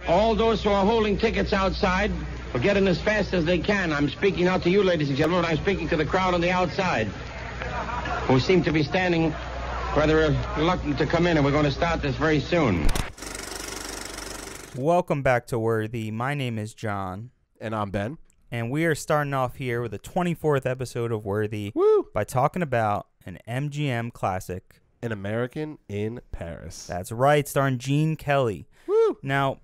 All those who are holding tickets outside will get in as fast as they can. I'm speaking out to you, ladies and gentlemen. I'm speaking to the crowd on the outside, who seem to be standing rather reluctant to come in, and we're going to start this very soon. Welcome back to Worthy. My name is John. And I'm Ben. And we are starting off here with the 24th episode of Worthy. Woo! By talking about an MGM classic. An American in Paris. That's right, starring Gene Kelly. Woo! Now,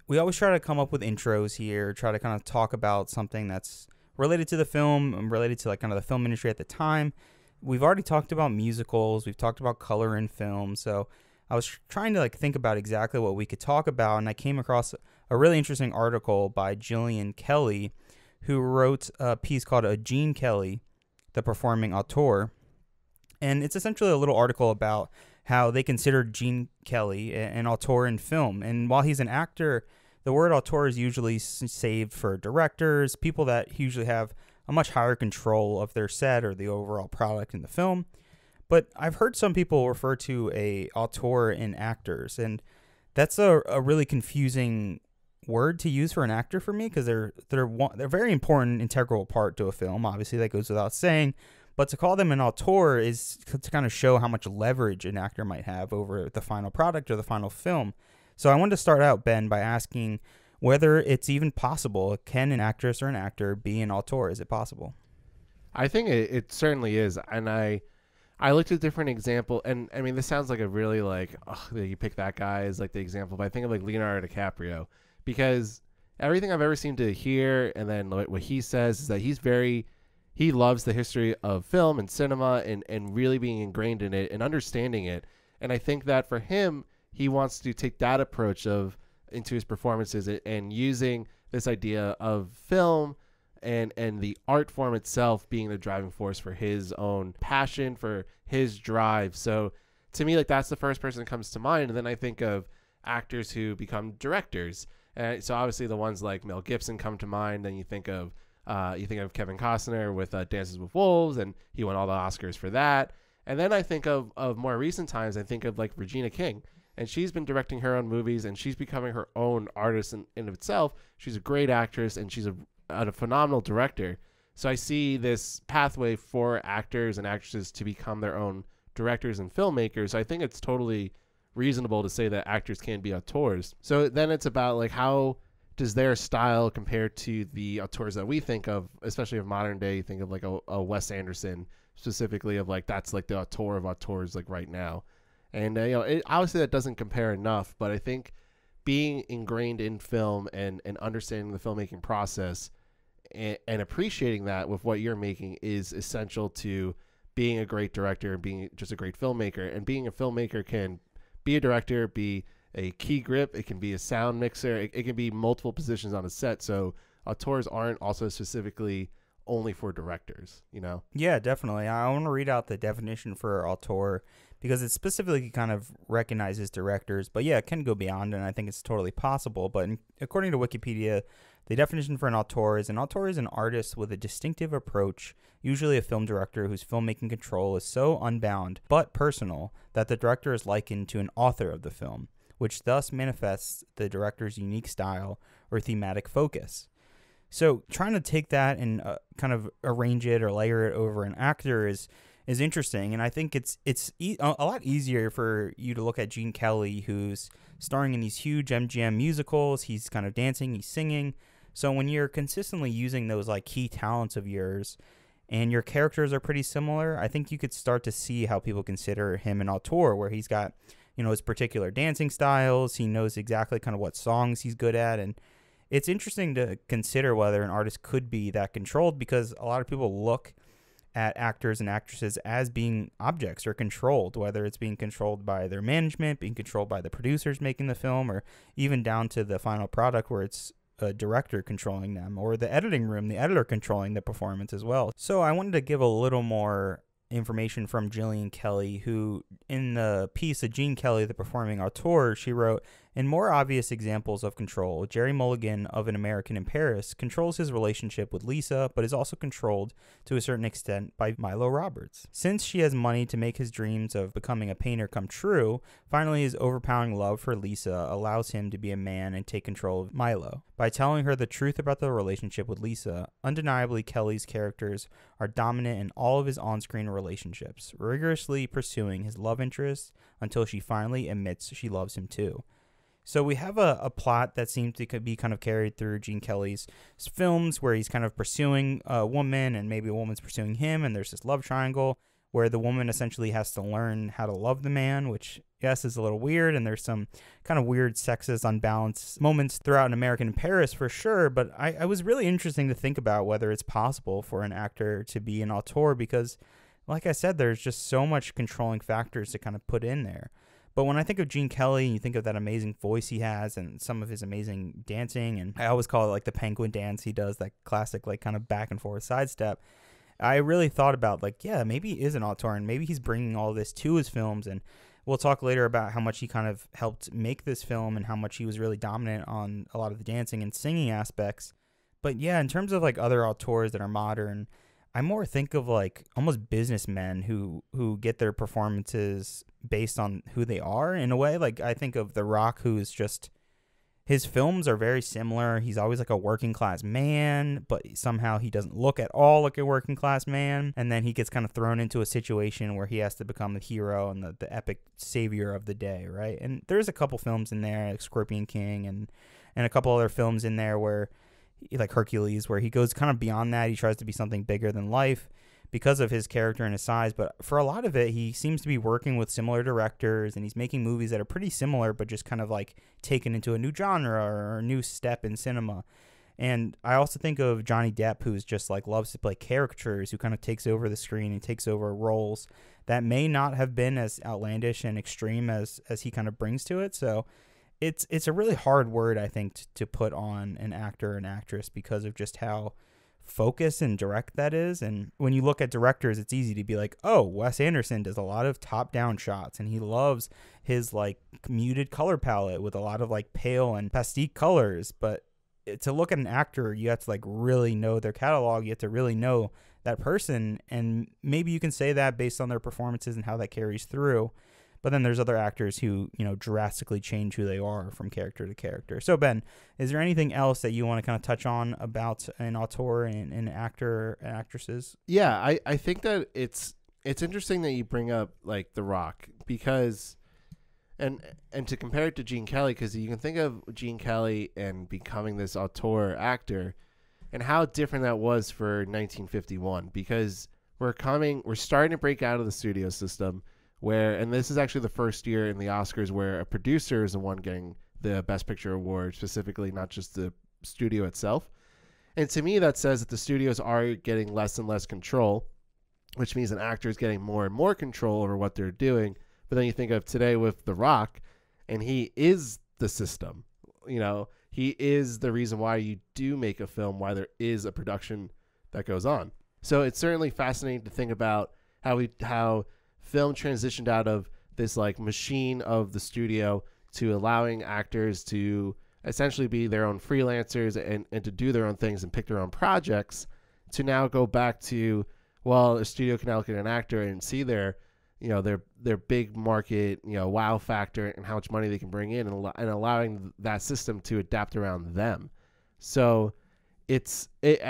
we always try to come up with intros here, try to kind of talk about something that's related to the film and related to like kind of the film industry at the time. We've already talked about musicals. We've talked about color in film. So I was trying to like think about exactly what we could talk about, and I came across a really interesting article by Jillian Kelly, who wrote a piece called A Gene Kelly, the Performing Auteur. And it's essentially a little article about how they consider Gene Kelly an auteur in film. And while he's an actor, the word auteur is usually saved for directors, people that usually have a much higher control of their set or the overall product in the film. But I've heard some people refer to a auteur in actors, and that's a really confusing word to use for an actor for me, because they're a very important integral part to a film. Obviously, that goes without saying. But to call them an auteur is to kind of show how much leverage an actor might have over the final product or the final film. So I wanted to start out, Ben, by asking whether it's even possible. Can an actress or an actor be an auteur? Is it possible? I think it certainly is. And I looked at different example, and I mean, this sounds like a really like, you pick that guy as like the example, but I think of like Leonardo DiCaprio, because everything I've ever seemed to hear and then what he says is that he loves the history of film and cinema and really being ingrained in it and understanding it. And I think that for him, he wants to take that approach into his performances and using this idea of film and the art form itself being the driving force for his own passion, for his drive. So to me, like, that's the first person that comes to mind. And then I think of actors who become directors. And so obviously the ones like Mel Gibson come to mind. Then you think of Kevin Costner with Dances with Wolves, and he won all the Oscars for that. And then I think of more recent times, I think of like Regina King, and she's been directing her own movies, and she's becoming her own artist in of itself. She's a great actress, and she's a phenomenal director. So I see this pathway for actors and actresses to become their own directors and filmmakers. I think it's totally reasonable to say that actors can be auteurs. So then it's about like, how does their style compare to the auteurs that we think of, especially of modern day? You think of like a Wes Anderson, specifically, of like, that's like the auteur of auteurs like right now. And obviously that doesn't compare enough, but I think being ingrained in film and understanding the filmmaking process and appreciating that with what you're making is essential to being a great director and being just a great filmmaker. And being a filmmaker can be a director, be a key grip, it can be a sound mixer, it can be multiple positions on a set. So auteurs aren't also specifically only for directors, you know? Yeah, definitely. I want to read out the definition for auteur, because it specifically kind of recognizes directors. But yeah, it can go beyond, and I think it's totally possible. But according to Wikipedia, the definition for an auteur is an artist with a distinctive approach, usually a film director whose filmmaking control is so unbound but personal that the director is likened to an author of the film, which thus manifests the director's unique style or thematic focus. So trying to take that and kind of arrange it or layer it over an actor is interesting, and I think it's a lot easier for you to look at Gene Kelly, who's starring in these huge MGM musicals. He's kind of dancing, he's singing. So when you're consistently using those like key talents of yours, and your characters are pretty similar, I think you could start to see how people consider him an auteur, where he's got, his particular dancing styles. He knows exactly kind of what songs he's good at, and it's interesting to consider whether an artist could be that controlled, because a lot of people look at actors and actresses as being objects or controlled, whether it's being controlled by their management, being controlled by the producers making the film, or even down to the final product where it's a director controlling them, or the editing room, the editor controlling the performance as well. So I wanted to give a little more information from Jillian Kelly, who in the piece of Gene Kelly, the Performing Auteur, she wrote, In more obvious examples of control, Jerry Mulligan of An American in Paris controls his relationship with Lisa, but is also controlled to a certain extent by Milo Roberts. Since she has money to make his dreams of becoming a painter come true, finally his overpowering love for Lisa allows him to be a man and take control of Milo. By telling her the truth about the relationship with Lisa, undeniably Kelly's characters are dominant in all of his on-screen relationships, rigorously pursuing his love interest until she finally admits she loves him too. So we have a plot that seems to be kind of carried through Gene Kelly's films where he's kind of pursuing a woman and maybe a woman's pursuing him, and there's this love triangle where the woman essentially has to learn how to love the man, which, yes, is a little weird, and there's some kind of weird sexist, unbalanced moments throughout An American in Paris for sure, but I was really interesting to think about whether it's possible for an actor to be an auteur because, like I said, there's just so much controlling factors to kind of put in there. But when I think of Gene Kelly and you think of that amazing voice he has and some of his amazing dancing, and I always call it like the penguin dance he does, that classic like kind of back and forth sidestep, I really thought about like, yeah, maybe he is an auteur and maybe he's bringing all this to his films. And we'll talk later about how much he kind of helped make this film and how much he was really dominant on a lot of the dancing and singing aspects. But yeah, in terms of like other auteurs that are modern, I more think of like almost businessmen who get their performances based on who they are in a way. Like I think of The Rock, who's just, his films are very similar. He's always like a working class man, but somehow he doesn't look at all like a working class man. And then he gets kind of thrown into a situation where he has to become the hero and the epic savior of the day, right? And there's a couple films in there, like Scorpion King and a couple other films in there where, like Hercules, where he goes kind of beyond that. He tries to be something bigger than life because of his character and his size. But for a lot of it, he seems to be working with similar directors and he's making movies that are pretty similar, but just kind of like taken into a new genre or a new step in cinema. And I also think of Johnny Depp, who's just like loves to play caricatures, who kind of takes over the screen and takes over roles that may not have been as outlandish and extreme as he kind of brings to it. So it's a really hard word, I think, to put on an actor or an actress because of just how focused and direct that is. And when you look at directors, it's easy to be like, oh, Wes Anderson does a lot of top-down shots, and he loves his like muted color palette with a lot of like pale and pastel colors. But to look at an actor, you have to like really know their catalog. You have to really know that person, and maybe you can say that based on their performances and how that carries through. But then there's other actors who, you know, drastically change who they are from character to character. So, Ben, is there anything else that you want to kind of touch on about an auteur and an actor and actresses? Yeah, I think that it's interesting that you bring up like The Rock because, and to compare it to Gene Kelly, because you can think of Gene Kelly and becoming this auteur actor and how different that was for 1951, because we're starting to break out of the studio system. And this is actually the first year in the Oscars where a producer is the one getting the Best Picture award, specifically, not just the studio itself. And to me, that says that the studios are getting less and less control, which means an actor is getting more and more control over what they're doing. But then you think of today with The Rock, and he is the system. You know, he is the reason why you do make a film, why there is a production that goes on. So it's certainly fascinating to think about how film transitioned out of this like machine of the studio to allowing actors to essentially be their own freelancers and to do their own things and pick their own projects, to now go back to, well, a studio can now look at an actor and see their big market, wow factor and how much money they can bring in, and allowing that system to adapt around them. So I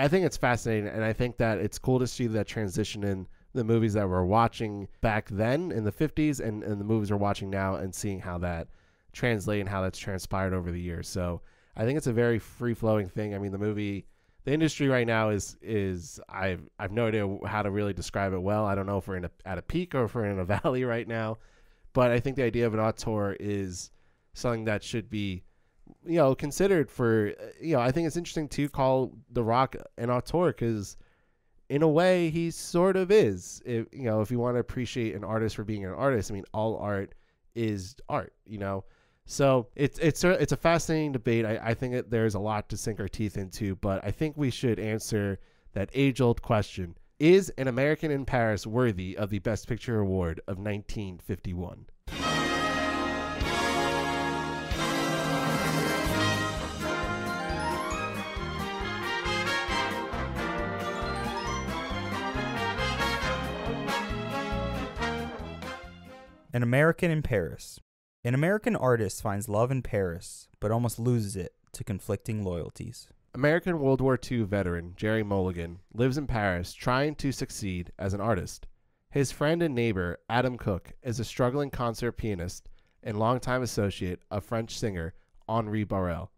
think it's fascinating, and I think that it's cool to see that transition in the movies that we're watching back then in the 50s and the movies we're watching now, and seeing how that translate and how that's transpired over the years. So I think it's a very free-flowing thing. I mean, the industry right now is I've no idea how to really describe it well. I don't know if we're at a peak or if we're in a valley right now, but I think the idea of an auteur is something that should be, considered for, I think it's interesting to call The Rock an auteur, because in a way he sort of is. If you want to appreciate an artist for being an artist, I mean, all art is art, So it's a fascinating debate. I think that there's a lot to sink our teeth into, but I think we should answer that age-old question: is An American in Paris worthy of the Best Picture award of 1951? An American in Paris. An American artist finds love in Paris, but almost loses it to conflicting loyalties. American World War II veteran Jerry Mulligan lives in Paris trying to succeed as an artist. His friend and neighbor, Adam Cook, is a struggling concert pianist and longtime associate of French singer Henri Borel.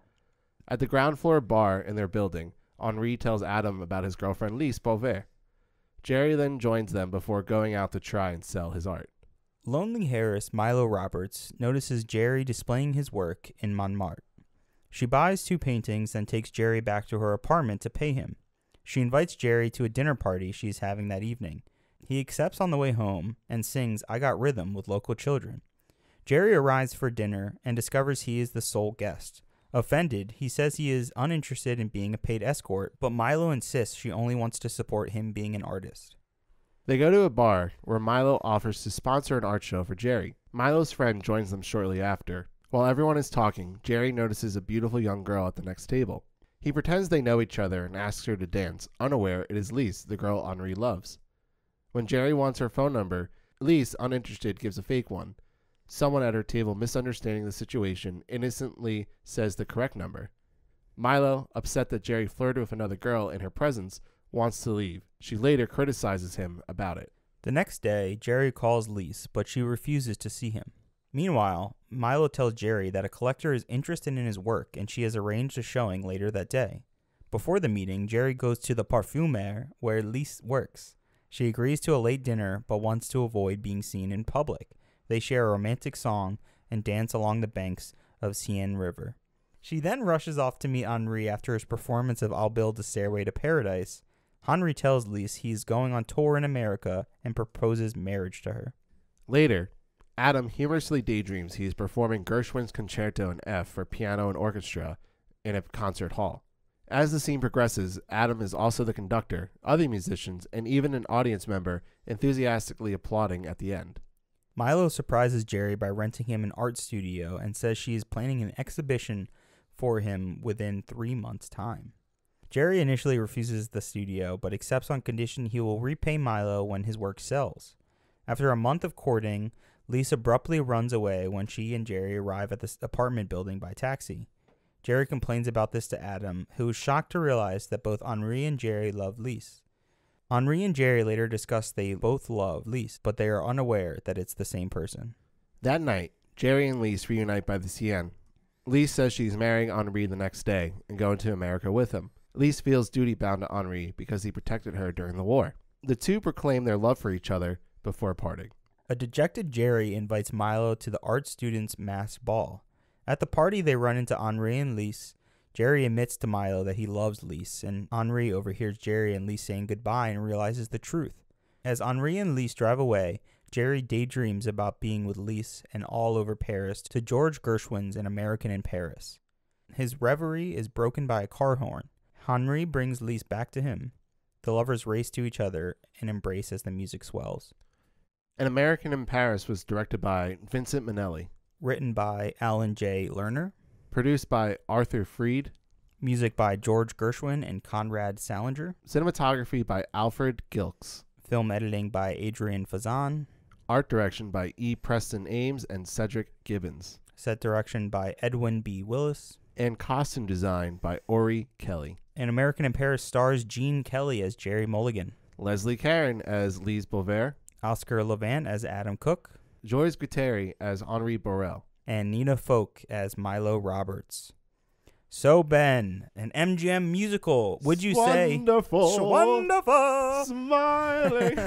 At the ground floor bar in their building, Henri tells Adam about his girlfriend Lise Beauvais. Jerry then joins them before going out to try and sell his art. Lonely heiress Milo Roberts notices Jerry displaying his work in Montmartre. She buys 2 paintings and takes Jerry back to her apartment to pay him. She invites Jerry to a dinner party she's having that evening. He accepts on the way home and sings I Got Rhythm with local children. Jerry arrives for dinner and discovers he is the sole guest. Offended, he says he is uninterested in being a paid escort, but Milo insists she only wants to support him being an artist. They go to a bar where Milo offers to sponsor an art show for Jerry. Milo's friend joins them shortly after. While everyone is talking, Jerry notices a beautiful young girl at the next table. He pretends they know each other and asks her to dance, unaware it is Lise, the girl Henri loves. When Jerry wants her phone number, Lise, uninterested, gives a fake one. Someone at her table, misunderstanding the situation, innocently says the correct number. Milo, upset that Jerry flirted with another girl in her presence, wants to leave. She later criticizes him about it. The next day, Jerry calls Lise, but she refuses to see him. Meanwhile, Milo tells Jerry that a collector is interested in his work and she has arranged a showing later that day. Before the meeting, Jerry goes to the Parfumerie where Lise works. She agrees to a late dinner but wants to avoid being seen in public. They share a romantic song and dance along the banks of Seine River. She then rushes off to meet Henri after his performance of I'll Build a Stairway to Paradise. Henri tells Lise he's going on tour in America and proposes marriage to her. Later, Adam humorously daydreams he is performing Gershwin's Concerto in F for piano and orchestra in a concert hall. As the scene progresses, Adam is also the conductor, other musicians, and even an audience member enthusiastically applauding at the end. Milo surprises Jerry by renting him an art studio and says she is planning an exhibition for him within 3 months' time. Jerry initially refuses the studio, but accepts on condition he will repay Milo when his work sells. After a month of courting, Lise abruptly runs away when she and Jerry arrive at the apartment building by taxi. Jerry complains about this to Adam, who is shocked to realize that both Henri and Jerry love Lise. Henri and Jerry later discuss they both love Lise, but they are unaware that it's the same person. That night, Jerry and Lise reunite by the Seine. Lise says she's marrying Henri the next day and going to America with him. Lise feels duty-bound to Henri because he protected her during the war. The two proclaim their love for each other before parting. A dejected Jerry invites Milo to the art students' mass ball. At the party, they run into Henri and Lise. Jerry admits to Milo that he loves Lise, and Henri overhears Jerry and Lise saying goodbye and realizes the truth. As Henri and Lise drive away, Jerry daydreams about being with Lise and all over Paris to George Gershwin's An American in Paris. His reverie is broken by a car horn. Henri brings Lise back to him. The lovers race to each other and embrace as the music swells. An American in Paris was directed by Vincent Minnelli. Written by Alan J. Lerner. Produced by Arthur Freed. Music by George Gershwin and Conrad Salinger. Cinematography by Alfred Gilks. Film editing by Adrian Fazan. Art direction by E. Preston Ames and Cedric Gibbons. Set direction by Edwin B. Willis. And costume design by Ori Kelly. An American in Paris stars Gene Kelly as Jerry Mulligan. Leslie Caron as Lise Beauvais. Oscar Levant as Adam Cook. Joyce Guattari as Henri Borel. And Nina Folk as Milo Roberts. So, Ben, an MGM musical. Would you say... Wonderful. Wonderful. Smiling.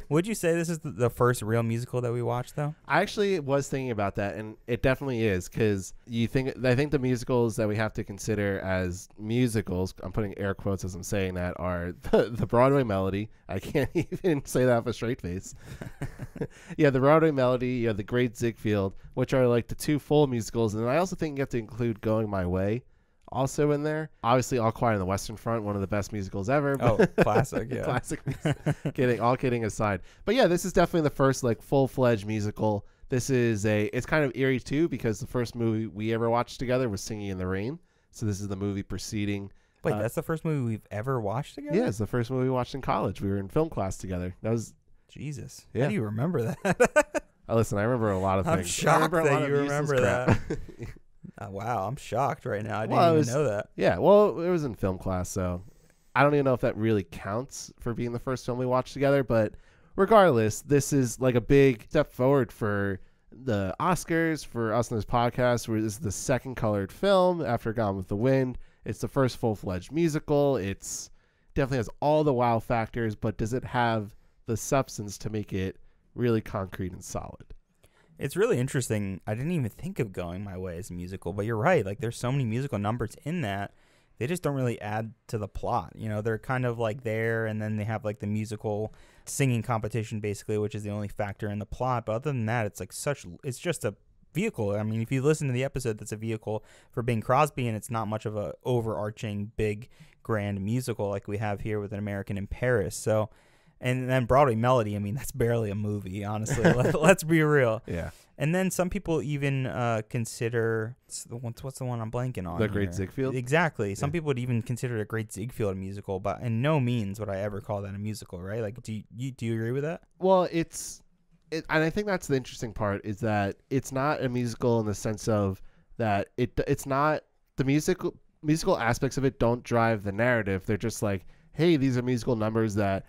Would you say this is the first real musical that we watched, though? I actually was thinking about that, and it definitely is, because I think the musicals that we have to consider as musicals, I'm putting air quotes as I'm saying that, are the Broadway Melody. I can't even say that with a straight face. Yeah, the Broadway Melody, you have the Great Ziegfeld, which are like the two full musicals, and I also think you have to include Going My Way also in there. Obviously, All Quiet on the Western Front, one of the best musicals ever. Oh, classic, yeah. Classic. All kidding aside. But yeah, this is definitely the first like full-fledged musical. This is it's kind of eerie too, because the first movie we ever watched together was Singing in the Rain. So this is the movie preceding. Wait, that's the first movie we've ever watched together? Yeah, it's the first movie we watched in college. We were in film class together. That was... Jesus. Yeah. How do you remember that? Listen, I remember a lot of I'm things. shocked I remember a lot that of you useless remember crap. Wow, I'm shocked right now. I Well, didn't it even know that. Yeah, well, it was in film class, so I don't even know if that really counts for being the first film we watched together. But regardless, this is like a big step forward for the Oscars, for us in this podcast, where this is the second colored film after Gone with the Wind. It's the first full-fledged musical. It's definitely has all the wow factors, but does it have the substance to make it really concrete and solid? It's really interesting. I didn't even think of Going My Way as a musical, but you're right. Like, there's so many musical numbers in that. They just don't really add to the plot. You know, they're kind of like there, and then they have like the musical singing competition, basically, which is the only factor in the plot. But other than that, it's like it's just a vehicle. I mean, if you listen to the episode, that's a vehicle for Bing Crosby, and it's not much of a overarching, big, grand musical like we have here with An American in Paris. So, and then Broadway Melody, I mean, that's barely a movie, honestly. Let's be real. Yeah. And then some people even consider what's the one I'm blanking on? The Great Ziegfeld? Exactly. Some people would even consider The Great Ziegfeld a musical, but in no means would I ever call that a musical, right? Like, do you agree with that? Well, and I think that's the interesting part, is that it's not a musical in the sense of that it's not the musical aspects of it don't drive the narrative. They're just like, hey, these are musical numbers that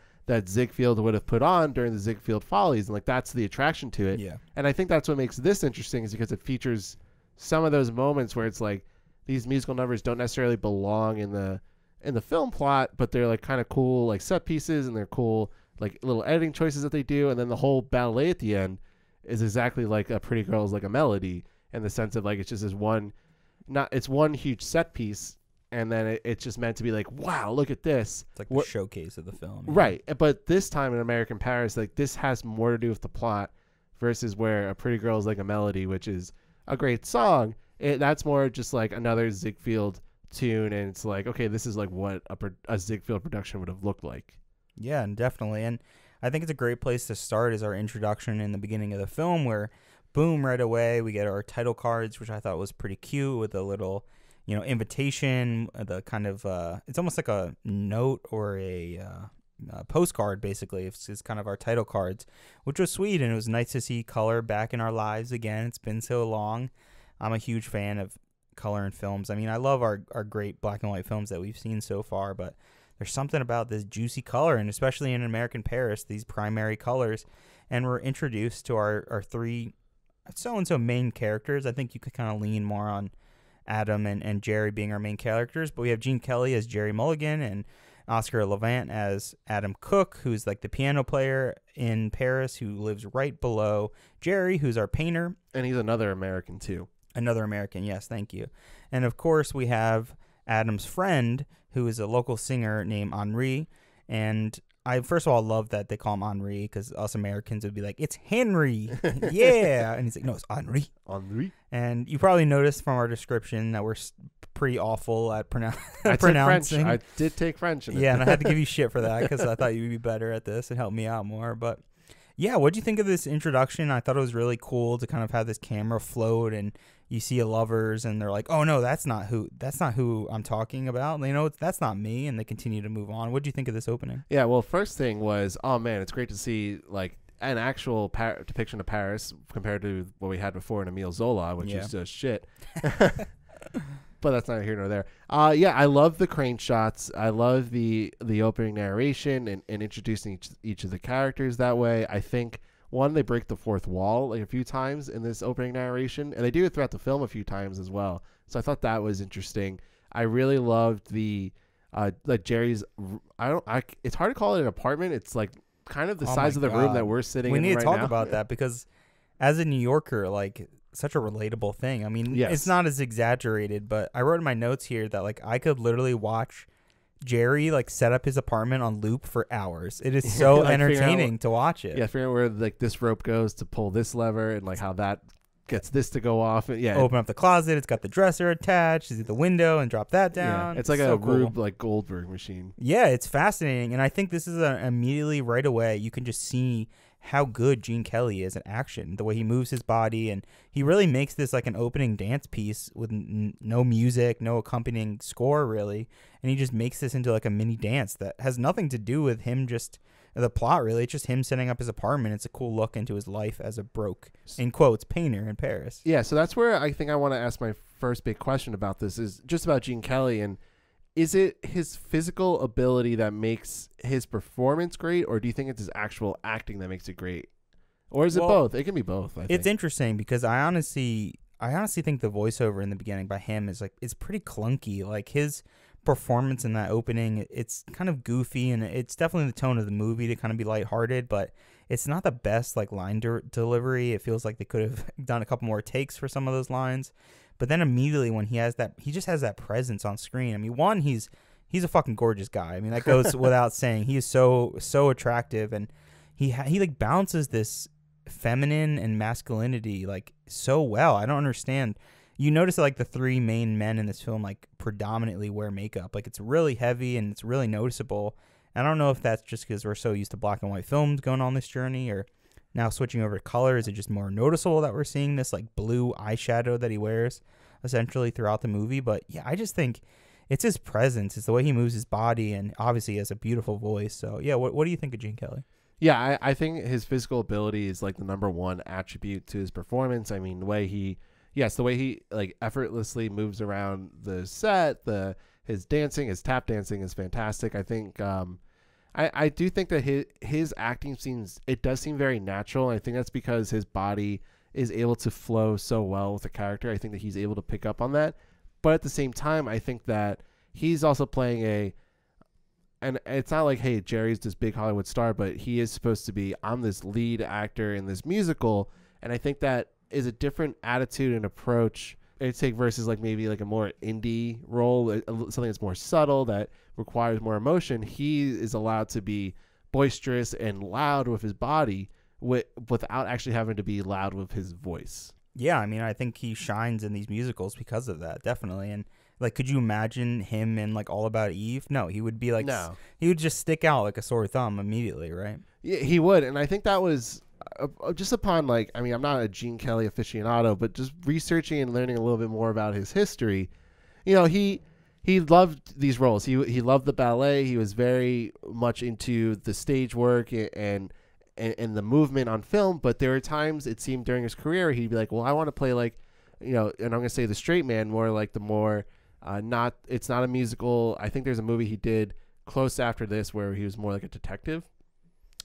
Ziegfeld would have put on during the Ziegfeld Follies, and like that's the attraction to it. Yeah. And I think that's what makes this interesting, is because it features some of those moments where it's like these musical numbers don't necessarily belong in the film plot, but they're like kind of cool like set pieces, and they're cool like little editing choices that they do, and then the whole ballet at the end is exactly like A Pretty Girl Is Like a Melody, in the sense of like it's just this one huge set piece. And then it's just meant to be like, wow, look at this. It's like the showcase of the film. Yeah. Right. But this time in American Paris, like this has more to do with the plot versus where A Pretty Girl Is Like a Melody, which is a great song. That's more just like another Ziegfeld tune. And it's like, okay, this is like what a Ziegfeld production would have looked like. Yeah, and definitely. And I think it's a great place to start is our introduction in the beginning of the film where, boom, right away, we get our title cards, which I thought was pretty cute with a little, invitation, the kind of, it's almost like a note or a postcard, basically. It's kind of our title cards, which was sweet, and it was nice to see color back in our lives again. It's been so long. I'm a huge fan of color in films. I mean, I love our great black and white films that we've seen so far, but there's something about this juicy color, and especially in American Paris, these primary colors, and we're introduced to our three so-and-so main characters. I think you could kind of lean more on Adam and Jerry being our main characters, but we have Gene Kelly as Jerry Mulligan and Oscar Levant as Adam Cook, who's like the piano player in Paris who lives right below Jerry, who's our painter. And he's another American too. Another American, yes, thank you. And of course we have Adam's friend, who is a local singer named Henri, and I first of all love that they call him Henri, because us Americans would be like, it's Henry, yeah, and he's like, no, it's Henri. Henri. And you probably noticed from our description that we're pretty awful at pronouncing. French. I did take French. Yeah, and I had to give you shit for that because I thought you'd be better at this and help me out more. But yeah, what do you think of this introduction? I thought it was really cool to kind of have this camera float and you see a lovers and they're like, oh no, that's not who I'm talking about. That's not me. And they continue to move on. What do you think of this opening? Yeah, well, first thing was, oh man, it's great to see like an actual depiction of Paris compared to what we had before in Emile Zola, which is just shit. But that's neither here nor there. Yeah, I love the crane shots. I love the opening narration and introducing each of the characters that way. I think, one, they break the fourth wall like a few times in this opening narration, and they do it throughout the film a few times as well. So I thought that was interesting. I really loved the like Jerry's. It's hard to call it an apartment. It's like kind of the size of the room that we're sitting in right now. We need to talk about that because as a New Yorker, like, such a relatable thing. I mean, It's not as exaggerated, but I wrote in my notes here that like I could literally watch Jerry like set up his apartment on loop for hours. It is so like entertaining to watch it. Yeah, figuring out where like this rope goes to pull this lever and like how that gets this to go off. And, open up the closet. It's got the dresser attached. You see the window and drop that down. Yeah, it's like a Rube like Goldberg machine. Yeah, it's fascinating, and I think this is immediately right away you can just see how good Gene Kelly is in action, the way he moves his body, and he really makes this like an opening dance piece with no music, no accompanying score really, and he just makes this into like a mini dance that has nothing to do with him, just the plot really. It's just him setting up his apartment. It's a cool look into his life as a broke, in quotes, painter in Paris. Yeah, so that's where I think I want to ask my first big question about this, is just about Gene Kelly. And is it his physical ability that makes his performance great, or do you think it's his actual acting that makes it great? Or is it both? It can be both, I think. It's interesting because I honestly think the voiceover in the beginning by him is it's pretty clunky. Like his performance in that opening, it's kind of goofy, and it's definitely the tone of the movie to kind of be lighthearted, but it's not the best like line delivery. It feels like they could have done a couple more takes for some of those lines. But then immediately when he just has that presence on screen. I mean, one, he's a fucking gorgeous guy. I mean, that goes without saying. He is so attractive, and he like balances this feminine and masculinity like so well. I don't understand. You notice that like the three main men in this film like predominantly wear makeup. Like it's really heavy and it's really noticeable. I don't know if that's just because we're so used to black and white films going on this journey, or now switching over to color, is it just more noticeable that we're seeing this like blue eyeshadow that he wears essentially throughout the movie? But yeah, I just think it's his presence. It's the way he moves his body, and obviously he has a beautiful voice. So yeah, what do you think of Gene Kelly? Yeah, I think his physical ability is like the number one attribute to his performance. I mean, the way he like effortlessly moves around the set, his dancing, his tap dancing is fantastic. I think I do think that his acting does seem very natural. I think that's because his body is able to flow so well with the character. I think that he's able to pick up on that. But at the same time, I think that he's also playing and it's not like, hey, Jerry's this big Hollywood star, but he is supposed to be, I'm this lead actor in this musical. And I think that is a different attitude and approach I'd take versus like maybe like a more indie role, something that's more subtle that requires more emotion. He is allowed to be boisterous and loud with his body without actually having to be loud with his voice. Yeah, I mean, I think he shines in these musicals because of that, definitely. And like, could you imagine him in like All About Eve? No, he would be like, he would just stick out like a sore thumb immediately, right? Yeah, he would. And I think that was just upon like, I mean, I'm not a Gene Kelly aficionado, but just researching and learning a little bit more about his history, you know, he loved these roles. He loved the ballet. He was very much into the stage work and the movement on film. But there were times it seemed during his career he'd be like, well, I want to play like, you know, and I'm gonna say the straight man, more like the more it's not a musical. I think there's a movie he did close after this where he was more like a detective.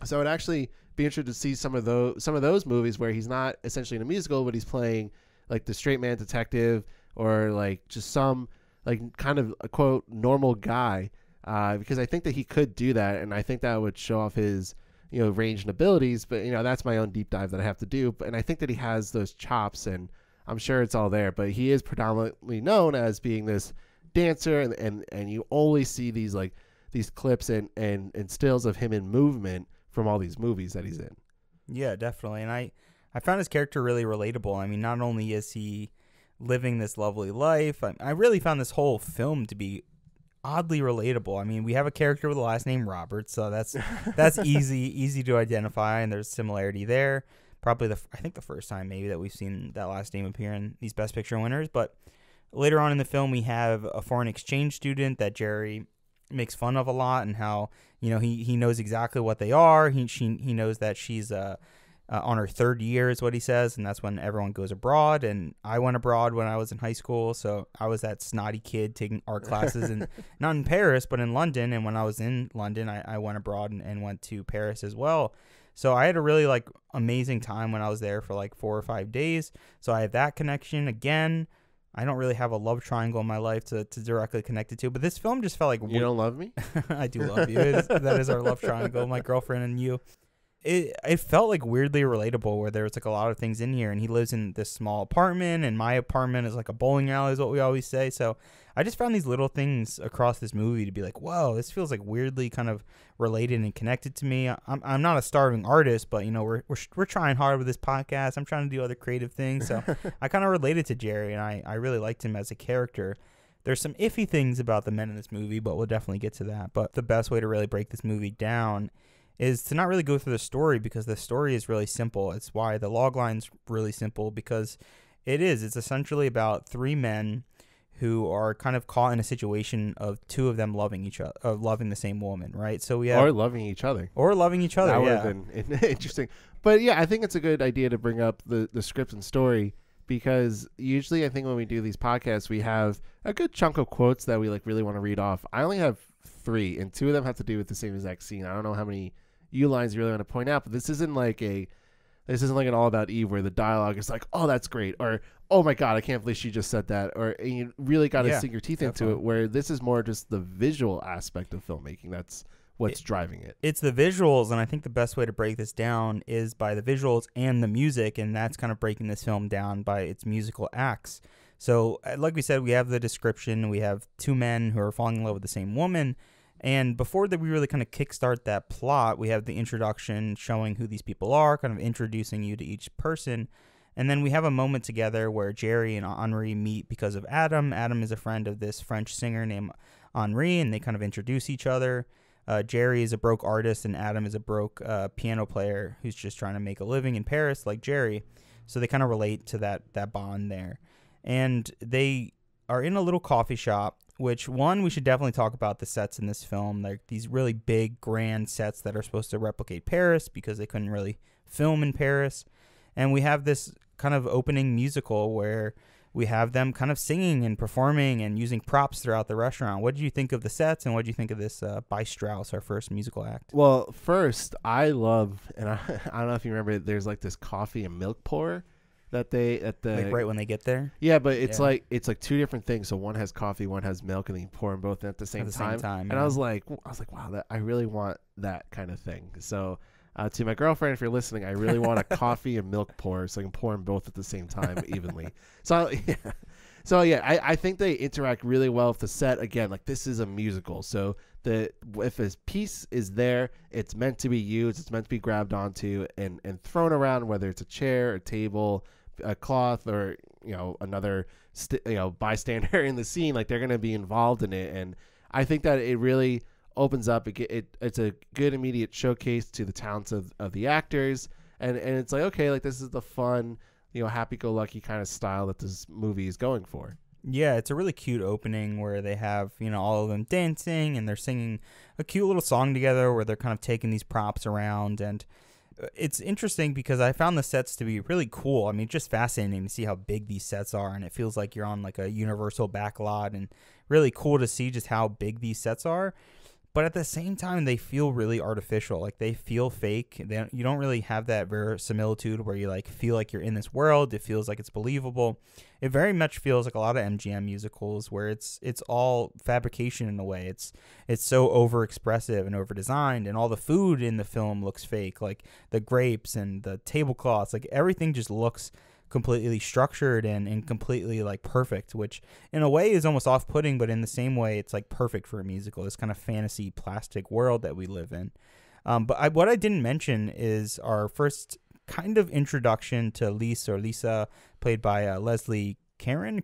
So I'd actually be interested to see some of those movies where he's not essentially in a musical, but he's playing like the straight man detective, or like just some like kind of a quote normal guy, because I think that he could do that, and I think that would show off his, you know, range and abilities. But, you know, that's my own deep dive that I have to do. And I think that he has those chops, and I'm sure it's all there. But he is predominantly known as being this dancer, and you always see these like these clips and stills of him in movement from all these movies that he's in. Yeah, definitely. And I found his character really relatable. I mean, not only is he living this lovely life, I really found this whole film to be oddly relatable. I mean, we have a character with the last name Roberts, so that's easy to identify, and there's similarity there. Probably I think the first time maybe that we've seen that last name appear in these Best Picture winners. But later on in the film, we have a foreign exchange student that Jerry makes fun of a lot, and how, you know, he knows exactly what they are. He knows that she's on her third year is what he says, and that's when everyone goes abroad. And I went abroad when I was in high school, so I was that snotty kid taking art classes, and not in Paris but in London. And when I was in London, I went abroad and went to Paris as well. So I had a really like amazing time when I was there for like 4 or 5 days. So I have that connection. Again, I don't really have a love triangle in my life to directly connect it to, but this film just felt like... You don't love me? I do love you. That is our love triangle, my girlfriend and you. It felt like weirdly relatable, where there was like a lot of things in here, and he lives in this small apartment, and my apartment is like a bowling alley is what we always say. So I just found these little things across this movie to be like, whoa, this feels like weirdly kind of related and connected to me. I'm not a starving artist, but, you know, we're trying hard with this podcast. I'm trying to do other creative things, so I kind of related to Jerry, and I really liked him as a character. There's some iffy things about the men in this movie, but we'll definitely get to that. But the best way to really break this movie down is to not really go through the story, because the story is really simple. It's why the log line's really simple, because it's essentially about three men who are kind of caught in a situation of two of them loving each other, of loving the same woman, right? So we have, or loving each other. That would yeah. have been interesting. But yeah, I think it's a good idea to bring up the script and story, because usually I think when we do these podcasts, we have a good chunk of quotes that we like really want to read off. I only have 3, and 2 of them have to do with the same exact scene. I don't know how many lines you really want to point out, but this isn't like an All About Eve where the dialogue is like, oh, that's great, or oh my god, I can't believe she just said that, or you really got to sink your teeth into it, where this is more just the visual aspect of filmmaking. That's what's driving it. It's the visuals, and I think the best way to break this down is by the visuals and the music, and that's kind of breaking this film down by its musical acts. So, like we said, we have the description. We have two men who are falling in love with the same woman, and before that we really kind of kickstart that plot, we have the introduction showing who these people are, kind of introducing you to each person. And then we have a moment together where Jerry and Henri meet because of Adam. Adam is a friend of this French singer named Henri, and they kind of introduce each other. Jerry is a broke artist, and Adam is a broke piano player who's just trying to make a living in Paris like Jerry. So they kind of relate to that bond there. And they are in a little coffee shop, which, one, we should definitely talk about the sets in this film. They're these really big, grand sets that are supposed to replicate Paris because they couldn't really film in Paris. And we have this kind of opening musical where we have them kind of singing and performing and using props throughout the restaurant. What did you think of the sets, and what did you think of this by Strauss, our first musical act? Well, first, I love, and I don't know if you remember, there's like this coffee and milk pour that like right when they get there. Yeah, but it's like two different things. So one has coffee, one has milk, and then you pour them both in at the same time. And I was like, wow, I really want that kind of thing. So. To my girlfriend, if you're listening, I really want a coffee and milk pour so I can pour them both at the same time evenly. I think they interact really well with the set. Again, like, this is a musical, so if a piece is there, it's meant to be used, it's meant to be grabbed onto and thrown around, whether it's a chair, a table, a cloth, or another bystander in the scene. Like, they're going to be involved in it, and I think that it really opens up. It's a good immediate showcase to the talents of the actors, and it's like, okay, like, this is the fun, happy-go-lucky kind of style that this movie is going for. Yeah, it's a really cute opening where they have, all of them dancing, and they're singing a cute little song together where they're kind of taking these props around. And it's interesting because I found the sets to be really cool. I mean, just fascinating to see how big these sets are, and it feels like you're on like a Universal backlot, and really cool to see just how big these sets are. But at the same time, they feel really artificial. Like, they feel fake. You don't really have that verisimilitude where you like feel like you're in this world. It feels like it's believable. It very much feels like a lot of MGM musicals where it's all fabrication in a way. It's so overexpressive and overdesigned, and all the food in the film looks fake. Like the grapes and the tablecloths, like everything just looks completely structured and completely like perfect, which in a way is almost off-putting, but in the same way it's like perfect for a musical, this kind of fantasy plastic world that we live in. What I didn't mention is our first kind of introduction to Lisa, played by Leslie Caron.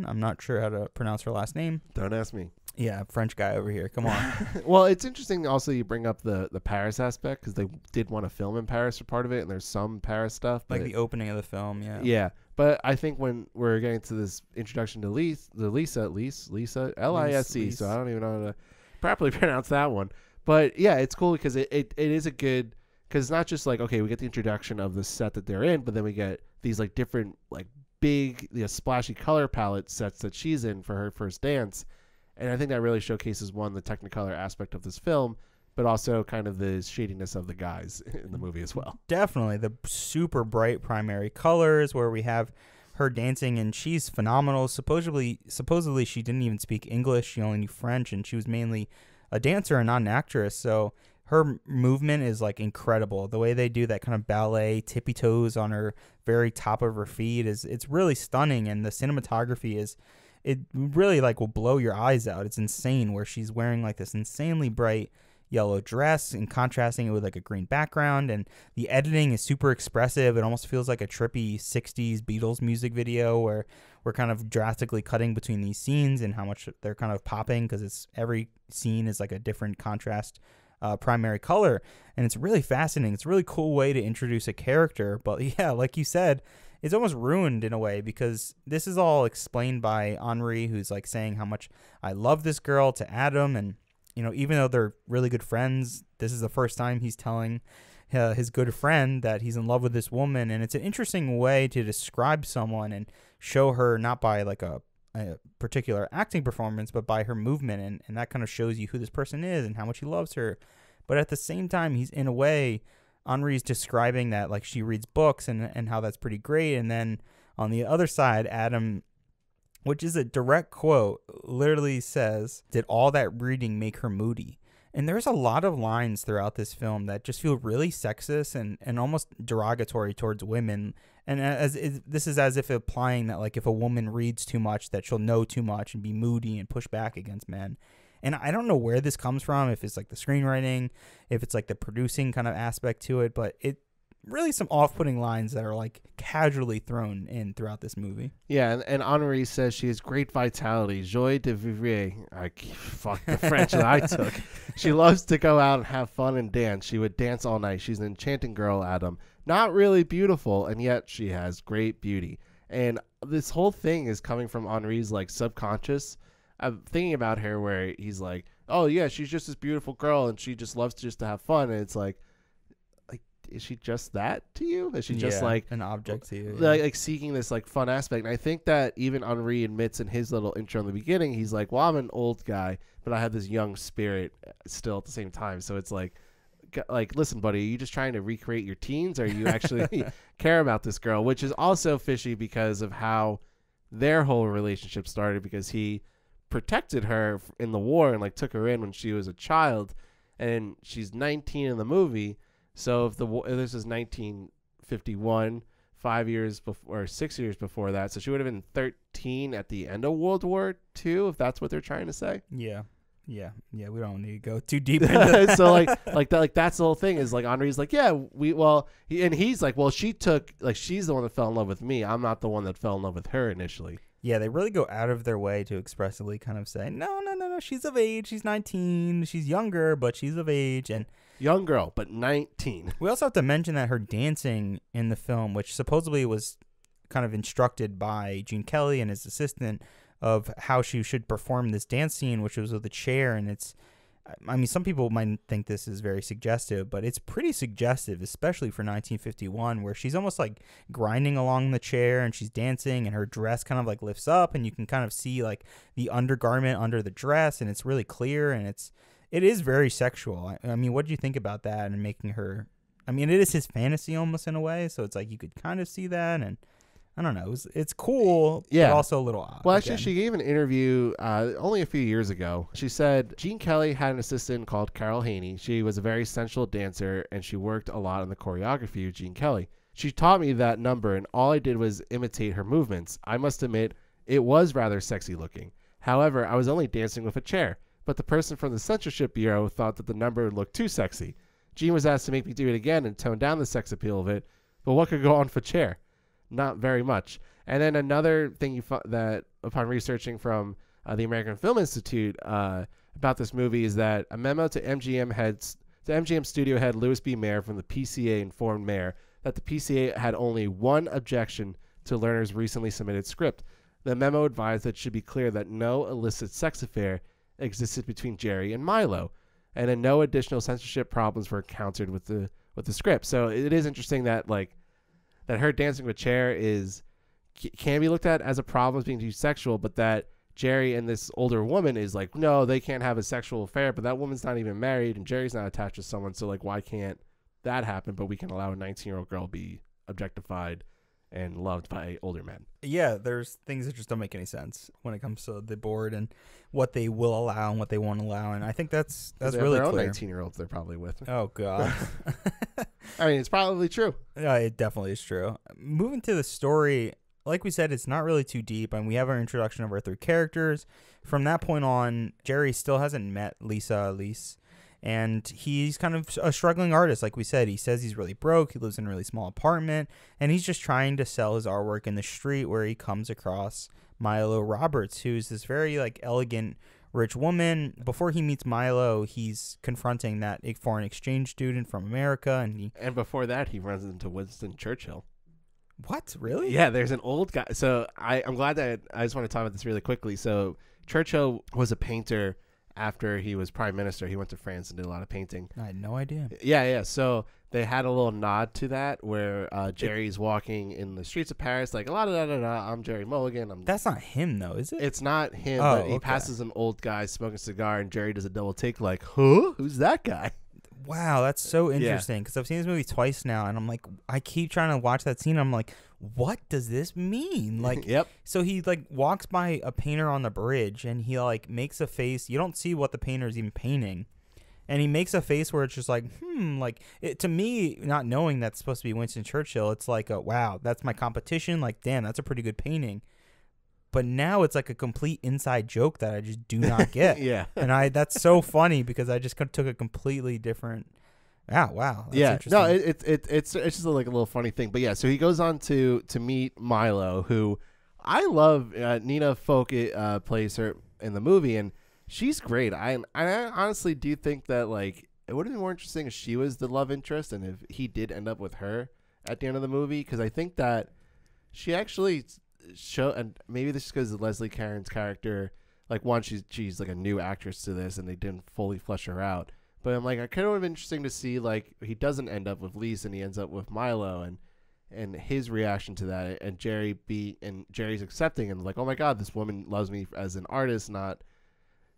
I'm not sure how to pronounce her last name. Don't ask me. Yeah, French guy over here. Come on. Well, it's interesting also you bring up the Paris aspect, because they did want to film in Paris for part of it, and there's some Paris stuff. Like the opening of the film, yeah. Yeah, but I think when we're getting to this introduction to Lisa, L-I-S-E, so I don't even know how to properly pronounce that one. But yeah, it's cool because it is a good, because it's not just like, okay, we get the introduction of the set that they're in, but then we get these like different like big splashy color palette sets that she's in for her first dance. And I think that really showcases, one, the Technicolor aspect of this film, but also kind of the shadiness of the guys in the movie as well. Definitely. The super bright primary colors where we have her dancing, and she's phenomenal. Supposedly she didn't even speak English. She only knew French, and she was mainly a dancer and not an actress. So her movement is like incredible. The way they do that kind of ballet tippy toes on her very top of her feet it's really stunning, and the cinematography it really like will blow your eyes out. It's insane where she's wearing like this insanely bright yellow dress and contrasting it with like a green background, and the editing is super expressive. It almost feels like a trippy 60s Beatles music video where we're kind of drastically cutting between these scenes and how much they're kind of popping, because every scene is like a different contrast primary color. And it's really fascinating. It's a really cool way to introduce a character. But yeah, like you said, it's almost ruined in a way because this is all explained by Henri, who's like saying how much I love this girl to Adam. And, you know, even though they're really good friends, this is the first time he's telling his good friend that he's in love with this woman. And it's an interesting way to describe someone and show her not by like a particular acting performance, but by her movement. And that kind of shows you who this person is and how much he loves her. But at the same time, he's in a way, Henri's describing that like she reads books and how that's pretty great. And then on the other side, Adam, which is a direct quote, literally says, "Did all that reading make her moody?" And there's a lot of lines throughout this film that just feel really sexist and almost derogatory towards women. And this is as if implying that like if a woman reads too much, that she'll know too much and be moody and push back against men. And I don't know where this comes from, if it's like the screenwriting, if it's like the producing kind of aspect to it, but it really some off-putting lines that are like casually thrown in throughout this movie. Yeah, and Henri says she has great vitality, joie de vivre. Fuck the French that I took. She loves to go out and have fun and dance. She would dance all night. She's an enchanting girl, Adam. Not really beautiful, and yet she has great beauty. And this whole thing is coming from Henri's like subconscious. I'm thinking about her where he's like, oh yeah, she's just this beautiful girl and she just loves to have fun. And it's like, is she just that to you? Is she just like an object to you? Like seeking this like fun aspect? And I think that even Henri admits in his little intro in the beginning, he's like, well, I'm an old guy, but I have this young spirit still at the same time. So it's like, listen, buddy, are you just trying to recreate your teens, or you actually care about this girl? Which is also fishy because of how their whole relationship started, because he protected her in the war and like took her in when she was a child, and she's 19 in the movie. So if this is 1951, 5 years before or 6 years before that, so she would have been 13 at the end of World War II, if that's what they're trying to say. Yeah. We don't need to go too deep into that. So that's the whole thing is like Henri's like, yeah, he's like, well, she's the one that fell in love with me. I'm not the one that fell in love with her initially. Yeah, they really go out of their way to expressly kind of say, no, she's of age. She's 19. She's younger, but she's of age. And young girl, but 19. We also have to mention that her dancing in the film, which supposedly was kind of instructed by Gene Kelly and his assistant of how she should perform this dance scene, which was with a chair. And some people might think this is very suggestive, but it's pretty suggestive, especially for 1951, where she's almost like grinding along the chair and she's dancing and her dress kind of like lifts up and you can kind of see like the undergarment under the dress, and it's really clear, and it is very sexual. I mean, what do you think about that and making her, I mean, it is his fantasy almost in a way, so it's like you could kind of see that, and I don't know. It's cool, but also a little odd. Well, actually, she gave an interview only a few years ago. She said Gene Kelly had an assistant called Carol Haney. She was a very sensual dancer, and she worked a lot on the choreography of Gene Kelly. She taught me that number, and all I did was imitate her movements. I must admit, it was rather sexy looking. However, I was only dancing with a chair, but the person from the censorship bureau thought that the number looked too sexy. Gene was asked to make me do it again and tone down the sex appeal of it, but what could go on for chair? Not very much. And then another thing that upon researching from the American Film Institute about this movie is that a memo to MGM studio head Louis B. Mayer from the PCA informed Mayer that the PCA had only one objection to Lerner's recently submitted script. The memo advised that it should be clear that no illicit sex affair existed between Jerry and Milo, and then no additional censorship problems were encountered with the script. So it is interesting that that her dancing with chair can be looked at as a problem as being too sexual, but that Jerry and this older woman is like, no, they can't have a sexual affair, but that woman's not even married and Jerry's not attached to someone, so like why can't that happen, but we can allow a 19-year-old girl be objectified and loved by older men. Yeah, there's things that just don't make any sense when it comes to the board and what they will allow and what they won't allow, and I think that's really their clear. Own 19-year-olds they're probably with. Oh god. I mean, it's probably true. Yeah, it definitely is true. Moving to the story, like we said, it's not really too deep, and we have our introduction of our three characters. From that point on, Jerry still hasn't met Lisa Elise, and he's kind of a struggling artist. Like we said, he says he's really broke. He lives in a really small apartment, and he's just trying to sell his artwork in the street, where he comes across Milo Roberts, who's this very like elegant rich woman. Before he meets Milo, he's confronting that foreign exchange student from America, and before that, he runs into Winston Churchill. What? Really? Yeah, there's an old guy. So I'm glad that I just want to talk about this really quickly. So Churchill was a painter after he was prime minister. He went to France and did a lot of painting. I had no idea. Yeah. So they had a little nod to that where Jerry's walking in the streets of Paris like, I'm Jerry Mulligan. That's not him, though, is it? It's not him, Oh, but he okay. passes an old guy smoking a cigar, and Jerry does a double take like, huh? Who's that guy? Wow, that's so interesting because I've seen this movie twice now, and I'm like, I keep trying to watch that scene. I'm like, what does this mean? Like, Yep. So he like walks by a painter on the bridge, and he like makes a face. You don't see what the painter is even painting, and he makes a face where it's just like, like to me, not knowing that's supposed to be Winston Churchill, it's like, wow, that's my competition. Like, damn, that's a pretty good painting. But now it's like a complete inside joke that I just do not get. Yeah. And that's so funny because I just took a completely different. Wow. That's interesting. No, it's just like a little funny thing. But yeah, so he goes on to meet Milo, who I love. Nina Folk plays her in the movie, and she's great. I honestly do think that like it would have been more interesting if she was the love interest, and if he did end up with her at the end of the movie, because I think that she actually and maybe this is because of Leslie Caron's character. Like, one, she's like a new actress to this, and they didn't fully flesh her out. But I'm like, I kind of would have been interesting to see like he doesn't end up with Lise and he ends up with Milo, and his reaction to that, and Jerry's accepting and like, oh my God, this woman loves me as an artist, not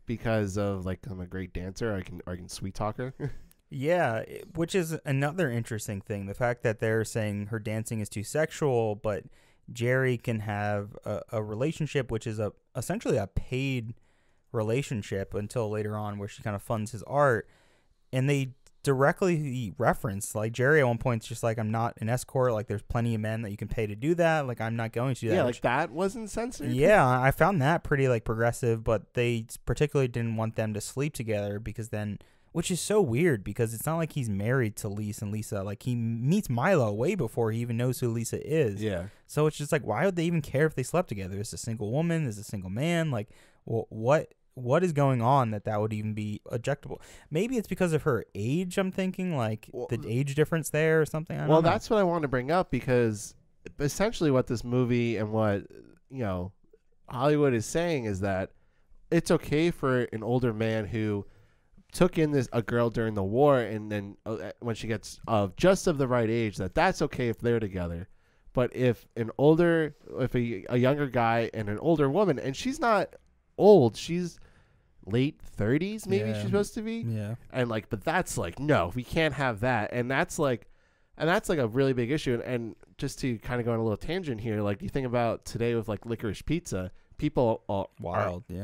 because of like I'm a great dancer. I can sweet talk her. Yeah, which is another interesting thing. The fact that they're saying her dancing is too sexual, but Jerry can have a relationship which is essentially a paid relationship until later on where she kind of funds his art. And they directly reference, like, Jerry at one point is just like, I'm not an escort. Like, there's plenty of men that you can pay to do that. Like, I'm not going to do that. Yeah, like that wasn't censored. Yeah, I found that pretty, like, progressive, but they particularly didn't want them to sleep together because then, which is so weird because it's not like he's married to Lise and Lisa. Like, he meets Milo way before he even knows who Lisa is. Yeah. So it's just like, why would they even care if they slept together? Is a single woman? Is a single man? Like, what is going on that would even be objectable? Maybe it's because of her age, I'm thinking, like, the age difference there or something. I don't know. That's what I want to bring up because essentially what this movie and what, Hollywood is saying is that it's okay for an older man who took in a girl during the war and then when she gets just of the right age, that's okay if they're together. But if a younger guy and an older woman, and she's not old, she's late 30s maybe she's supposed to be, and like, but that's like, no, we can't have that, and that's like a really big issue. And just to kind of go on a little tangent here, like, you think about today with like Licorice Pizza, people are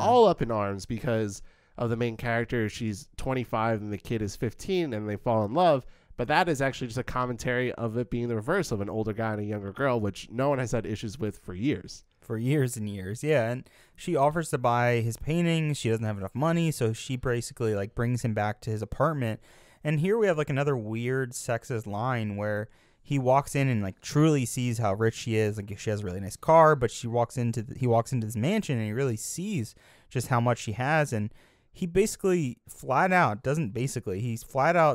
all up in arms because of the main character. She's 25 and the kid is 15 and they fall in love, but that is actually just a commentary of it being the reverse of an older guy and a younger girl, which no one has had issues with for years. For years and years, yeah. And she offers to buy his paintings. She doesn't have enough money, so she basically like brings him back to his apartment. And here we have like another weird sexist line where he walks in and like truly sees how rich she is. Like, she has a really nice car, but he walks into this mansion and he really sees just how much she has. And he basically he flat out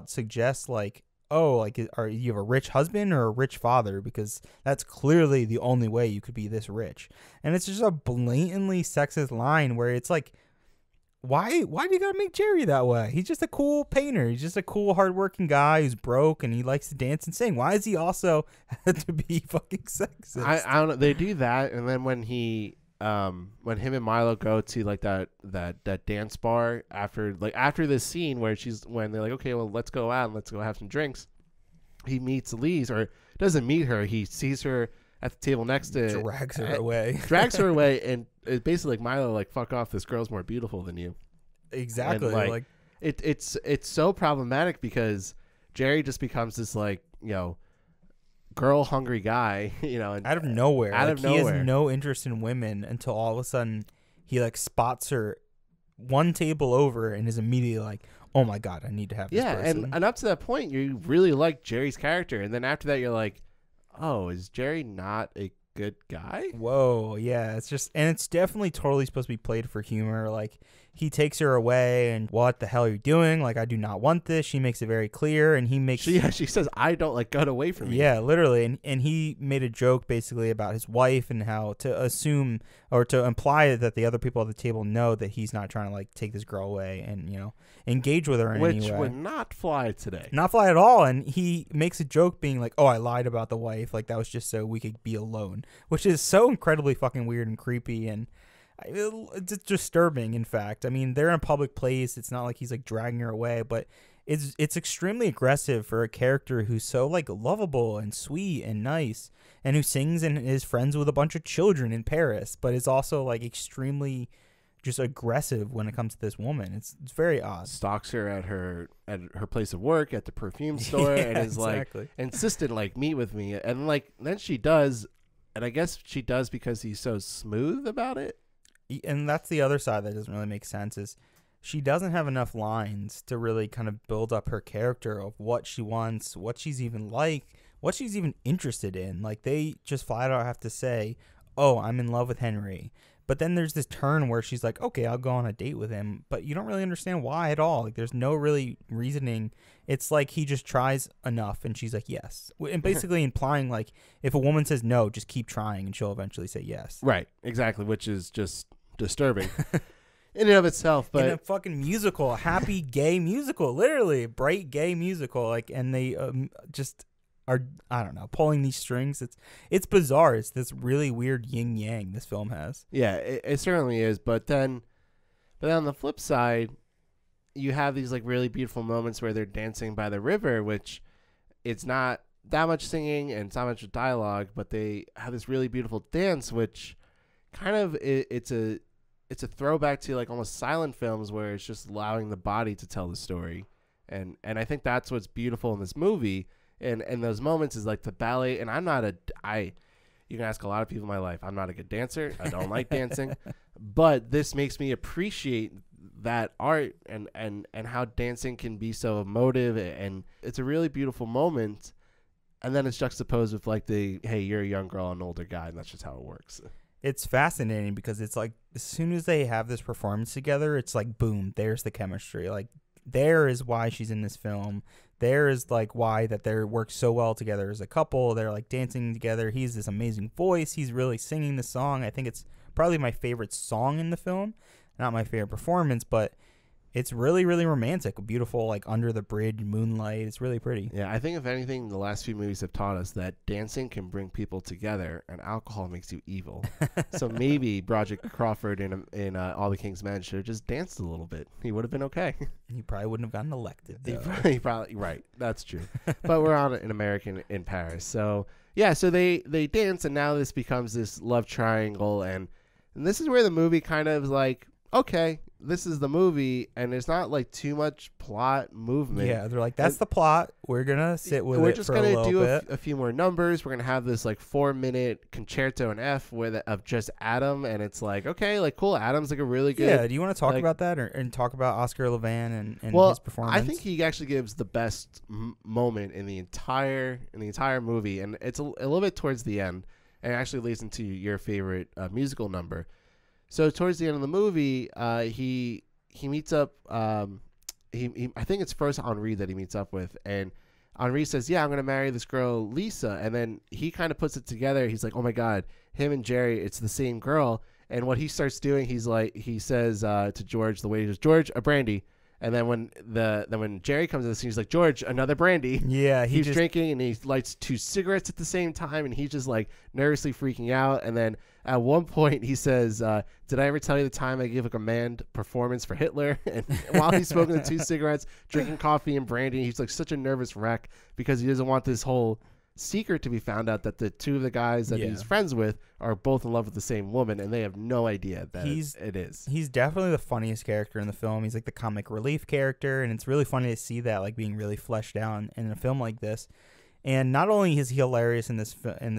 suggests like, oh, like, you have a rich husband or a rich father? Because that's clearly the only way you could be this rich. And it's just a blatantly sexist line where it's like, why do you gotta make Jerry that way? He's just a cool painter. He's just a cool, hardworking guy who's broke and he likes to dance and sing. Why is he also have to be fucking sexist? I don't know. They do that, and then when him and Milo go to like that dance bar after this scene when they're like, okay, well, let's go out and let's go have some drinks, he meets Lise, or doesn't meet her, he sees her at the table next to drags her away and it's basically like, Milo, like, fuck off, this girl's more beautiful than you. Exactly. And like it's so problematic because Jerry just becomes this like, girl hungry guy, and out of nowhere. He nowhere. has no interest in women until all of a sudden he like spots her one table over and is immediately like, oh my God, I need to have this person. and up to that point you really like Jerry's character, and then after that you're like, oh, is Jerry not a good guy? Whoa, yeah, it's definitely totally supposed to be played for humor. Like, he takes her away and what the hell are you doing? Like, I do not want this. She makes it very clear, and he makes she says, I don't like got away from me. Yeah, literally. And he made a joke basically about his wife and how to assume or to imply that the other people at the table know that he's not trying to like take this girl away and, you know, engage with her in any way. Which would not fly today. Not fly at all. And he makes a joke being like, oh, I lied about the wife. Like, that was just so we could be alone, which is so incredibly fucking weird and creepy. And it's disturbing, in fact. I mean, they're in a public place. It's not like he's like dragging her away, but it's extremely aggressive for a character who's so like lovable and sweet and nice and who sings and is friends with a bunch of children in Paris, but is also like extremely just aggressive when it comes to this woman. It's very odd. Stalks her at her place of work at the perfume store and is exactly. like insistent like meet with me, and like then she does, and I guess she does because he's so smooth about it. And that's the other side that doesn't really make sense is she doesn't have enough lines to really kind of build up her character of what she wants, what she's even like, what she's even interested in. Like, they just flat out have to say, oh, I'm in love with Henry. But then there's this turn where she's like, okay, I'll go on a date with him. But you don't really understand why at all. Like, there's no really reasoning. It's like he just tries enough and she's like, yes. And basically implying like if a woman says no, just keep trying and she'll eventually say yes. Right, exactly, which is just disturbing in and of itself. But in a fucking musical, a happy gay musical, literally a bright gay musical, like, and they just are, I don't know, pulling these strings. It's bizarre. It's this really weird yin yang this film has. Yeah, it certainly is. But then on the flip side, you have these like really beautiful moments where they're dancing by the river, which it's not that much singing and it's not much dialogue, but they have this really beautiful dance, which kind of it's a throwback to like almost silent films where it's just allowing the body to tell the story, and I think that's what's beautiful in this movie. And those moments is like the ballet. And you can ask a lot of people in my life, I'm not a good dancer. I don't like dancing, but this makes me appreciate that art and how dancing can be so emotive, and it's a really beautiful moment. And then it's juxtaposed with like hey, you're a young girl and an older guy, and that's just how it works. It's fascinating because it's like as soon as they have this performance together, it's like, boom, there's the chemistry. Like, there is why she's in this film. There is like why that they work so well together as a couple. They're like dancing together. He's this amazing voice. He's really singing the song. I think it's probably my favorite song in the film. Not my favorite performance, but it's really, really romantic. Beautiful, like under the bridge, moonlight. It's really pretty. Yeah, I think if anything, the last few movies have taught us that dancing can bring people together, and alcohol makes you evil. So maybe Broderick Crawford in All the King's Men should have just danced a little bit. He would have been okay. He probably wouldn't have gotten elected. He probably right. That's true. But we're on an American in Paris, so yeah. So they dance, and now this becomes this love triangle, and this is where the movie kind of is like, okay, this is the movie, and there's not like too much plot movement. Yeah, they're like, that's the plot. We're gonna sit with it. We're just for a gonna little do bit. a few more numbers. We're gonna have this like 4-minute concerto in F of just Adam, and it's like, okay, like cool. Adam's like a really good. Yeah. Do you want to talk like, about that and talk about Oscar Levan and well, his performance? I think he actually gives the best moment in the entire movie, and it's a little bit towards the end, and it actually leads into your favorite musical number. So towards the end of the movie, he meets up. I think it's first Henri that he meets up with, and Henri says, "Yeah, I'm gonna marry this girl, Lisa." And then he kind of puts it together. He's like, "Oh my God, him and Jerry, it's the same girl." And what he starts doing, he says to George, the waiter, "George, a brandy." And then when Jerry comes to the scene, he's like, "George, another brandy." Yeah, he's drinking, and he lights 2 cigarettes at the same time, and he's just like nervously freaking out. And then at one point he says, "Did I ever tell you the time I gave a command performance for Hitler?" And while he's smoking the 2 cigarettes, drinking coffee and brandy, he's like such a nervous wreck because he doesn't want this whole secret to be found out that the 2 of the guys that he's friends with are both in love with the same woman, and they have no idea that it is. He's definitely the funniest character in the film. He's like the comic relief character, and it's really funny to see that like being really fleshed out in a film like this. And not only is he hilarious in this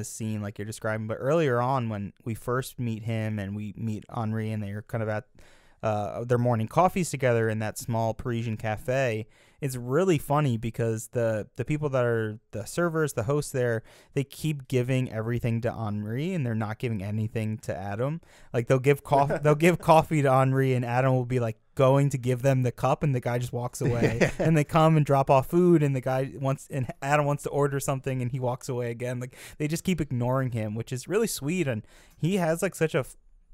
scene like you're describing, but earlier on when we first meet him and we meet Henri and they're kind of at their morning coffees together in that small Parisian cafe. It's really funny because the people that are the servers, the hosts there, they keep giving everything to Henri and they're not giving anything to Adam. Like they'll give coffee to Henri and Adam will be like going to give them the cup and the guy just walks away. And they come and drop off food and Adam wants to order something and he walks away again. Like they just keep ignoring him, which is really sweet, and he has like such a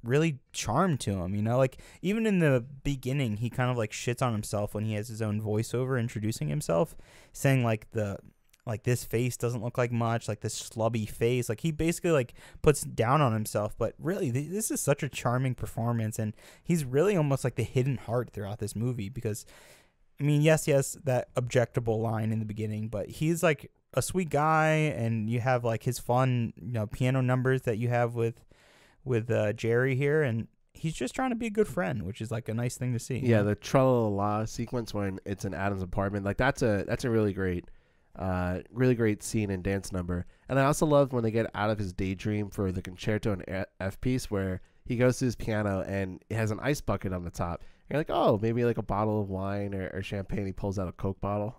really charm to him, you know, like even in the beginning he kind of like shits on himself when he has his own voiceover introducing himself, saying like this face doesn't look like much, like this slubby face, like he basically like puts down on himself. But really this is such a charming performance, and he's really almost like the hidden heart throughout this movie, because I mean yes that objectable line in the beginning, but he's like a sweet guy, and you have like his fun, you know, piano numbers that you have with Jerry here, and he's just trying to be a good friend, which is like a nice thing to see. Yeah, the tra-la-la sequence when it's in Adam's apartment, like that's a really great scene and dance number. And I also love when they get out of his daydream for the concerto and F piece, where he goes to his piano and it has an ice bucket on the top. And you're like, oh, maybe like a bottle of wine or champagne. He pulls out a Coke bottle.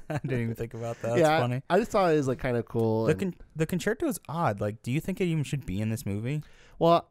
I didn't even think about that. Yeah, that's funny. I just thought it was like kind of cool. The concerto is odd. Like, do you think it even should be in this movie? Well,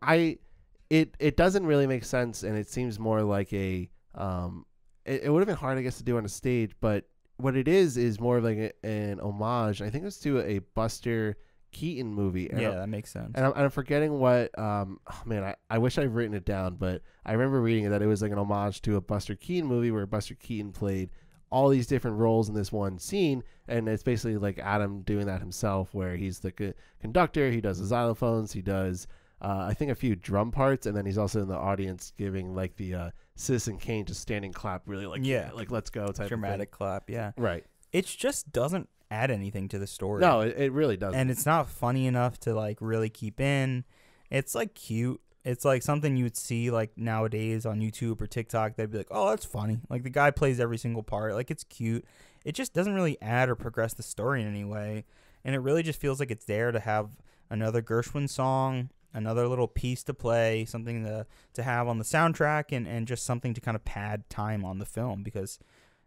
it doesn't really make sense, and it seems more like it would have been hard, I guess, to do on a stage, but what it is more of like an homage. I think it's to a Buster Keaton movie. Yeah, that makes sense. And I'm forgetting what. I wish I've written it down, but I remember reading it that it was like an homage to a Buster Keaton movie where Buster Keaton played all these different roles in this one scene, and it's basically like Adam doing that himself, where he's the conductor, he does the xylophones, he does I think a few drum parts, and then he's also in the audience giving like the Citizen Kane just standing clap, really like like let's go type dramatic of thing. clap. Yeah, right. It just doesn't add anything to the story. No, it really doesn't. And it's not funny enough to like really keep in. It's like cute. It's like something you would see like nowadays on YouTube or TikTok. They'd be like, oh, that's funny. Like the guy plays every single part. Like it's cute. It just doesn't really add or progress the story in any way. And it really just feels like it's there to have another Gershwin song, another little piece to play, something to have on the soundtrack, and just something to kind of pad time on the film. Because,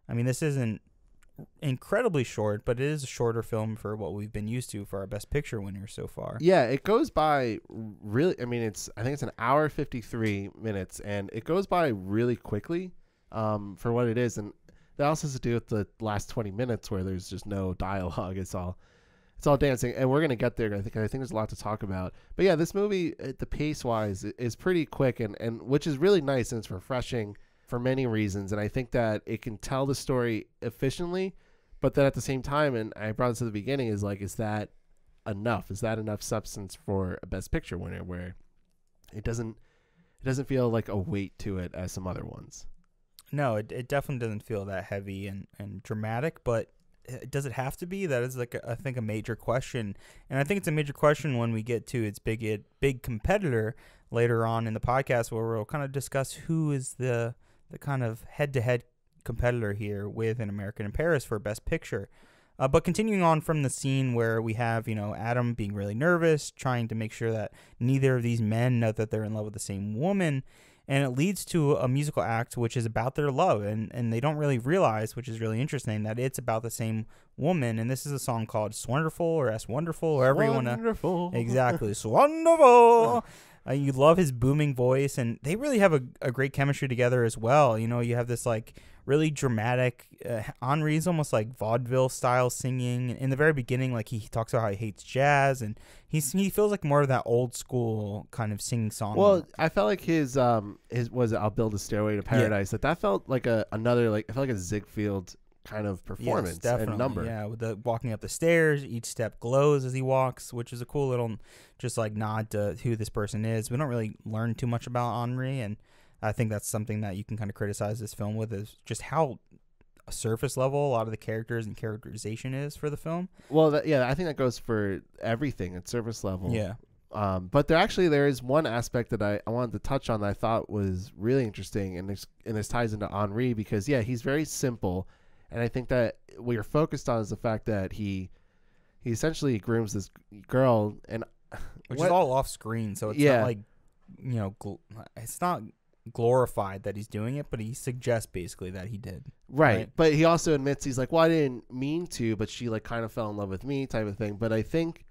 I mean, this isn't incredibly short, but it is a shorter film for what we've been used to for our Best Picture winners so far. Yeah, it goes by really. I mean, I think it's an hour 53 minutes, and it goes by really quickly for what it is. And that also has to do with the last 20 minutes where there's just no dialogue. It's all dancing, and we're gonna get there. I think there's a lot to talk about. But yeah, this movie, the pace wise, is pretty quick, and which is really nice, and it's refreshing for many reasons. And I think that it can tell the story efficiently, but then at the same time, and I brought this at the beginning, is that enough? Is that enough substance for a Best Picture winner, where it doesn't feel like a weight to it as some other ones? No, it definitely doesn't feel that heavy and dramatic, but does it have to be? That is like I think a major question, and I think it's a major question when we get to its big competitor later on in the podcast, where we'll kind of discuss who is the kind of head-to-head competitor here with An American in Paris for Best Picture. But continuing on from the scene where we have, you know, Adam being really nervous, trying to make sure that neither of these men know that they're in love with the same woman, and it leads to a musical act which is about their love, and they don't really realize, which is really interesting, that it's about the same woman. And this is a song called "Swonderful" or "S Wonderful," or however you want to. Wonderful. Exactly, "Swonderful." You love his booming voice, and they really have a great chemistry together as well. You know, you have this like really dramatic. Henri's almost like vaudeville style singing. In the very beginning, like he talks about how he hates jazz, and he feels like more of that old school kind of singing song. Well, I felt like his was "I'll Build a Stairway to Paradise." That felt like another like I felt like a Ziegfeld kind of performance and number. Yeah, with the walking up the stairs, each step glows as he walks, which is a cool little just like nod to who this person is. We don't really learn too much about Henri, and I think that's something that you can kind of criticize this film with, is just how surface level a lot of the characters and characterization is for the film. Well, I think that goes for everything at surface level. Yeah. But there is one aspect that I wanted to touch on that I thought was really interesting, and this ties into Henri, because he's very simple. And I think that what you're focused on is the fact that he essentially grooms this girl, and which is all off screen, so it's not like, you know, it's not glorified that he's doing it, but he suggests basically that he did. Right. But he also admits, he's like, well, I didn't mean to, but she like kind of fell in love with me type of thing. But I think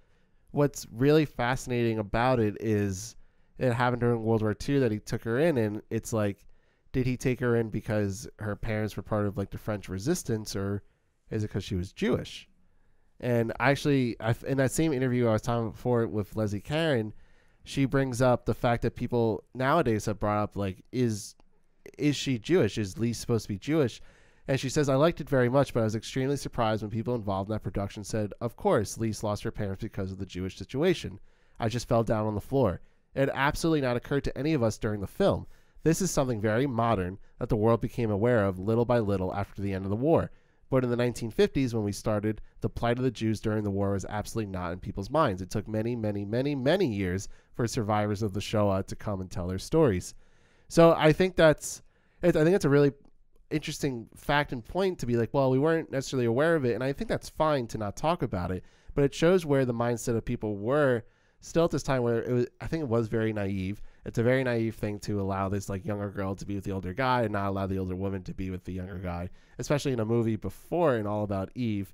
what's really fascinating about it is it happened during World War II that he took her in, and it's like, did he take her in because her parents were part of like the French resistance, or is it because she was Jewish? And actually, in that same interview I was talking before with Leslie Caron, she brings up the fact that people nowadays have brought up, like, is she Jewish? Is Lee supposed to be Jewish? And she says, I liked it very much, but I was extremely surprised when people involved in that production said, of course, Lise lost her parents because of the Jewish situation. I just fell down on the floor. It had absolutely not occurred to any of us during the film. This is something very modern that the world became aware of little by little after the end of the war. But in the 1950s, when we started, the plight of the Jews during the war was absolutely not in people's minds. It took many, many, many, many years for survivors of the Shoah to come and tell their stories. So I think that's a really interesting fact and point to be like, well, we weren't necessarily aware of it, and I think that's fine to not talk about it. But it shows where the mindset of people were still at this time, where it was, I think it was very naive. It's a very naive thing to allow this like younger girl to be with the older guy and not allow the older woman to be with the younger guy, especially in a movie before in All About Eve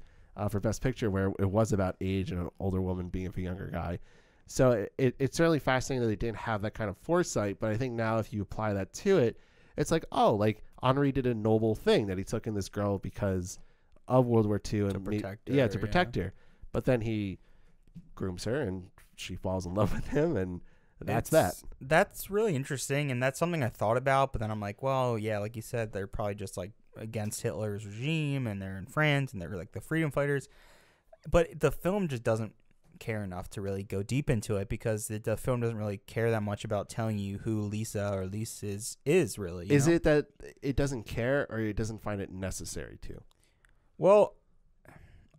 for Best Picture, where it was about age and an older woman being with a younger guy. So it's certainly fascinating that they didn't have that kind of foresight, but I think now if you apply that to it, it's like, oh, like Henri did a noble thing that he took in this girl because of World War II To protect her. Yeah, to protect her. But then he grooms her and she falls in love with him, and that's really interesting, and that's something I thought about, but then I'm like, well, yeah, like you said, they're probably just like against Hitler's regime, and they're in France, and they're like the freedom fighters. But the film just doesn't care enough to really go deep into it, because the film doesn't really care that much about telling you who Lisa or Lise is really. Is it that it doesn't care, or it doesn't find it necessary to? Well,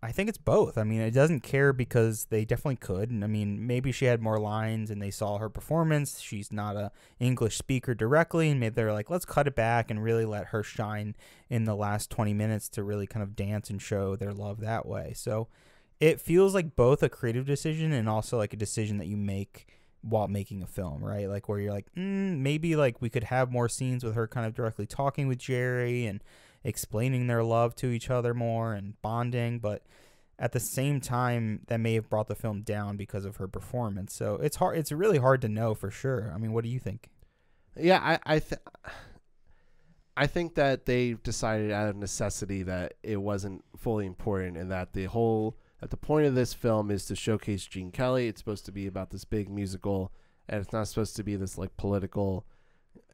I think it's both. I mean, it doesn't care because they definitely could. And I mean, maybe she had more lines and they saw her performance. She's not a English speaker directly, and maybe they're like, let's cut it back and really let her shine in the last 20 minutes to really kind of dance and show their love that way. So it feels like both a creative decision and also like a decision that you make while making a film, right? Like where you're like, maybe like we could have more scenes with her kind of directly talking with Jerry and explaining their love to each other more and bonding, but at the same time that may have brought the film down because of her performance. So it's really hard to know for sure. I mean, what do you think? Yeah, I think that they decided out of necessity that it wasn't fully important, and that the point of this film is to showcase Gene Kelly. It's supposed to be about this big musical, and it's not supposed to be this like political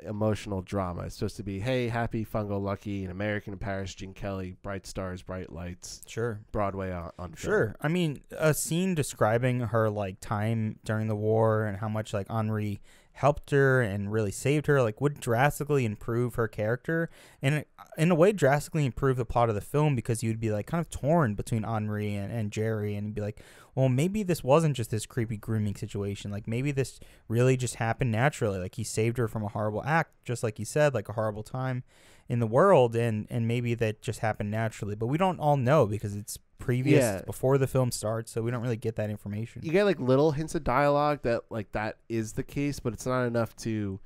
emotional drama. It's supposed to be, hey, happy, fun-go-lucky, an American in Paris, Gene Kelly, bright stars, bright lights. Sure. Broadway on film. Sure. I mean, a scene describing her like time during the war and how much like Henri helped her and really saved her, like would drastically improve her character, and in a way drastically improve the plot of the film, because you'd be like kind of torn between Henri and Jerry, and you'd be like, well, maybe this wasn't just this creepy grooming situation. Like maybe this really just happened naturally. Like he saved her from a horrible act, just like you said, like a horrible time in the world, and maybe that just happened naturally. But we don't all know because it's before the film starts, so we don't really get that information. You get like little hints of dialogue that like that is the case, but it's not enough to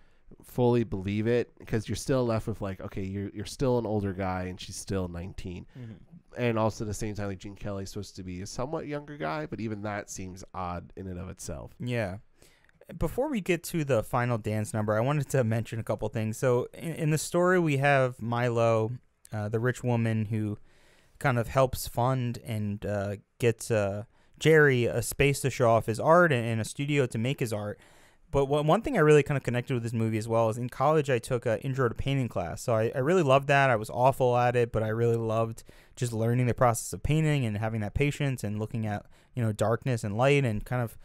fully believe it, because you're still left with like, okay, you're still an older guy and she's still 19. Mm-hmm. And also at the same time, like Gene Kelly's supposed to be a somewhat younger guy, but even that seems odd in and of itself. Yeah. Before we get to the final dance number, I wanted to mention a couple things. So in the story, we have Milo, the rich woman who kind of helps fund and gets Jerry a space to show off his art and a studio to make his art. But one thing I really kind of connected with this movie as well is in college I took an intro to painting class. So I really loved that. I was awful at it, but I really loved just learning the process of painting and having that patience and looking at, darkness and light, and kind of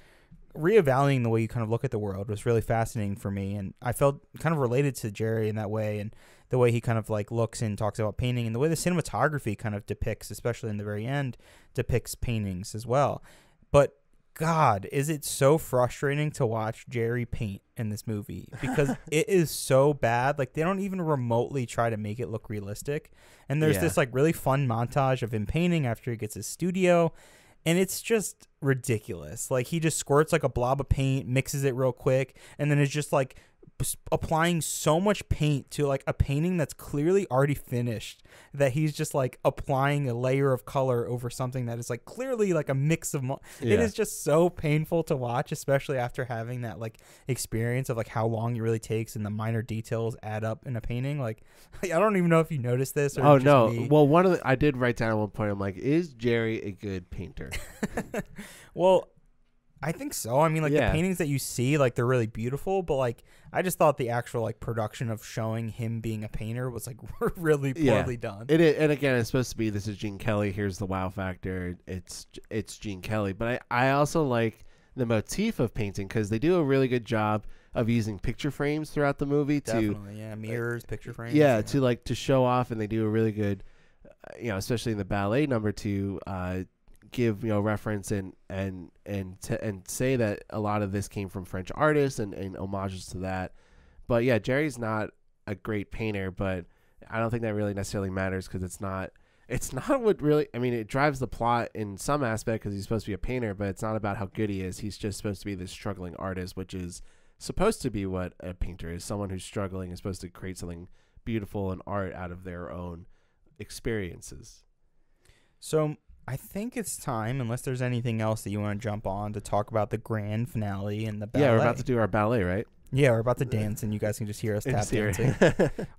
reevaluating the way you kind of look at the world was really fascinating for me. And I felt kind of related to Jerry in that way, and the way he kind of like looks and talks about painting, and the way the cinematography kind of depicts, especially in the very end, depicts paintings as well. But God, is it so frustrating to watch Jerry paint in this movie, because it is so bad. Like they don't even remotely try to make it look realistic. And there's this like really fun montage of him painting after he gets his studio, and it's just ridiculous. Like he just squirts like a blob of paint, mixes it real quick, and then it's just like applying so much paint to like a painting that's clearly already finished, that he's just like applying a layer of color over something that is like clearly like a mix of it is just so painful to watch, especially after having that like experience of like how long it really takes and the minor details add up in a painting. Like I don't even know if you noticed this or just me. Well, I did write down at one point, I'm like, is Jerry a good painter? Well, I think so. I mean, like the paintings that you see, like they're really beautiful, but like I just thought the actual like production of showing him being a painter was like really poorly done. It is, and again, it's supposed to be, this is Gene Kelly. Here's the wow factor. It's Gene Kelly, but I also like the motif of painting because they do a really good job of using picture frames throughout the movie. Definitely, mirrors, picture frames. Yeah, to show off, and they do a really good, especially in the ballet number, to give reference and say that a lot of this came from French artists and homages to that. But yeah, Jerry's not a great painter, but I don't think that really necessarily matters because it's not what really, I mean, it drives the plot in some aspect because he's supposed to be a painter, but it's not about how good he is. He's just supposed to be this struggling artist, which is supposed to be what a painter is. Someone who's struggling is supposed to create something beautiful and art out of their own experiences. So I think it's time, unless there's anything else that you want to jump on, to talk about the grand finale and the ballet. Yeah, we're about to do our ballet, right? Yeah, we're about to dance, and you guys can just hear us tap dancing.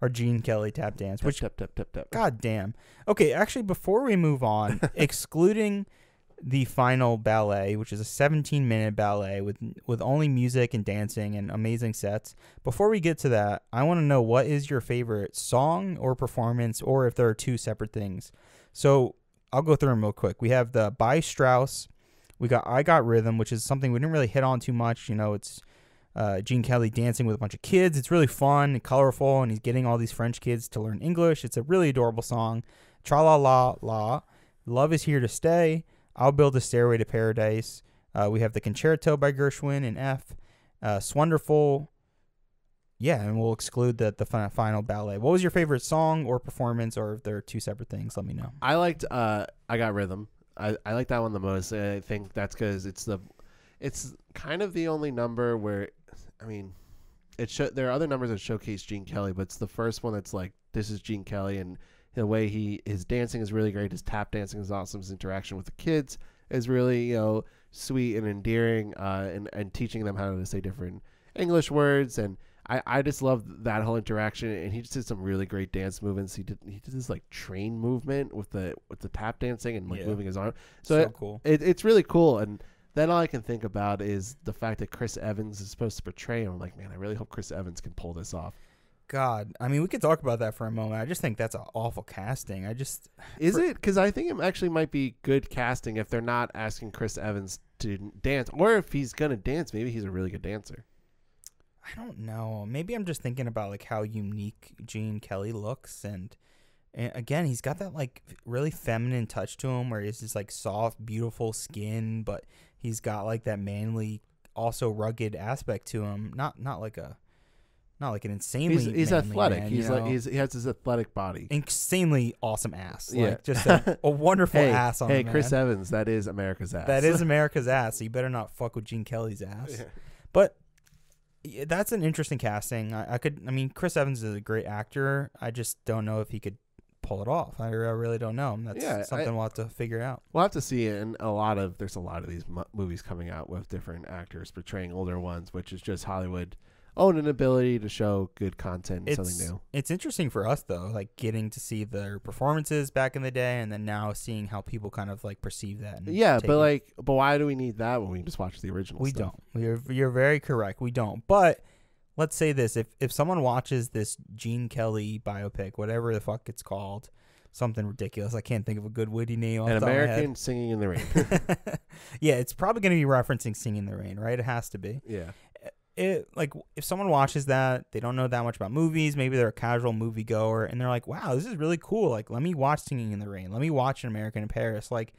Our Gene Kelly tap dance. Which, tap. God damn. Okay, actually, before we move on, excluding the final ballet, which is a 17-minute ballet with only music and dancing and amazing sets, before we get to that, I want to know what is your favorite song or performance, or if there are two separate things. So I'll go through them real quick. We have the by Strauss. We got I Got Rhythm, which is something we didn't really hit on too much. It's Gene Kelly dancing with a bunch of kids. It's really fun and colorful, and he's getting all these French kids to learn English. It's a really adorable song. Tra La La La. Love Is Here to Stay. I'll Build a Stairway to Paradise. We have the Concerto by Gershwin in F. Swonderful. Yeah, and we'll exclude the final ballet. What was your favorite song or performance, or if there are two separate things, let me know. I liked I Got Rhythm. I like that one the most. I think that's because it's kind of the only number where, I mean, there are other numbers that showcase Gene Kelly, but it's the first one that's like, this is Gene Kelly, and the way his dancing is really great. His tap dancing is awesome. His interaction with the kids is really sweet and endearing, and teaching them how to say different English words. And I just love that whole interaction, and he just did some really great dance movements. He did this like train movement with the tap dancing and like moving his arm. So cool. It's really cool. And then all I can think about is the fact that Chris Evans is supposed to portray him. I'm like, man, I really hope Chris Evans can pull this off. God, I mean, we could talk about that for a moment. I just think that's an awful casting. Is it? Because I think it actually might be good casting if they're not asking Chris Evans to dance, or if he's gonna dance, maybe he's a really good dancer. I don't know. Maybe I'm just thinking about like how unique Gene Kelly looks, and again, he's got that like really feminine touch to him, where he's this like soft, beautiful skin, but he's got like that manly, also rugged aspect to him. Not like an insanely. He's athletic. Man, he has his athletic body. Insanely awesome ass. Yeah. Like just a wonderful ass on the man. Hey, Chris Evans, that is America's ass. That is America's ass. So you better not fuck with Gene Kelly's ass. Yeah. But that's an interesting casting. I mean, Chris Evans is a great actor. I just don't know if he could pull it off. I really don't know. That's something we'll have to figure out. We'll have to see. And there's a lot of these movies coming out with different actors portraying older ones, which is just Hollywood own an ability to show good content and something new. It's interesting for us though, like getting to see their performances back in the day, and then now seeing how people kind of like perceive that. But why do we need that when we just watch the original? We don't. You're very correct. We don't. But let's say this: if someone watches this Gene Kelly biopic, whatever the fuck it's called, something ridiculous. I can't think of a good witty name. An American Singing in the Rain. Yeah, it's probably going to be referencing Singing in the Rain, right? It has to be. Yeah. Like if someone watches that, they don't know that much about movies, maybe they're a casual moviegoer, and they're like, wow, this is really cool, like let me watch Singing in the Rain, let me watch An American in Paris. Like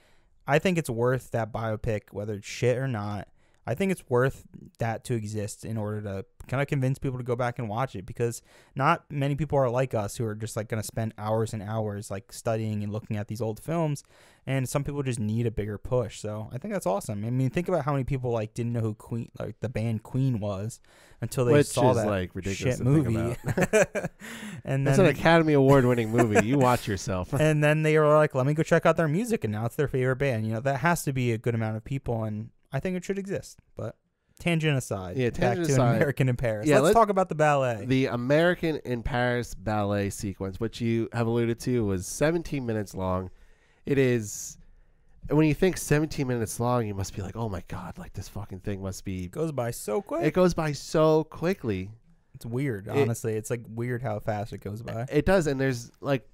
I think it's worth that biopic, whether it's shit or not. I think it's worth that to exist in order to kind of convince people to go back and watch it, because not many people are like us who are just like going to spend hours and hours like studying and looking at these old films, and some people just need a bigger push. So I think that's awesome. I mean, think about how many people like didn't know who Queen, like the band Queen, was until they saw that like ridiculous shit movie. And that's then, an Academy Award-winning movie. You watch yourself. And then they were like, let me go check out their music, and now it's their favorite band. You know, that has to be a good amount of people, and I think it should exist. But tangent aside, back to American in Paris. Let's talk about the ballet. The American in Paris ballet sequence, which you have alluded to, was 17 minutes long. It is, when you think 17 minutes long, you must be like, oh my God, like this fucking thing must be. It goes by so quick. It goes by so quickly. It's weird, honestly. It's like weird how fast it goes by. It does, and there's like,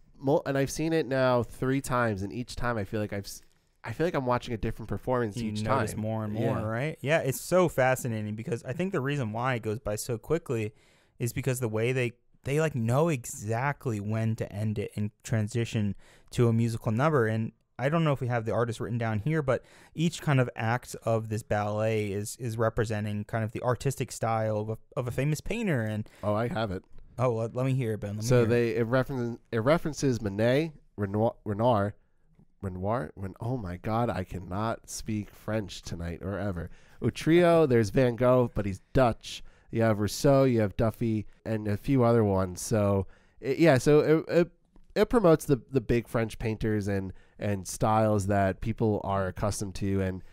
and I've seen it now 3 times, and each time I feel like I'm watching a different performance each time. You notice more and more, right? Yeah, it's so fascinating, because I think the reason why it goes by so quickly is because the way they like know exactly when to end it and transition to a musical number. And I don't know if we have the artist written down here, but each kind of act of this ballet is representing kind of the artistic style of a famous painter. And I have it. Oh, let me hear it, Ben. It references Monet, Renoir. Oh my God, I cannot speak French tonight or ever. Utrio, there's Van Gogh, but he's Dutch. You have Rousseau, you have Duffy, and a few other ones. So it promotes the big French painters and styles that people are accustomed to, and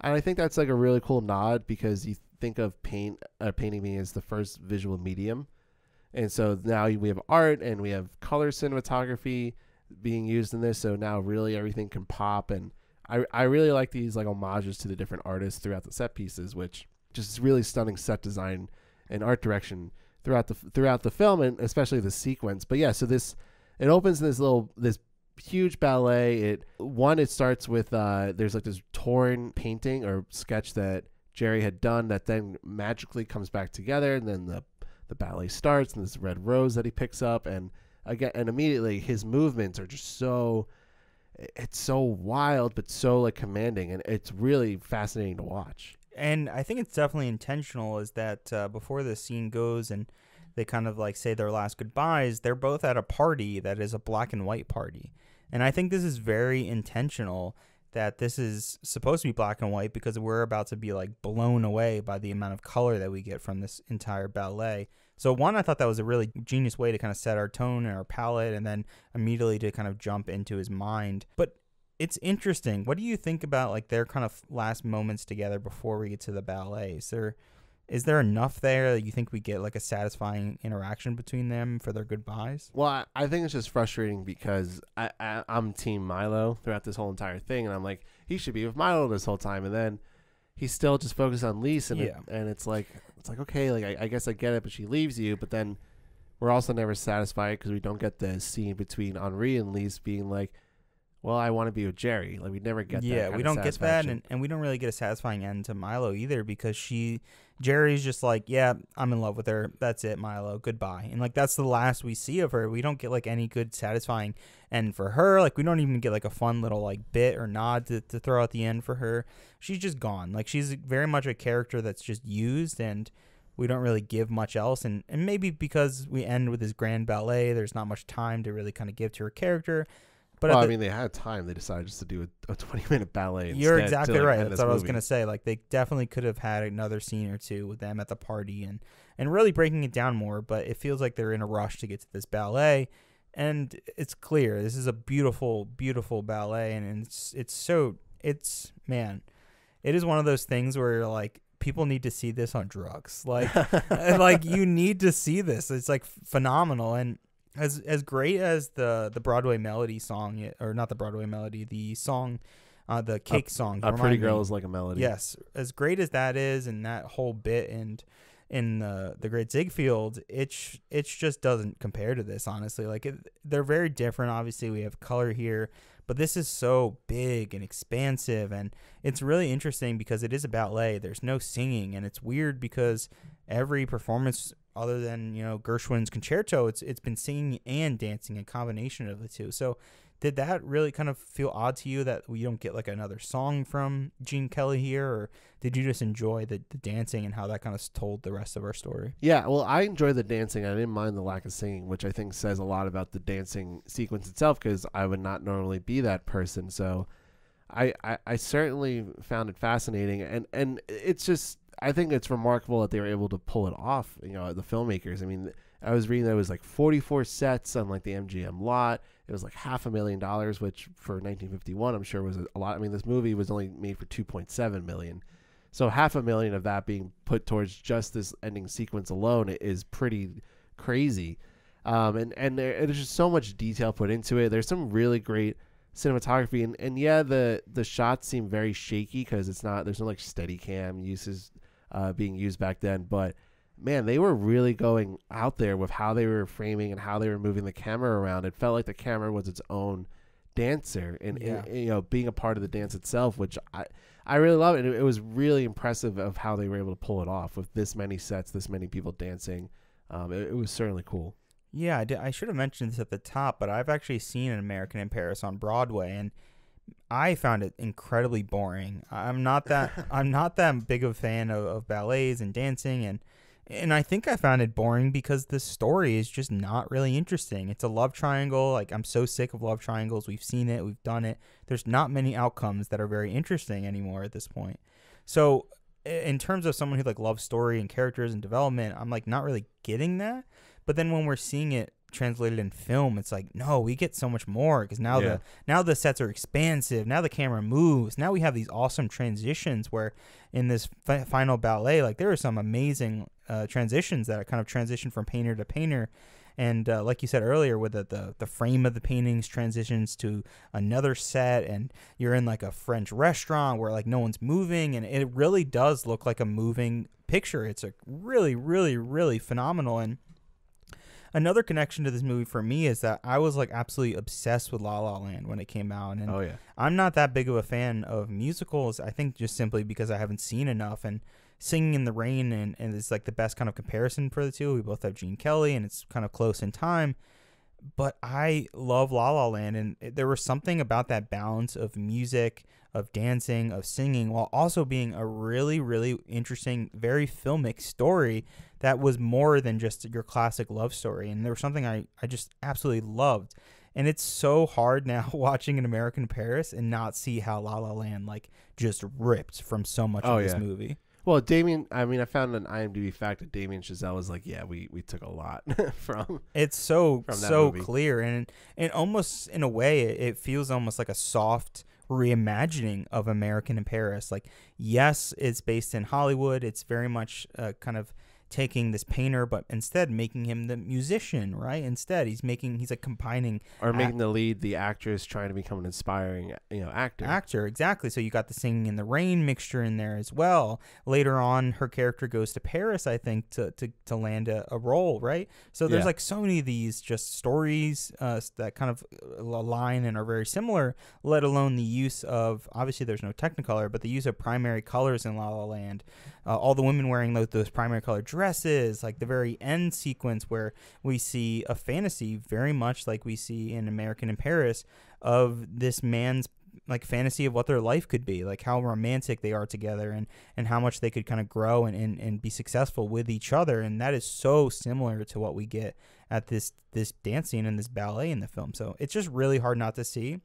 I think that's like a really cool nod, because you think of painting being as the first visual medium, and so now we have art and we have color cinematography being used in this. So now really everything can pop, and I really like these like homages to the different artists throughout the set pieces, which just really stunning set design and art direction throughout the film, and especially the sequence. But yeah, so it opens in this huge ballet. It starts with there's like this torn painting or sketch that Jerry had done that then magically comes back together, and then the ballet starts, and this red rose that he picks up, and immediately his movements are just it's so wild but so like commanding, and it's really fascinating to watch. And I think it's definitely intentional, is that before the scene goes and they kind of like say their last goodbyes, they're both at a party that is a black and white party. And I think this is very intentional, that this is supposed to be black and white, because we're about to be like blown away by the amount of color that we get from this entire ballet. So one, I thought that was a really genius way to kind of set our tone and our palette, and then immediately to kind of jump into his mind. But it's interesting. What do you think about like their kind of last moments together before we get to the ballet? Is there enough there that you think we get like a satisfying interaction between them for their goodbyes? Well, I think it's just frustrating, because I'm Team Milo throughout this whole entire thing, and I'm like, he should be with Milo this whole time, and then he's still just focused on Lise, and it's like okay, like I guess I get it, but she leaves you, but then we're also never satisfied because we don't get the scene between Henri and Lise being like, well, I want to be with Jerry. Like we never get that. Yeah, we don't get that, and we don't really get a satisfying end to Milo either, because Jerry's just like, yeah, I'm in love with her. That's it, Milo. Goodbye. And like that's the last we see of her. We don't get like any good satisfying end for her. Like we don't even get like a fun little like bit or nod to throw at the end for her. She's just gone. Like she's very much a character that's just used, and we don't really give much else. And maybe because we end with this grand ballet, there's not much time to really kind of give to her character. But well, I mean, they had time. They decided just to do a 20-minute ballet. You're exactly right. That's what I was going to say. Like, they definitely could have had another scene or two with them at the party and really breaking it down more. But it feels like they're in a rush to get to this ballet. And it's clear. This is a beautiful, beautiful ballet. And man, it is one of those things where you're like, people need to see this on drugs. Like, like you need to see this. It's like phenomenal. And as great as the Broadway melody song, or not the Broadway melody, the song, the Cake song. A Pretty Girl is Like a Melody. Yes, as great as that is, and that whole bit and in the Great Ziegfeld, it just doesn't compare to this, honestly. Like they're very different. Obviously, we have color here, but this is so big and expansive, and it's really interesting because it is a ballet. There's no singing, and it's weird because every performance other than Gershwin's concerto, it's been singing and dancing, a combination of the two. So did that really kind of feel odd to you that we don't get like another song from Gene Kelly here, or did you just enjoy the dancing and how that kind of told the rest of our story? Yeah, well, I enjoyed the dancing. I didn't mind the lack of singing, which I think says a lot about the dancing sequence itself, because I would not normally be that person. So I certainly found it fascinating, and it's just, I think it's remarkable that they were able to pull it off, the filmmakers. I mean, I was reading that it was like 44 sets on like the MGM lot. It was like $500,000, which for 1951, I'm sure was a lot. I mean, this movie was only made for $2.7 million. So $500,000 of that being put towards just this ending sequence alone is pretty crazy. And there's just so much detail put into it. There's some really great cinematography, and yeah, the shots seem very shaky because there's no like steady cam uses being used back then, but man, they were really going out there with how they were framing and how they were moving the camera around. It felt like the camera was its own dancer, and being a part of the dance itself, which I really love it. It was really impressive of how they were able to pull it off with this many sets, this many people dancing. It was certainly cool. Yeah, I should have mentioned this at the top, but I've actually seen An American in Paris on Broadway, and I found it incredibly boring. I'm not that big of a fan of ballets and dancing, and I think I found it boring because the story is just not really interesting. It's a love triangle. Like, I'm so sick of love triangles. We've seen it. We've done it. There's not many outcomes that are very interesting anymore at this point. So in terms of someone who like loves story and characters and development, I'm like not really getting that. But then when we're seeing it translated in film, it's like, no, we get so much more because now the sets are expansive. Now the camera moves. Now we have these awesome transitions where in this final ballet, like there are some amazing transitions that are kind of transition from painter to painter. And like you said earlier, with the frame of the paintings transitions to another set, and you're in like a French restaurant where like no one's moving, and it really does look like a moving picture. It's a really, really, really phenomenal. And another connection to this movie for me is that I was like absolutely obsessed with La La Land when it came out. And I'm not that big of a fan of musicals, I think just simply because I haven't seen enough. And Singing in the Rain and it's like the best kind of comparison for the two. We both have Gene Kelly, and it's kind of close in time. But I love La La Land, and there was something about that balance of music, of dancing, of singing, while also being a really, really interesting, very filmic story that was more than just your classic love story. And there was something I just absolutely loved. And it's so hard now watching An American in Paris and not see how La La Land like just ripped from so much of this movie. Well, Damien, I mean, I found an IMDb fact that Damien Chazelle was like, yeah, we took a lot from. It's so movie. clear, and almost in a way, it feels almost like a soft reimagining of American in Paris. Like, yes, it's based in Hollywood. It's very much kind of taking this painter, but instead making him the musician, right? Instead, he's like combining making the lead the actress trying to become an inspiring, actor. Exactly. So you got the Singing in the Rain mixture in there as well. Later on, her character goes to Paris, I think, to land a role, right? So there's like so many of these just stories that kind of align and are very similar, let alone the use of, obviously there's no Technicolor, but the use of primary colors in La La Land. All the women wearing those primary color dresses, like the very end sequence where we see a fantasy very much like we see in American in Paris of this man's like fantasy of what their life could be, like how romantic they are together and how much they could kind of grow and be successful with each other. And that is so similar to what we get at this dance scene and this ballet in the film. So it's just really hard not to see.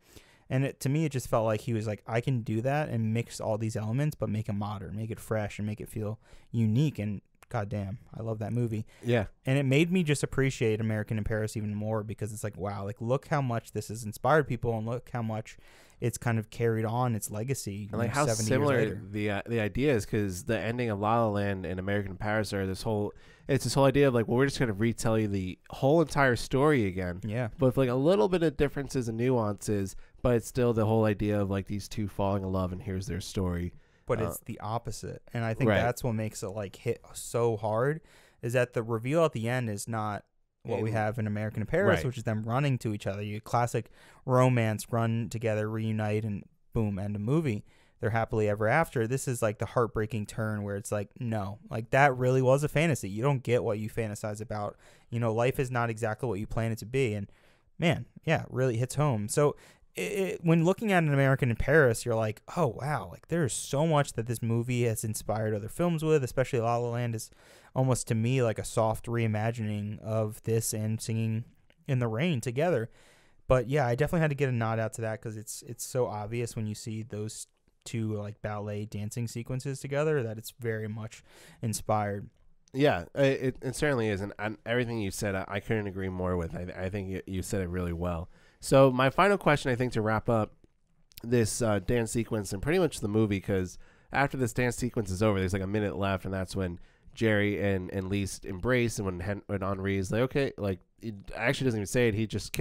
And to me, it just felt like he was like, I can do that and mix all these elements, but make it modern, make it fresh, and make it feel unique. And goddamn, I love that movie. Yeah. And it made me just appreciate American in Paris even more, because it's like, wow, like look how much this has inspired people, and look how much it's kind of carried on its legacy. And like how similar the idea is, because the ending of La La Land and American in Paris are this whole idea of like, well, we're just going to retell you the whole entire story again. Yeah. But with like a little bit of differences and nuances, but it's still the whole idea of like these two falling in love and here's their story. But it's the opposite. And I think that's what makes it like hit so hard, is that the reveal at the end is not what we have in American in Paris, which is them running to each other. You classic romance, run together, reunite, and boom, end a movie. they're happily ever after. This is like the heartbreaking turn where it's like, no, like that really was a fantasy. You don't get what you fantasize about. You know, life is not exactly what you plan it to be. And man, yeah, really hits home. So when looking at An American in Paris, you're like, oh, wow, like there's so much that this movie has inspired other films with, especially La La Land is almost to me like a soft reimagining of this and Singing in the Rain together. But yeah, I definitely had to get a nod out to that because it's so obvious when you see those two like ballet dancing sequences together that it's very much inspired. Yeah, it certainly is. And everything you said, I couldn't agree more with. I think you said it really well. So my final question, I think, to wrap up this dance sequence and pretty much the movie, because after this dance sequence is over, there's like a minute left, and that's when Jerry and Lise embrace, and when Henri's like, okay, like, it actually doesn't even say it. He just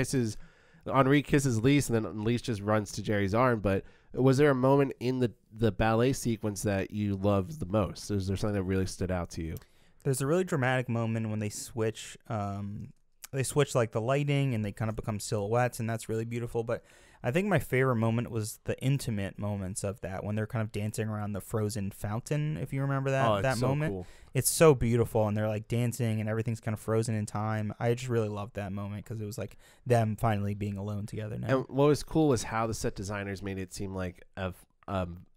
Henri kisses Lise, and then Lise just runs to Jerry's arm. But was there a moment in the ballet sequence that you loved the most? Is there something that really stood out to you? There's a really dramatic moment when they switch like the lighting and they kind of become silhouettes, and that's really beautiful. But I think my favorite moment was the intimate moments of that, when they're kind of dancing around the frozen fountain, if you remember that so moment. Cool. It's so beautiful, and they're like dancing and everything's kind of frozen in time. I just really loved that moment because it was like them finally being alone together now. And what was cool was how the set designers made it seem like a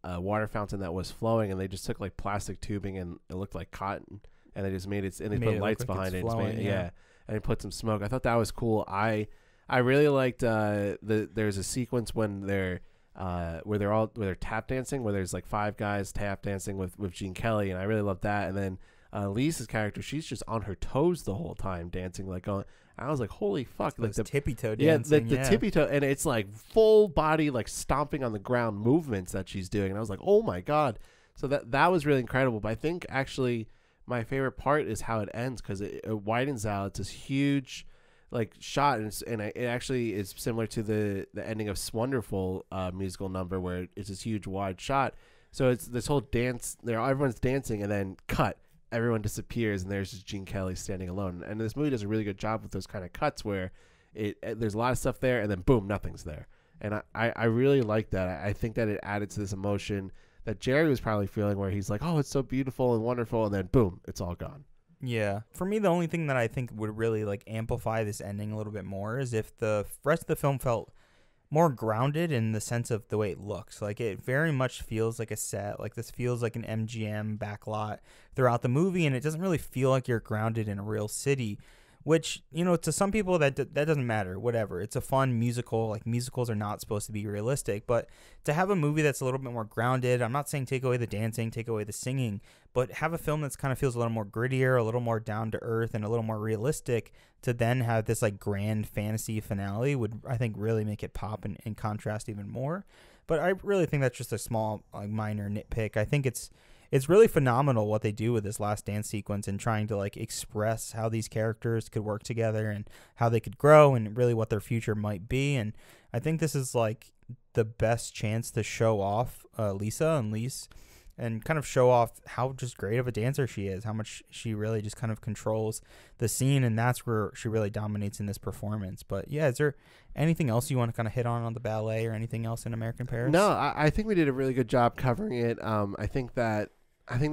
water fountain that was flowing, and they just took like plastic tubing and it looked like cotton, and they just made it, and they put lights behind it. Flowing, yeah. And they put some smoke. I thought that was cool. I really liked there's a sequence when they're tap dancing, where there's like 5 guys tap dancing with Gene Kelly, and I really loved that. And then Lisa's character, she's just on her toes the whole time dancing, like on. I was like, holy fuck, like the tippy toe dancing. Yeah, the tippy toe, and it's like full body, like stomping on the ground movements that she's doing. And I was like, oh my god. So that was really incredible. But I think actually my favorite part is how it ends, because it widens out. It's this huge like shot, and it actually is similar to the ending of Wonderful musical number, where it's this huge wide shot. So it's this whole dance there, everyone's dancing, and then cut, everyone disappears, and there's just Gene Kelly standing alone. And this movie does a really good job with those kind of cuts where there's a lot of stuff there, and then boom, nothing's there. And I really like that. I think that it added to this emotion that Jerry was probably feeling, where he's like, oh, it's so beautiful and wonderful, and then boom, it's all gone. Yeah. For me, the only thing that I think would really like amplify this ending a little bit more is if the rest of the film felt more grounded in the sense of the way it looks. Like, it very much feels like a set. Like, this feels like an MGM backlot throughout the movie, and it doesn't really feel like you're grounded in a real city, which, you know, to some people that doesn't matter, whatever. It's a fun musical. Like, musicals are not supposed to be realistic, but to have a movie that's a little bit more grounded, I'm not saying take away the dancing, take away the singing, but have a film that's kind of feels a little more grittier, a little more down to earth, and a little more realistic, to then have this like grand fantasy finale would, I think, really make it pop and contrast even more. But I really think that's just a small, like, minor nitpick. I think it's really phenomenal what they do with this last dance sequence and trying to like express how these characters could work together and how they could grow and really what their future might be. And I think this is like the best chance to show off Lisa and Lise, and kind of show off how just great of a dancer she is, how much she really just kind of controls the scene, and that's where she really dominates in this performance. But yeah, is there anything else you want to kind of hit on the ballet or anything else in American Paris? No, I think we did a really good job covering it. I think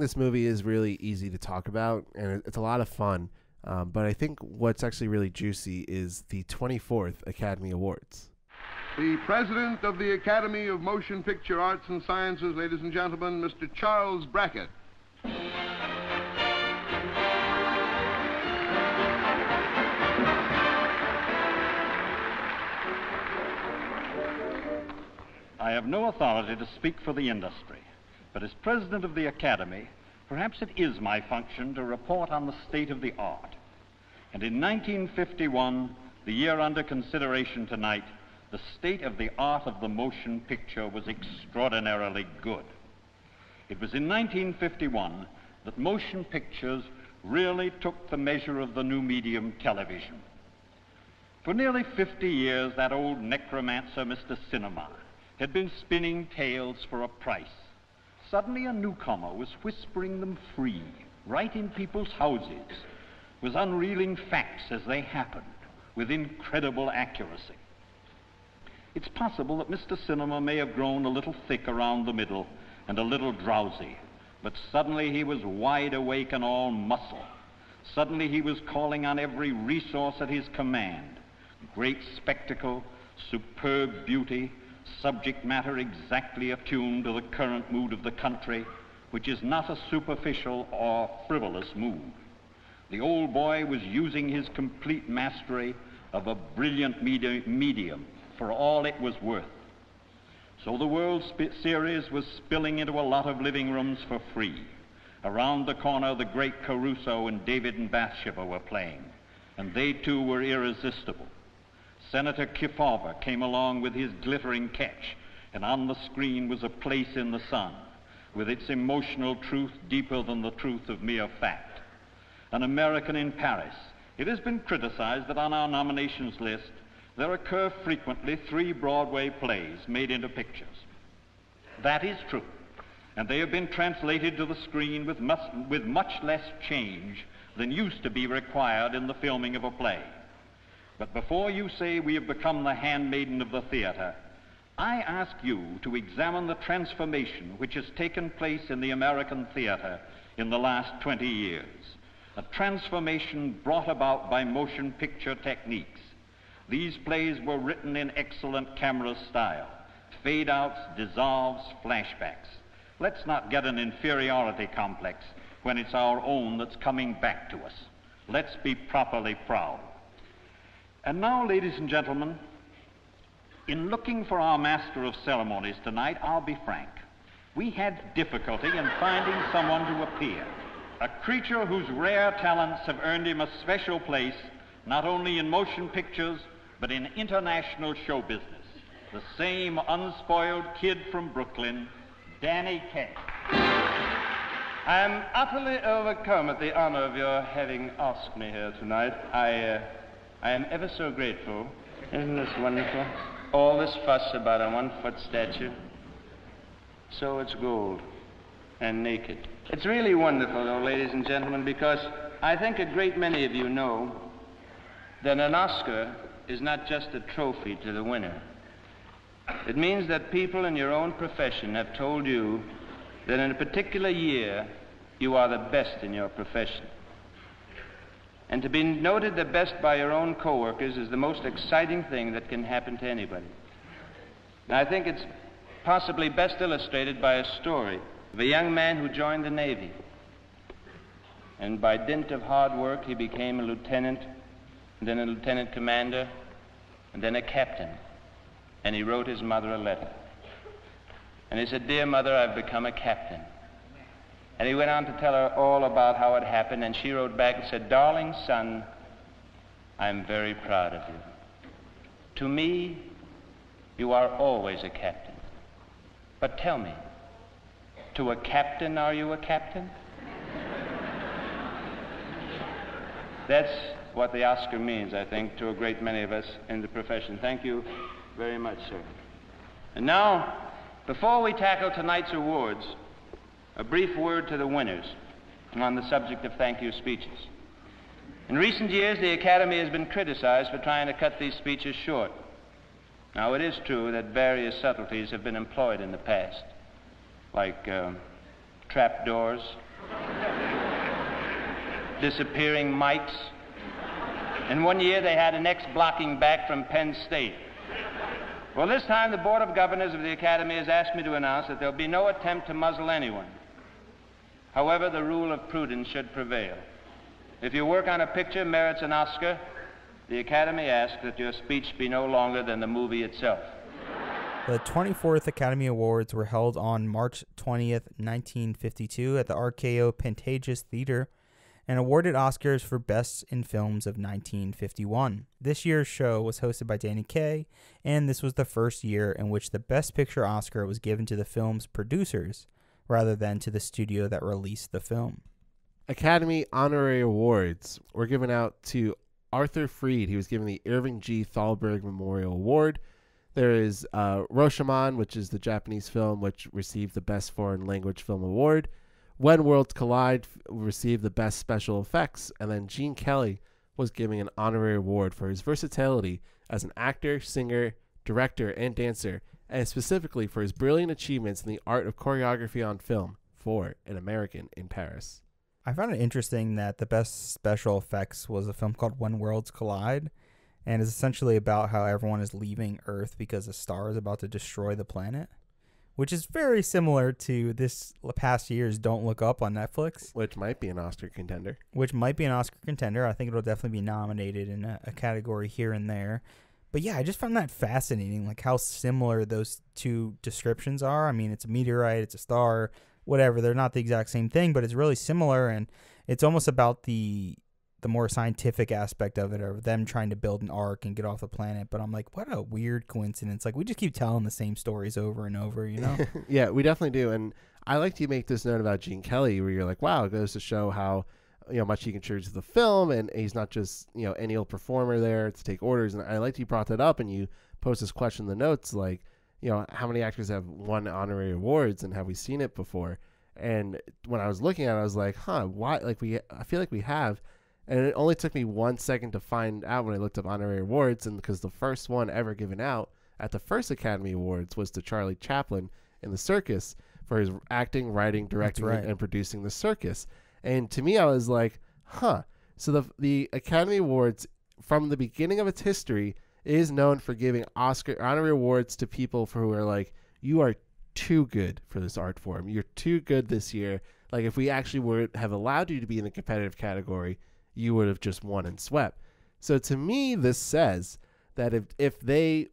this movie is really easy to talk about, and it's a lot of fun. But I think what's actually really juicy is the 24th Academy Awards. The President of the Academy of Motion Picture Arts and Sciences, ladies and gentlemen, Mr. Charles Brackett. I have no authority to speak for the industry, but as President of the Academy, perhaps it is my function to report on the state of the art. And in 1951, the year under consideration tonight, the state of the art of the motion picture was extraordinarily good. It was in 1951 that motion pictures really took the measure of the new medium, television. For nearly 50 years, that old necromancer, Mr. Cinema, had been spinning tales for a price. Suddenly a newcomer was whispering them free, right in people's houses, was unreeling facts as they happened with incredible accuracy. It's possible that Mr. Cinema may have grown a little thick around the middle and a little drowsy, but suddenly he was wide awake and all muscle. Suddenly he was calling on every resource at his command. Great spectacle, superb beauty, subject matter exactly attuned to the current mood of the country, which is not a superficial or frivolous mood. The old boy was using his complete mastery of a brilliant medium for all it was worth. So the World Series was spilling into a lot of living rooms for free. Around the corner, the great Caruso and David and Bathsheba were playing, and they too were irresistible. Senator Kefauver came along with his glittering catch, and on the screen was A Place in the Sun, with its emotional truth deeper than the truth of mere fact. An American in Paris. It has been criticized that on our nominations list there occur frequently 3 Broadway plays made into pictures. That is true, and they have been translated to the screen with much less change than used to be required in the filming of a play. But before you say we have become the handmaiden of the theater, I ask you to examine the transformation which has taken place in the American theater in the last 20 years, a transformation brought about by motion picture techniques. These plays were written in excellent camera style, fade-outs, dissolves, flashbacks. Let's not get an inferiority complex when it's our own that's coming back to us. Let's be properly proud. And now, ladies and gentlemen, in looking for our master of ceremonies tonight, I'll be frank. We had difficulty in finding someone to appear, a creature whose rare talents have earned him a special place, not only in motion pictures, but in international show business. The same unspoiled kid from Brooklyn, Danny Kaye. I am utterly overcome at the honor of your having asked me here tonight. I am ever so grateful. Isn't this wonderful? All this fuss about a 1-foot statue. So it's gold and naked. It's really wonderful, though, ladies and gentlemen, because I think a great many of you know that an Oscar is not just a trophy to the winner. It means that people in your own profession have told you that in a particular year you are the best in your profession. And to be noted the best by your own co-workers is the most exciting thing that can happen to anybody. And I think it's possibly best illustrated by a story of a young man who joined the Navy. And by dint of hard work, he became a lieutenant, and then a lieutenant commander, and then a captain. And he wrote his mother a letter. And he said, "Dear Mother, I've become a captain." And he went on to tell her all about how it happened, and she wrote back and said, "Darling son, I'm very proud of you. To me, you are always a captain. But tell me, to a captain, are you a captain?" That's what the Oscar means, I think, to a great many of us in the profession. Thank you very much, sir. And now, before we tackle tonight's awards, a brief word to the winners on the subject of thank you speeches. In recent years, the Academy has been criticized for trying to cut these speeches short. Now, it is true that various subtleties have been employed in the past, like trapdoors, disappearing mics. And one year they had an ex blocking back from Penn State. Well, this time the Board of Governors of the Academy has asked me to announce that there'll be no attempt to muzzle anyone. However, the rule of prudence should prevail. If your work on a picture merits an Oscar, the Academy asks that your speech be no longer than the movie itself. The 24th Academy Awards were held on March 20th, 1952 at the RKO Pantages Theater and awarded Oscars for Best in Films of 1951. This year's show was hosted by Danny Kaye, and this was the first year in which the Best Picture Oscar was given to the film's producers rather than to the studio that released the film. Academy Honorary Awards were given out to Arthur Freed. He was given the Irving G. Thalberg Memorial Award. There is Rashomon, which is the Japanese film which received the Best Foreign Language Film Award. When Worlds Collide received the Best Special Effects, and then Gene Kelly was given an honorary award for his versatility as an actor, singer, director, and dancer, and specifically for his brilliant achievements in the art of choreography on film for An American in Paris. I found it interesting that the best special effects was a film called When Worlds Collide, and is essentially about how everyone is leaving Earth because a star is about to destroy the planet, which is very similar to this past year's Don't Look Up on Netflix. Which might be an Oscar contender. I think it'll definitely be nominated in a category here and there. But yeah, I just found that fascinating, like how similar those two descriptions are. I mean, it's a meteorite, it's a star, whatever. They're not the exact same thing, but it's really similar, and it's almost about the more scientific aspect of it, or them trying to build an ark and get off the planet. But I'm like, what a weird coincidence. Like, we just keep telling the same stories over and over, you know? Yeah, we definitely do. And I like to make this note about Gene Kelly, where you're like, wow, it goes to show how much he contributes to the film, and he's not just any old performer there to take orders. And I liked you brought that up, and you posed this question in the notes, like, how many actors have won honorary awards, and have we seen it before? And when I was looking at it, I was like, why? Like, I feel like we have. And it only took me 1 second to find out when I looked up honorary awards, and because the first one ever given out at the first Academy Awards was to Charlie Chaplin in The Circus for his acting, writing, directing, and producing The Circus. And to me, I was like, so the Academy Awards, from the beginning of its history, is known for giving Oscar honorary awards to people who are like, you are too good for this art form. You're too good this year. Like, if we actually would have allowed you to be in the competitive category, you would have just won and swept. So to me, this says that if they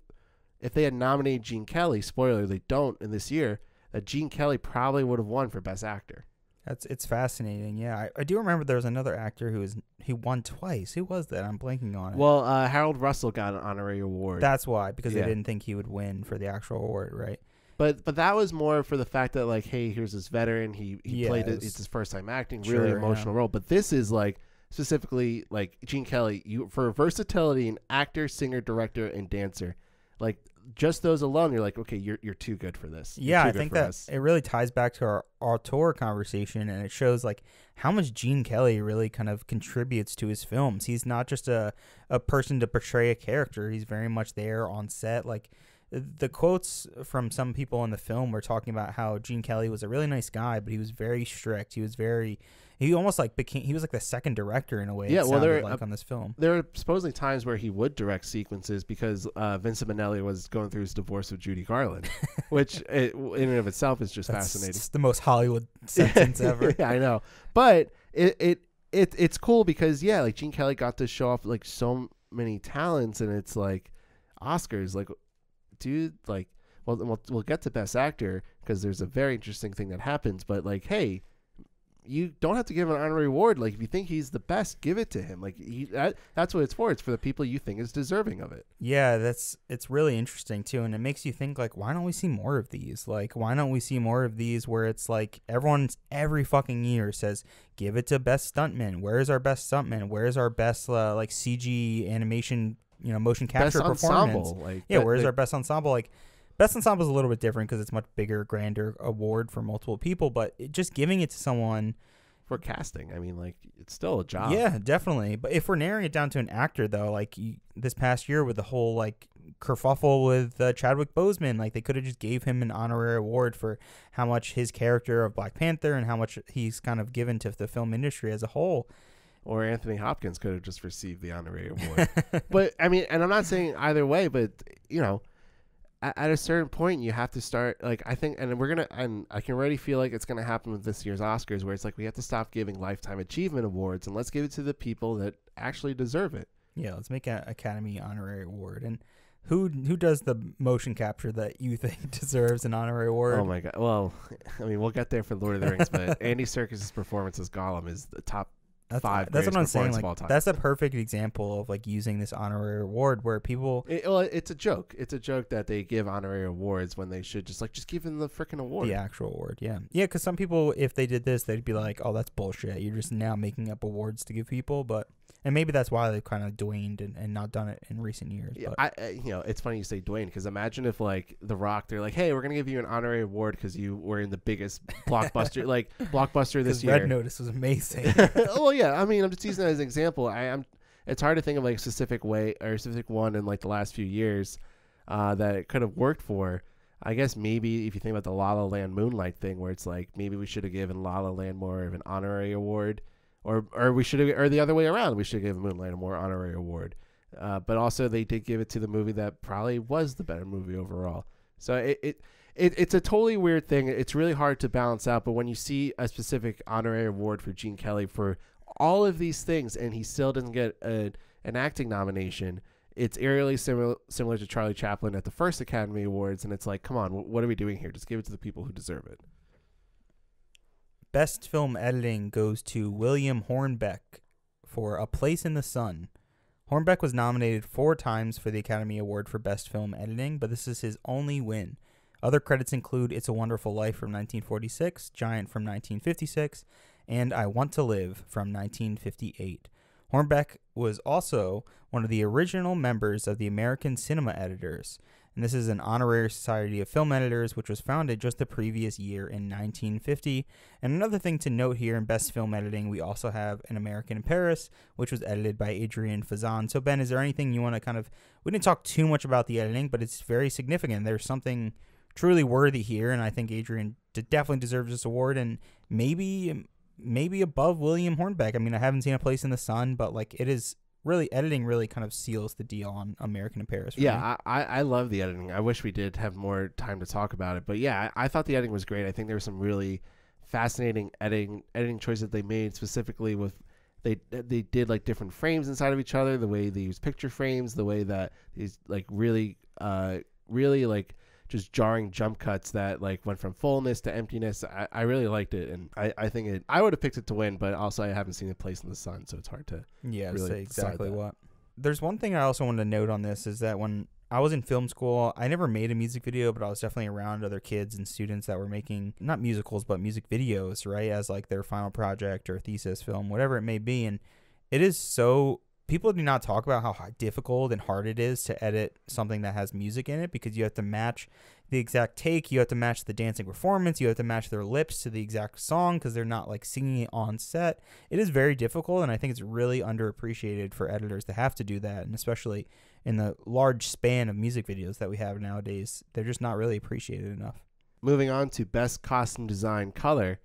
had nominated Gene Kelly, spoiler, they don't in this year, that Gene Kelly probably would have won for Best Actor. It's fascinating. Yeah, I do remember there was another actor who won twice. Who was that? I'm blanking on it. Well, Harold Russell got an honorary award. That's why, because they didn't think he would win for the actual award, right? But that was more for the fact that, like, hey, here's this veteran. He played it. It's his first time acting. Really emotional role. But this is like specifically like Gene Kelly. For versatility in actor, singer, director, and dancer, like just those alone, you're like, okay, you're too good for this. Yeah, I think that it really ties back to our auteur conversation, and it shows like how much Gene Kelly really kind of contributes to his films. He's not just a person to portray a character. He's very much there on set. Like, the quotes from some people in the film were talking about how Gene Kelly was a really nice guy, but he was very strict. He almost like he was like the second director in a way. Yeah, on this film, there are supposedly times where he would direct sequences because Vincent Minnelli was going through his divorce with Judy Garland, which in and of itself is just fascinating. It's the most Hollywood sentence ever. Yeah, I know, but it's cool because like Gene Kelly got to show off like so many talents, and it's like Oscars, like, dude, like, well, we'll get to Best Actor because there's a very interesting thing that happens, but like, hey, you don't have to give an honorary award. Like, if you think he's the best, give it to him. Like, that's what it's for. It's for the people you think is deserving of it. Yeah, it's really interesting too, and it makes you think, like, why don't we see more of these? Like, why don't we see more of these where it's like every fucking year says, give it to Best Stuntman. Where's our Best Stuntman? Where's our best like CG animation, motion capture best performance? Ensemble, like, where's our Best Ensemble? Like, Best Ensemble is a little bit different because it's much bigger, grander award for multiple people, but just giving it to someone for casting, I mean, like, it's still a job. Yeah, definitely. But if we're narrowing it down to an actor, though, like this past year with the whole like kerfuffle with Chadwick Boseman, like they could have just gave him an honorary award for how much his character of Black Panther and how much he's kind of given to the film industry as a whole. Or Anthony Hopkins could have just received the honorary award. But I mean, and I'm not saying either way, but at a certain point, you have to start, like, I think, and I can already feel like it's going to happen with this year's Oscars, where it's like we have to stop giving Lifetime Achievement Awards and let's give it to the people that actually deserve it. Yeah, let's make an Academy Honorary Award. And who does the motion capture that you think deserves an honorary award? Oh, my God. Well, I mean, we'll get there for Lord of the Rings, but Andy Serkis's performance as Gollum is the top five. That's what I'm saying. Like, that's a perfect example of like using this honorary award where people. It's a joke. It's a joke that they give honorary awards when they should just give them the freaking award. The actual award, yeah. Because some people, if they did this, they'd be like, "Oh, that's bullshit. You're just now making up awards to give people." And maybe that's why they've kind of waned and not done it in recent years. Yeah, it's funny you say Dwayne, because imagine if like The Rock, they're like, hey, we're gonna give you an honorary award because you were in the biggest blockbuster this year. Red Notice was amazing. Well, yeah, I mean, I'm just using that as an example. It's hard to think of like a specific way or a specific one in like the last few years. that it could have worked for. I guess maybe if you think about the La La Land Moonlight thing, where it's like maybe we should have given La La Land more of an honorary award, or we should have, or the other way around, we should have given Moonlight a more honorary award. But also they did give it to the movie that probably was the better movie overall. So it's a totally weird thing. It's really hard to balance out. But when you see a specific honorary award for Gene Kelly for all of these things, and he still doesn't get an acting nomination, it's eerily similar to Charlie Chaplin at the first Academy Awards, and it's like, come on, what are we doing here? Just give it to the people who deserve it. Best film editing goes to William Hornbeck for A Place in the Sun. Hornbeck was nominated 4 times for the Academy Award for Best Film Editing, but this is his only win. Other credits include It's a Wonderful Life from 1946, Giant from 1956, and I Want to Live from 1958. Hornbeck was also one of the original members of the American Cinema Editors, and this is an honorary society of film editors which was founded just the previous year in 1950. And another thing to note here in Best Film Editing, we also have An American in Paris, which was edited by Adrian Fazan. So Ben, is there anything you want to we didn't talk too much about the editing, but it's very significant. There's something truly worthy here, and I think Adrian definitely deserves this award, and maybe above William Hornbeck. I mean, I haven't seen A Place in the Sun, but like it is really, editing really kind of seals the deal on American in Paris. Yeah, I love the editing. I wish we did have more time to talk about it, but yeah, I thought the editing was great. I think there were some really fascinating editing choices they made, specifically with they did like different frames inside of each other, the way they use picture frames, the way that these like really like just jarring jump cuts that like went from fullness to emptiness. I really liked it, and I think I would have picked it to win, but also I haven't seen A Place in the Sun, so it's hard to really say exactly what. There's one thing I also wanted to note on this is that when I was in film school, I never made a music video, but I was definitely around other kids and students that were making not musicals but music videos, right, as like their final project or thesis film, whatever it may be. And it is so, people do not talk about how difficult and hard it is to edit something that has music in it, because you have to match the exact take, you have to match the dancing performance, you have to match their lips to the exact song because they're not like singing it on set. It is very difficult, and I think it's really underappreciated for editors to have to do that, and especially in the large span of music videos that we have nowadays, they're just not really appreciated enough. Moving on to Best Costume Design Color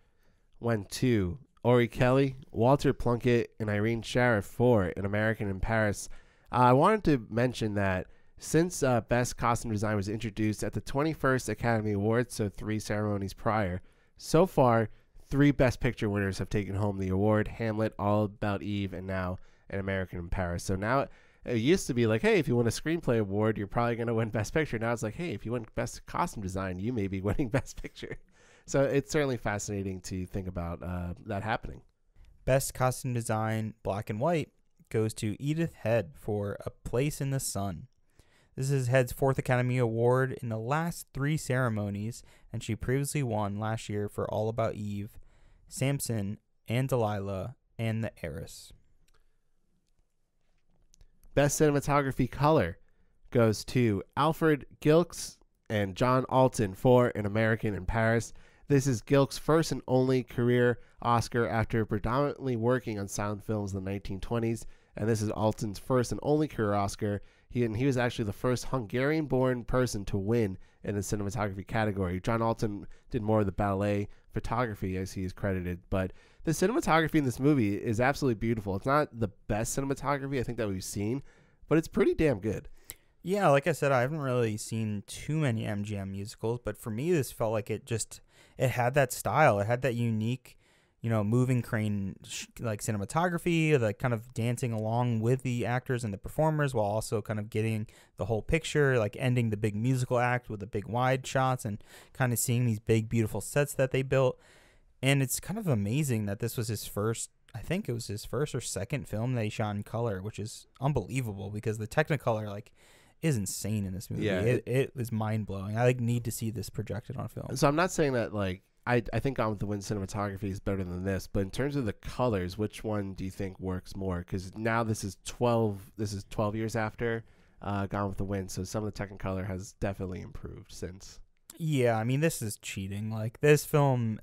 went to Ori Kelly, Walter Plunkett, and Irene Sharaff for An American in Paris. I wanted to mention that since Best Costume Design was introduced at the 21st Academy Awards, so 3 ceremonies prior, so far 3 Best Picture winners have taken home the award: Hamlet, All About Eve, and now An American in Paris. So now it used to be like, hey, if you win a screenplay award, you're probably going to win Best Picture. Now it's like, hey, if you win Best Costume Design, you may be winning Best Picture. So it's certainly fascinating to think about that happening. Best Costume Design Black and White goes to Edith Head for A Place in the Sun. This is Head's 4th Academy Award in the last 3 ceremonies, and she previously won last year for All About Eve, Samson, and Delilah, and The Heiress. Best Cinematography Color goes to Alfred Gilkes and John Alton for An American in Paris. This is Gilkes' first and only career Oscar after predominantly working on silent films in the 1920s, and this is Alton's first and only career Oscar. He was actually the first Hungarian-born person to win in the cinematography category. John Alton did more of the ballet photography, as he is credited, but the cinematography in this movie is absolutely beautiful. It's not the best cinematography I think that we've seen, but it's pretty damn good. Yeah, like I said, I haven't really seen too many MGM musicals, but for me, this felt like it had that style. It had that unique, moving crane like cinematography, like kind of dancing along with the actors and the performers while also kind of getting the whole picture, like ending the big musical act with the big wide shots and kind of seeing these big, beautiful sets that they built. And it's kind of amazing that this was his first, I think it was his first or second film that he shot in color, which is unbelievable because the Technicolor, is insane in this movie. Yeah, it is mind-blowing. I need to see this projected on film. So I'm not saying that I think Gone with the Wind cinematography is better than this, but in terms of the colors, which one do you think works more? Because now this is 12 years after Gone with the Wind, so some of the Technicolor has definitely improved since. Yeah, I mean, this is cheating. This film,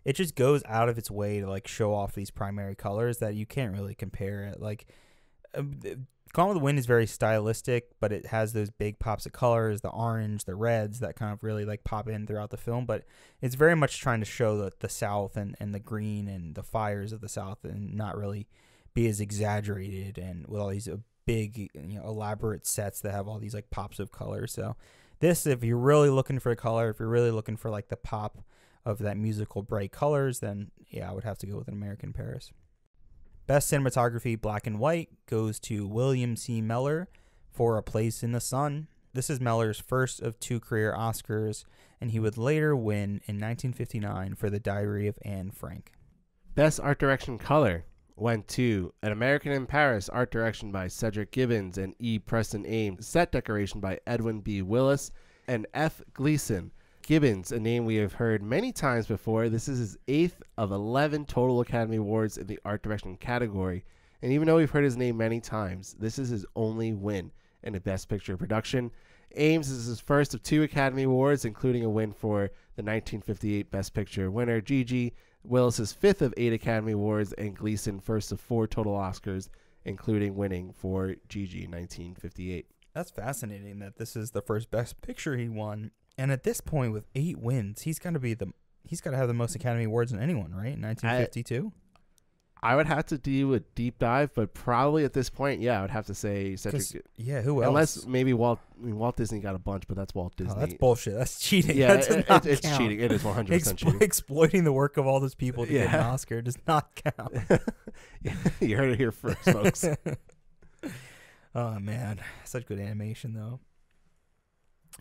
it just goes out of its way to show off these primary colors that you can't really compare it. Gone with the Wind is very stylistic, but it has those big pops of colors, the orange, the reds that kind of really like pop in throughout the film. But it's very much trying to show the South and the green and the fires of the South, and not really be as exaggerated and with all these big, elaborate sets that have all these like pops of color. So this, if you're really looking for color, if you're really looking for like the pop of that musical bright colors, then yeah, I would have to go with An American in Paris. Best cinematography, black and white, goes to William C. Mellor for A Place in the Sun. This is Mellor's first of 2 career Oscars, and he would later win in 1959 for The Diary of Anne Frank. Best art direction color went to An American in Paris, art direction by Cedric Gibbons and E. Preston Ames, set decoration by Edwin B. Willis and F. Gleason. Gibbons, a name we have heard many times before. This is his 8th of 11 total Academy Awards in the art direction category. And even though we've heard his name many times, this is his only win in a Best Picture production. Ames is his first of 2 Academy Awards, including a win for the 1958 Best Picture winner, Gigi. Willis's 5th of 8 Academy Awards, and Gleason first of 4 total Oscars, including winning for Gigi in 1958. That's fascinating that this is the first Best Picture he won. And at this point, with 8 wins, he's got to have the most Academy Awards than anyone, right? 1952. I would have to do a deep dive, but probably at this point, yeah, I would have to say Cedric. Yeah, who else? Unless maybe Walt Disney got a bunch, but that's Walt Disney. Oh, that's bullshit. That's cheating. Yeah, it's cheating. It is 100% cheating. Exploiting the work of all those people to get an Oscar does not count. You heard it here first, folks. Oh man, such good animation though.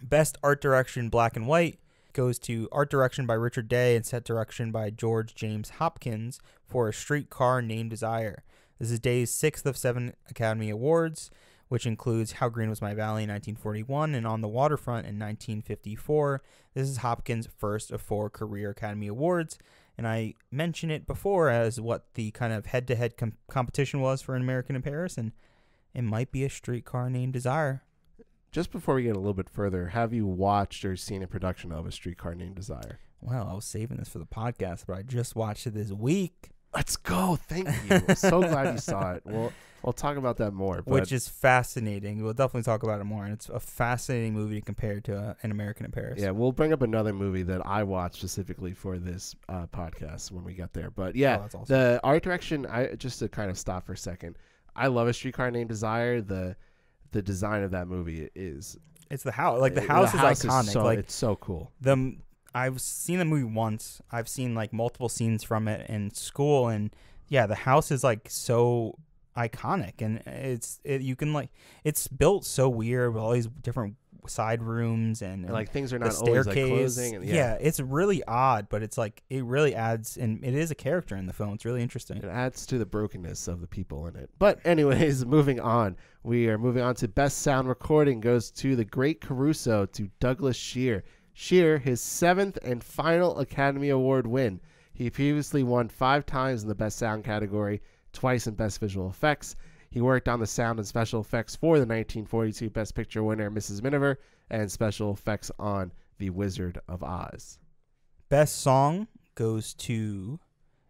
Best art direction, black and white, goes to art direction by Richard Day and set direction by George James Hopkins for A Streetcar Named Desire. This is Day's 6th of 7 Academy Awards, which includes How Green Was My Valley in 1941 and On the Waterfront in 1954. This is Hopkins' first of 4 career Academy Awards, and I mentioned it before as what the kind of head-to-head competition was for An American in Paris, and it might be A Streetcar Named Desire. Just before we get a little bit further, have you watched or seen a production of A Streetcar Named Desire? Well, I was saving this for the podcast, but I just watched it this week. Let's go. Thank you. I'm so glad you saw it. We'll talk about that more. Which is fascinating. We'll definitely talk about it more. And it's a fascinating movie compared to An American in Paris. Yeah, we'll bring up another movie that I watched specifically for this podcast when we get there. But yeah, that's awesome. The art direction, just to kind of stop for a second, I love A Streetcar Named Desire. The design of that movie is... It's the house. Like, the house is iconic. It's so cool. I've seen the movie once. I've seen, like, multiple scenes from it in school. And, yeah, the house is, like, so iconic. And it's built so weird with all these different side rooms and like things are not always like closing. And, yeah, it's really odd, but it's like it really adds, and it is a character in the film. It's really interesting. It adds to the brokenness of the people in it. But anyways, moving on. We are moving on to Best Sound Recording goes to The Great Caruso, to Douglas Shear. Shear, his 7th and final Academy Award win. He previously won 5 times in the Best Sound category, twice in Best Visual Effects. He worked on the sound and special effects for the 1942 Best Picture winner, Mrs. Miniver, and special effects on The Wizard of Oz. Best song goes to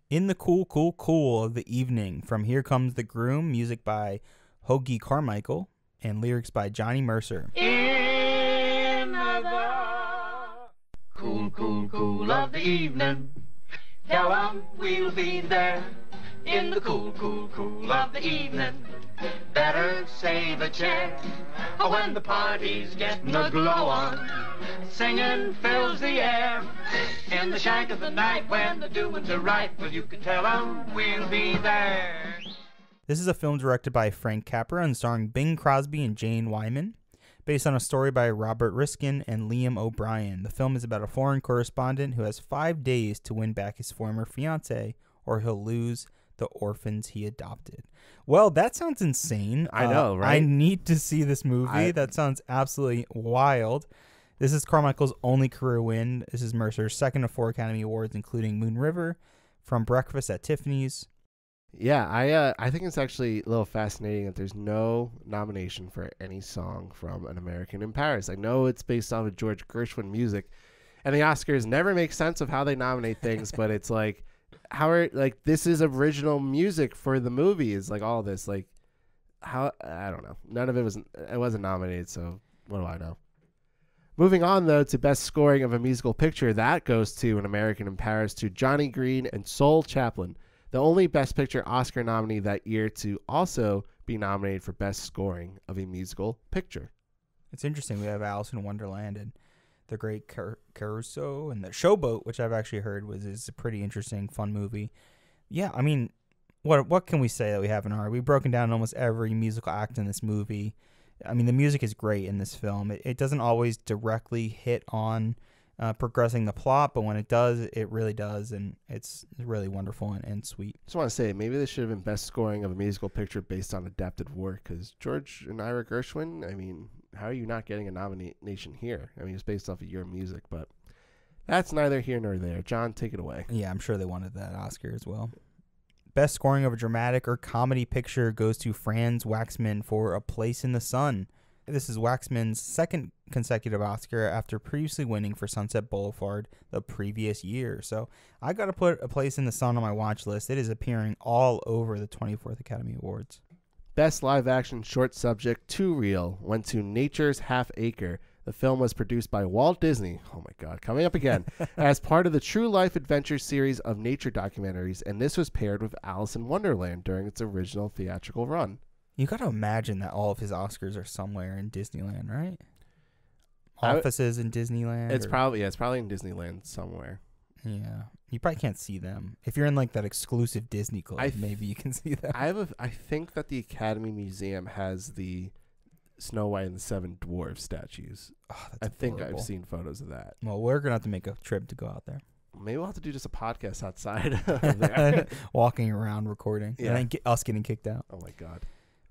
In the Cool, Cool, Cool of the Evening from Here Comes the Groom, music by Hoagy Carmichael, and lyrics by Johnny Mercer. In the cool, cool, cool of the evening, tell 'em we'll be there. In the cool, cool, cool of the evening, better save a chair. When the party's getting a glow on, singing fills the air. In the shank of the night when the doings are right, well, you can tell 'em we'll be there. This is a film directed by Frank Capra and starring Bing Crosby and Jane Wyman, based on a story by Robert Riskin and Liam O'Brien. The film is about a foreign correspondent who has 5 days to win back his former fiancée, or he'll lose the orphans he adopted. Well, that sounds insane. I know, right? I need to see this movie. That sounds absolutely wild. This is Carmichael's only career win. This is Mercer's 2nd of 4 Academy Awards, including Moon River, From Breakfast at Tiffany's. Yeah, I think it's actually a little fascinating that there's no nomination for any song from An American in Paris. I know it's based off of George Gershwin music, and the Oscars never make sense of how they nominate things, but it's like, this is original music for the movie, is like all this, like, how I don't know. None of it wasn't nominated, so what do I know? Moving on, though, to Best Scoring of a Musical Picture, that goes to An American in Paris, to Johnny Green and Soul Chaplin, the only Best Picture Oscar nominee that year to also be nominated for Best Scoring of a Musical Picture. It's interesting. We have Alice in Wonderland and The Great Caruso and The Showboat, which I've actually heard is a pretty interesting, fun movie. Yeah, I mean, what can we say that we haven't heard? We've broken down almost every musical act in this movie. I mean, the music is great in this film. It doesn't always directly hit on progressing the plot, but when it does, it really does, and it's really wonderful and sweet. Just want to say, maybe this should have been Best Scoring of a Musical Picture based on adapted work, because George and Ira Gershwin, I mean, how are you not getting a nomination here? I mean, it's based off of your music, but that's neither here nor there. John, take it away. Yeah, I'm sure they wanted that Oscar as well. Best Scoring of a Dramatic or Comedy Picture goes to Franz Waxman for A Place in the Sun. This is Waxman's second consecutive Oscar after previously winning for Sunset Boulevard the previous year. So I got to put A Place in the Sun on my watch list. It is appearing all over the 24th Academy Awards. Best Live Action Short Subject, Too Real, went to Nature's Half Acre. The film was produced by Walt Disney, oh my God, coming up again, as part of the True Life Adventure series of nature documentaries, and this was paired with Alice in Wonderland during its original theatrical run. You got to imagine that all of his Oscars are somewhere in Disneyland, right? Offices in Disneyland. It's probably in Disneyland somewhere. Yeah, you probably can't see them. If you're in like that exclusive Disney club, maybe you can see them. I think that the Academy Museum has the Snow White and the Seven Dwarfs statues. Oh, I think I've seen photos of that. Well, we're gonna have to make a trip to go out there. Maybe we'll have to do just a podcast outside of there. Walking around recording. Yeah. And then us getting kicked out. Oh my God.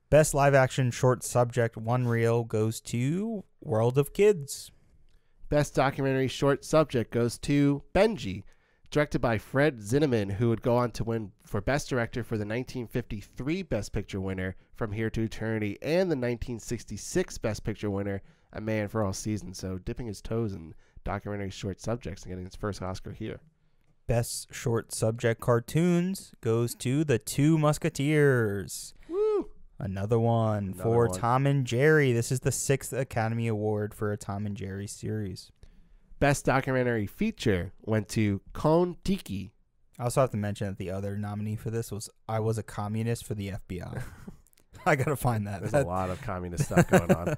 Best live action short subject, one reel, goes to World of Kids. Best documentary short subject goes to Benji, directed by Fred Zinnemann, who would go on to win for Best Director for the 1953 Best Picture winner From Here to Eternity and the 1966 Best Picture winner A Man for All Seasons. So dipping his toes in documentary short subjects and getting his first Oscar here. Best short subject cartoons goes to The Two Musketeers. Woo! Another one for Tom and Jerry. This is the 6th Academy Award for a Tom and Jerry series. Best documentary feature went to Kon-Tiki. I also have to mention that the other nominee for this was I Was a Communist for the FBI. I got to find that. There's a lot of communist stuff going on.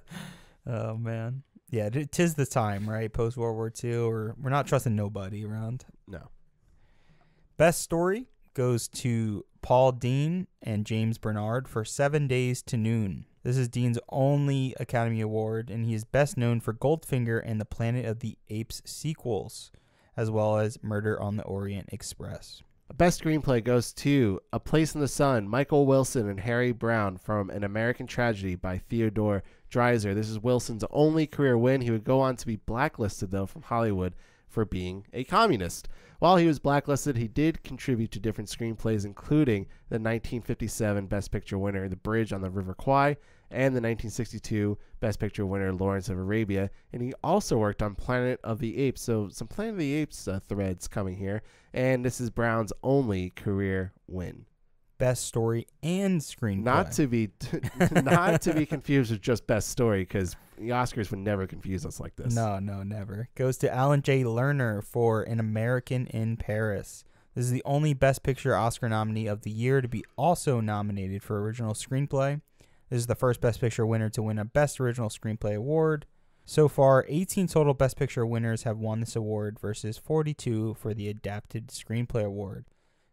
Oh, man. Yeah, 'tis the time, right? Post-World War II, or we're not trusting nobody around. No. Best story goes to Paul Dean and James Bernard for 7 Days to Noon. This is Dean's only Academy Award, and he is best known for Goldfinger and the Planet of the Apes sequels, as well as Murder on the Orient Express. Best screenplay goes to A Place in the Sun, Michael Wilson and Harry Brown from An American Tragedy by Theodore Dreiser. This is Wilson's only career win. He would go on to be blacklisted, though, from Hollywood for being a communist. While he was blacklisted, he did contribute to different screenplays, including the 1957 Best Picture winner, The Bridge on the River Kwai, and the 1962 Best Picture winner, Lawrence of Arabia. And he also worked on Planet of the Apes, so some Planet of the Apes threads coming here. And this is Brown's only career win. Best story and screenplay. Not to be confused with just best story, because the Oscars would never confuse us like this. No, never. Goes to Alan J. Lerner for An American in Paris. This is the only Best Picture Oscar nominee of the year to be also nominated for original screenplay. This is the first Best Picture winner to win a Best Original Screenplay award. So far, 18 total Best Picture winners have won this award versus 42 for the Adapted Screenplay Award.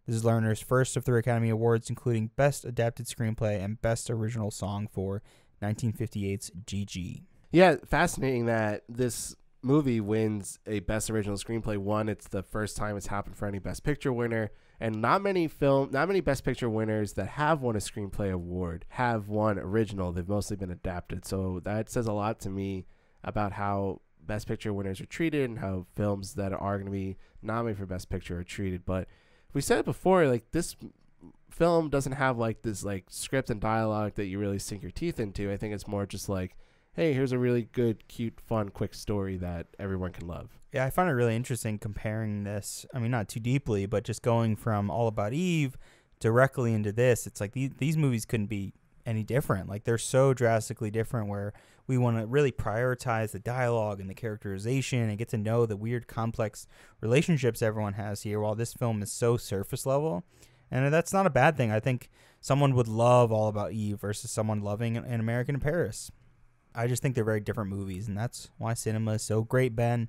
This is Lerner's first of 3 Academy Awards, including Best Adapted Screenplay and Best Original Song for 1958's Gigi. Yeah, fascinating that this movie wins a Best Original Screenplay. One, it's the first time it's happened for any Best Picture winner, and not many Best Picture winners that have won a Screenplay award have won original. They've mostly been adapted. So that says a lot to me about how Best Picture winners are treated and how films that are going to be nominated for Best Picture are treated. But we said it before, like, this film doesn't have like this like script and dialogue that you really sink your teeth into. I think it's more just like, hey, here's a really good, cute, fun, quick story that everyone can love. Yeah, I find it really interesting comparing this. I mean, not too deeply, but just going from All About Eve directly into this. It's like these movies couldn't be any different. Like, they're so drastically different where we want to really prioritize the dialogue and the characterization and get to know the weird, complex relationships everyone has here, while this film is so surface level. And that's not a bad thing. I think someone would love All About Eve versus someone loving An American in Paris. I just think they're very different movies, and that's why cinema is so great, Ben.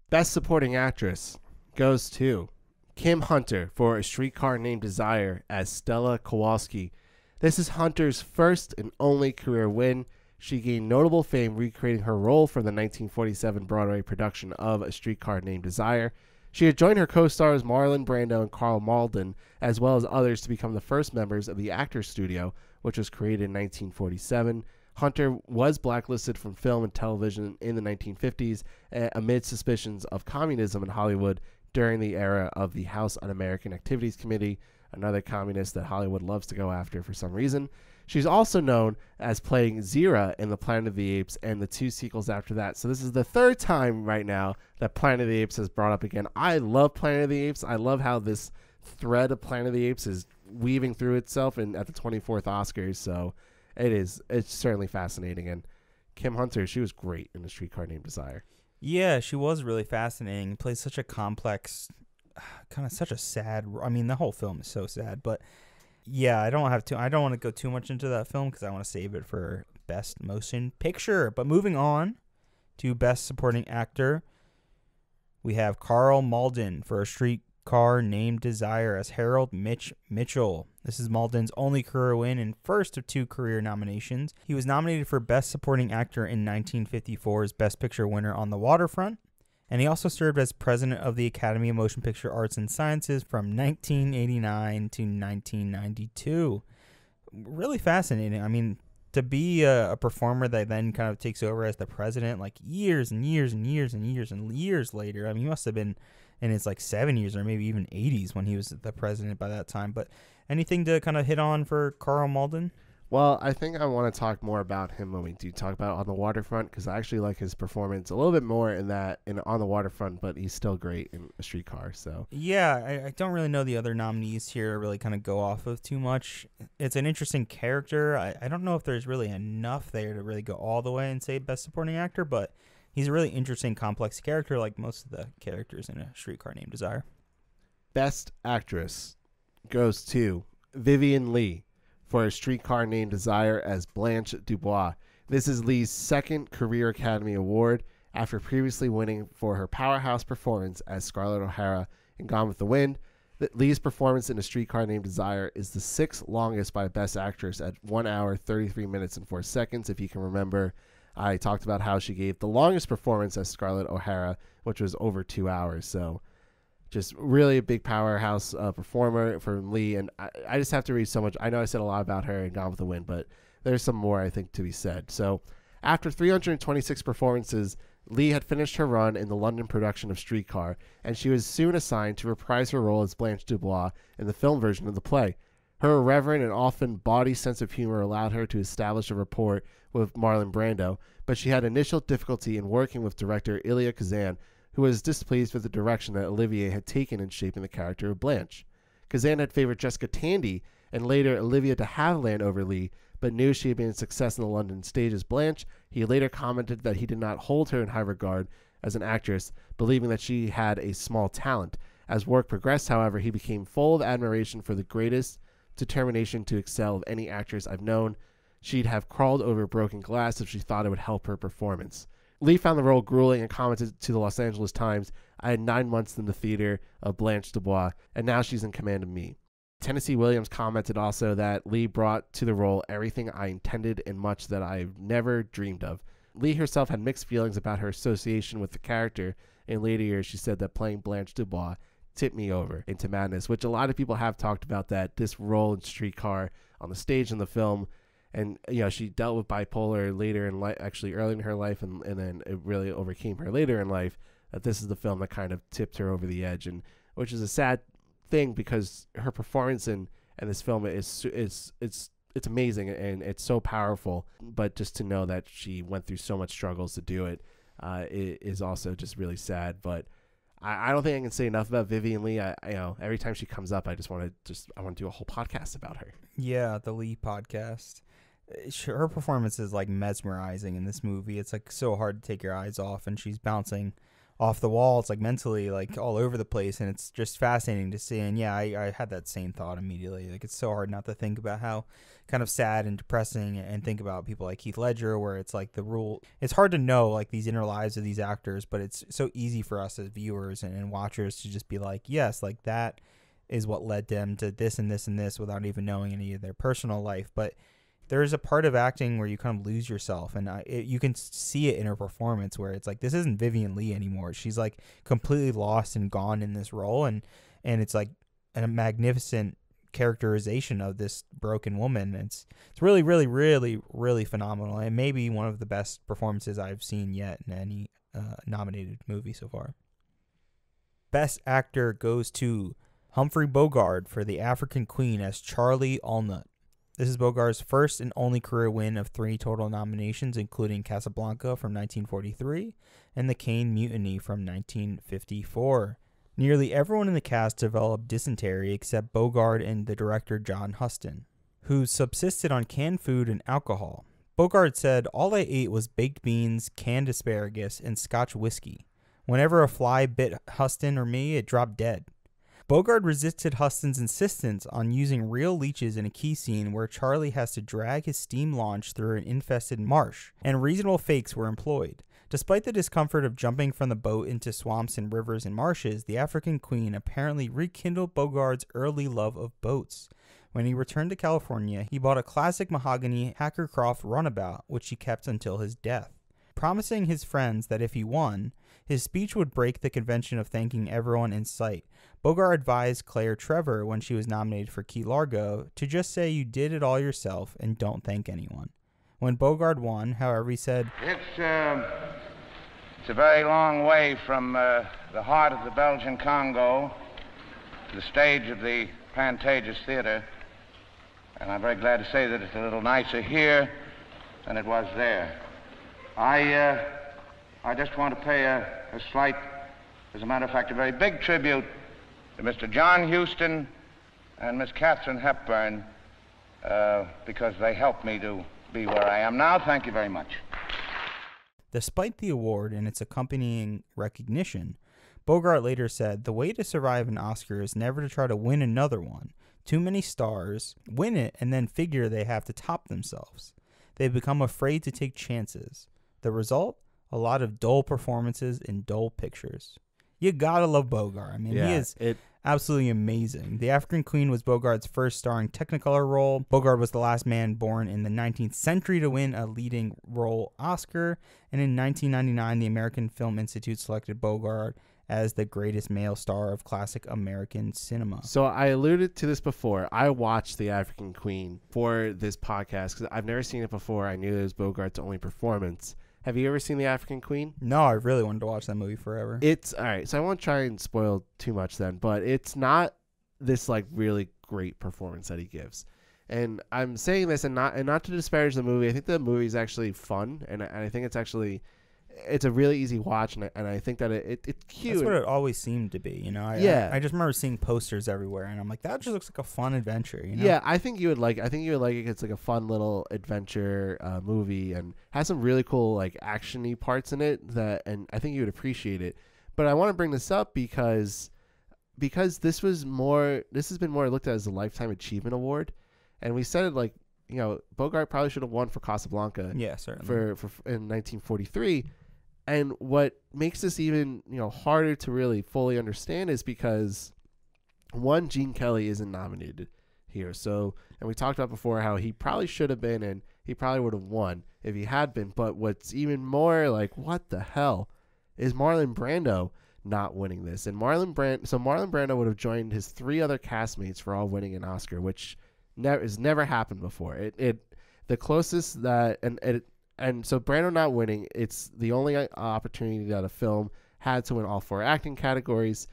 Best Supporting Actress goes to Kim Hunter for A Streetcar Named Desire as Stella Kowalski. This is Hunter's first and only career win. She gained notable fame recreating her role for the 1947 Broadway production of A Streetcar Named Desire. She had joined her co-stars Marlon Brando and Karl Malden, as well as others, to become the first members of the Actors Studio, which was created in 1947. Hunter was blacklisted from film and television in the 1950s amid suspicions of communism in Hollywood during the era of the House Un-American Activities Committee, another communist that Hollywood loves to go after for some reason. She's also known as playing Zira in The Planet of the Apes and the 2 sequels after that. So this is the 3rd time right now that Planet of the Apes has brought up again. I love Planet of the Apes. I love how this thread of Planet of the Apes is weaving through itself at the 24th Oscars. So it's certainly fascinating. And Kim Hunter, she was great in A Streetcar Named Desire. Yeah, she was really fascinating. Plays such a complex, kind of such a sad. I mean, the whole film is so sad, but yeah, I don't want to go too much into that film because I want to save it for Best Motion Picture. But moving on to Best Supporting Actor, we have Karl Malden for A Streetcar Named Desire as Harold Mitchell. This is Malden's only career win and first of 2 career nominations. He was nominated for Best Supporting Actor in 1954's Best Picture winner On the Waterfront, and he also served as president of the Academy of Motion Picture Arts and Sciences from 1989 to 1992. Really fascinating. I mean, to be a performer that then kind of takes over as the president, like years and years and years and years and years later. I mean, he must have been in his like 70s or maybe even 80s when he was the president by that time. But anything to kind of hit on for Karl Malden? Well, I think I want to talk more about him when we do talk about On the Waterfront, because I actually like his performance a little bit more in On the Waterfront, but he's still great in A Streetcar. So yeah, I don't really know the other nominees here to really kind of go off of too much. It's an interesting character. I don't know if there's really enough there to really go all the way and say Best Supporting Actor, but he's a really interesting, complex character like most of the characters in A Streetcar Named Desire. Best Actress goes to Vivien Leigh for A Streetcar Named Desire as Blanche Dubois. This is Leigh's second career Academy Award after previously winning for her powerhouse performance as Scarlett O'Hara in Gone with the Wind. Leigh's performance in A Streetcar Named Desire is the 6th longest by Best Actress at 1 hour, 33 minutes, and 4 seconds. If you can remember, I talked about how she gave the longest performance as Scarlett O'Hara, which was over 2 hours. So just really a big powerhouse performer for Leigh, and I just have to read so much. I know I said a lot about her in Gone with the Wind, but there's some more, I think, to be said. So after 326 performances, Leigh had finished her run in the London production of Streetcar, and she was soon assigned to reprise her role as Blanche Dubois in the film version of the play. Her irreverent and often bawdy sense of humor allowed her to establish a rapport with Marlon Brando, but she had initial difficulty in working with director Elia Kazan, who was displeased with the direction that Olivier had taken in shaping the character of Blanche. Kazan had favored Jessica Tandy and later Olivia de Havilland over Leigh, but knew she had been a success in the London stage as Blanche. He later commented that he did not hold her in high regard as an actress, believing that she had a small talent. As work progressed, however, he became full of admiration for the greatest determination to excel of any actress I've known. She'd have crawled over broken glass if she thought it would help her performance. Leigh found the role grueling and commented to the Los Angeles Times, "I had 9 months in the theater of Blanche Dubois, and now she's in command of me." Tennessee Williams commented also that Leigh brought to the role everything I intended and much that I've never dreamed of. Leigh herself had mixed feelings about her association with the character. In later years, she said that playing Blanche Dubois tipped me over into madness, which a lot of people have talked about, that this role in Streetcar on the stage in the film. And, you know, she dealt with bipolar later in life, actually early in her life, and then it really overcame her later in life, that this is the film that kind of tipped her over the edge, and which is a sad thing because her performance in this film is it's amazing and it's so powerful. But just to know that she went through so much struggles to do it is also just really sad. But I don't think I can say enough about Vivien Leigh. Every time she comes up, I want to do a whole podcast about her. Yeah, the Leigh podcast. her performance is like mesmerizing in this movie. It's like so hard to take your eyes off, and she's bouncing off the wall. It's like mentally like all over the place, and it's just fascinating to see. And yeah, I had that same thought immediately. Like, it's so hard not to think about how kind of sad and depressing, and think about people like Heath Ledger, where it's like it's hard to know like these inner lives of these actors, but it's so easy for us as viewers and watchers to just be like, yes, like that is what led them to this and this and this, without even knowing any of their personal life. But there's a part of acting where you kind of lose yourself, and you can see it in her performance, where it's like, this isn't Vivian Leigh anymore. She's like completely lost and gone in this role, and it's like a magnificent characterization of this broken woman. It's really, really, really, really phenomenal, and maybe one of the best performances I've seen yet in any nominated movie so far. Best Actor goes to Humphrey Bogart for The African Queen as Charlie Allnut. This is Bogart's first and only career win of 3 total nominations, including Casablanca from 1943 and The Caine Mutiny from 1954. Nearly everyone in the cast developed dysentery except Bogart and the director John Huston, who subsisted on canned food and alcohol. Bogart said, "All I ate was baked beans, canned asparagus, and Scotch whiskey. Whenever a fly bit Huston or me, it dropped dead." Bogart resisted Huston's insistence on using real leeches in a key scene where Charlie has to drag his steam launch through an infested marsh, and reasonable fakes were employed. Despite the discomfort of jumping from the boat into swamps and rivers and marshes, the African Queen apparently rekindled Bogart's early love of boats. When he returned to California, he bought a classic mahogany Hackercroft runabout, which he kept until his death. Promising his friends that if he won, his speech would break the convention of thanking everyone in sight, Bogart advised Claire Trevor when she was nominated for Key Largo to just say you did it all yourself and don't thank anyone. When Bogart won, however, he said, It's a very long way from the heart of the Belgian Congo to the stage of the Pantages Theater, and I'm very glad to say that it's a little nicer here than it was there. I just want to pay a slight, as a matter of fact, a very big tribute to Mr. John Huston and Miss Katharine Hepburn because they helped me to be where I am now. Thank you very much. Despite the award and its accompanying recognition, Bogart later said, "The way to survive an Oscar is never to try to win another one. Too many stars win it and then figure they have to top themselves. They become afraid to take chances. The result? A lot of dull performances in dull pictures." You gotta love Bogart. I mean, he is absolutely amazing. The African Queen was Bogart's first starring Technicolor role. Bogart was the last man born in the 19th century to win a leading role Oscar. And in 1999, the American Film Institute selected Bogart as the greatest male star of classic American cinema. So I alluded to this before. I watched The African Queen for this podcast because I've never seen it before. I knew it was Bogart's only performance. Have you ever seen The African Queen? No, I really wanted to watch that movie forever. It's all right. So I won't try and spoil too much then, but it's not this like really great performance that he gives. And I'm saying this and not to disparage the movie. I think the movie is actually fun, and I think it's a really easy watch, and I think that it's cute. That's what it always seemed to be, you know. I just remember seeing posters everywhere, and I'm like, that just looks like a fun adventure, you know. Yeah, I think you would like it. It's like a fun little adventure movie, and has some really cool like action-y parts in it and I think you would appreciate it. But I want to bring this up because this has been more looked at as a Lifetime Achievement Award, and we said it like, you know, Bogart probably should have won for Casablanca. Yeah, certainly. For in 1943. And what makes this even, you know, harder to really fully understand is because, one, Gene Kelly isn't nominated here. So, and we talked about before how he probably should have been, and he probably would have won if he had been. But what's even more like, what the hell, is Marlon Brando not winning this? And Marlon Brando would have joined his 3 other castmates for all winning an Oscar, which has never happened before. The closest that and so Brando not winning, it's the only opportunity that a film had to win all 4 acting categories.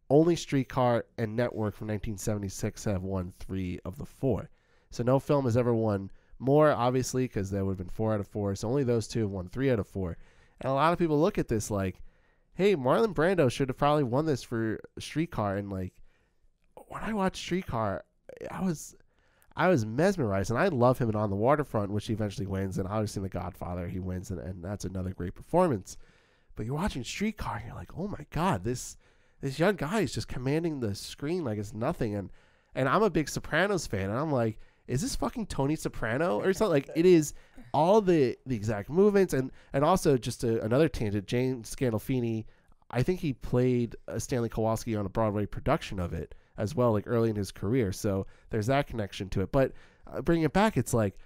Only Streetcar and Network from 1976 have won 3 of the 4. So no film has ever won more, obviously, because there would have been 4 out of 4. So only those 2 have won 3 out of 4. And a lot of people look at this like, hey, Marlon Brando should have probably won this for Streetcar. And like, when I watched Streetcar, I I was mesmerized, and I love him in On the Waterfront, which he eventually wins, and obviously in The Godfather he wins, and that's another great performance. But you're watching Streetcar, and you're like, oh my God, this young guy is just commanding the screen like it's nothing. And I'm a big Sopranos fan, and I'm like, is this fucking Tony Soprano or something? Like, it is all the exact movements, and also just another tangent, James Gandolfini, I think he played Stanley Kowalski on a Broadway production of it as well, like early in his career. So there's that connection to it. But bringing it back, it's like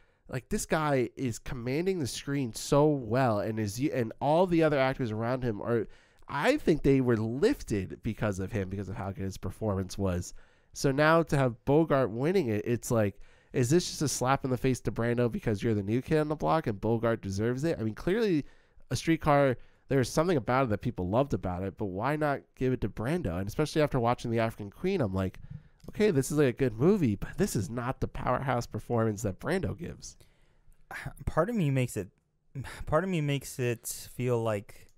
this guy is commanding the screen so well, and all the other actors around him are, I think they were lifted because of him, because of how good his performance was. So now to have Bogart winning it, it's like, is this just a slap in the face to Brando because you're the new kid on the block and Bogart deserves it? I mean, clearly A Streetcar, there's something about it that people loved about it, but why not give it to Brando? And especially after watching The African Queen, I'm like, okay, this is like a good movie, but this is not the powerhouse performance that Brando gives. Part of me makes it feel like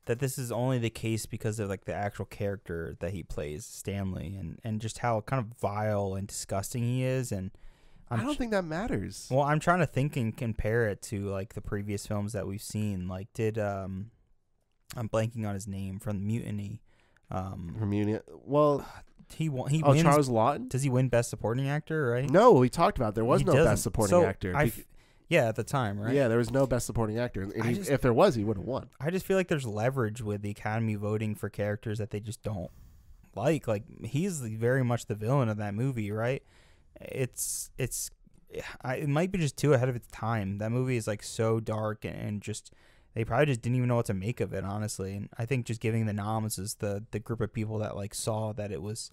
that this is only the case because of like the actual character that he plays, Stanley, and just how kind of vile and disgusting he is. And I don't think that matters. Well, I'm trying to think and compare it to like the previous films that we've seen. Like, I'm blanking on his name from Mutiny. Well, he wins. Charles Lawton. Does he win Best Supporting Actor? Right? No, we talked about there was no Best Supporting Actor. Yeah, at the time, right? Yeah, there was no Best Supporting Actor. And if there was, he would have won. I just feel like there's leverage with the Academy voting for characters that they just don't like. Like, he's very much the villain of that movie, right? It might be just too ahead of its time. That movie is like so dark and just they probably just didn't even know what to make of it, honestly. And I think just giving the noms is the group of people that like saw that it was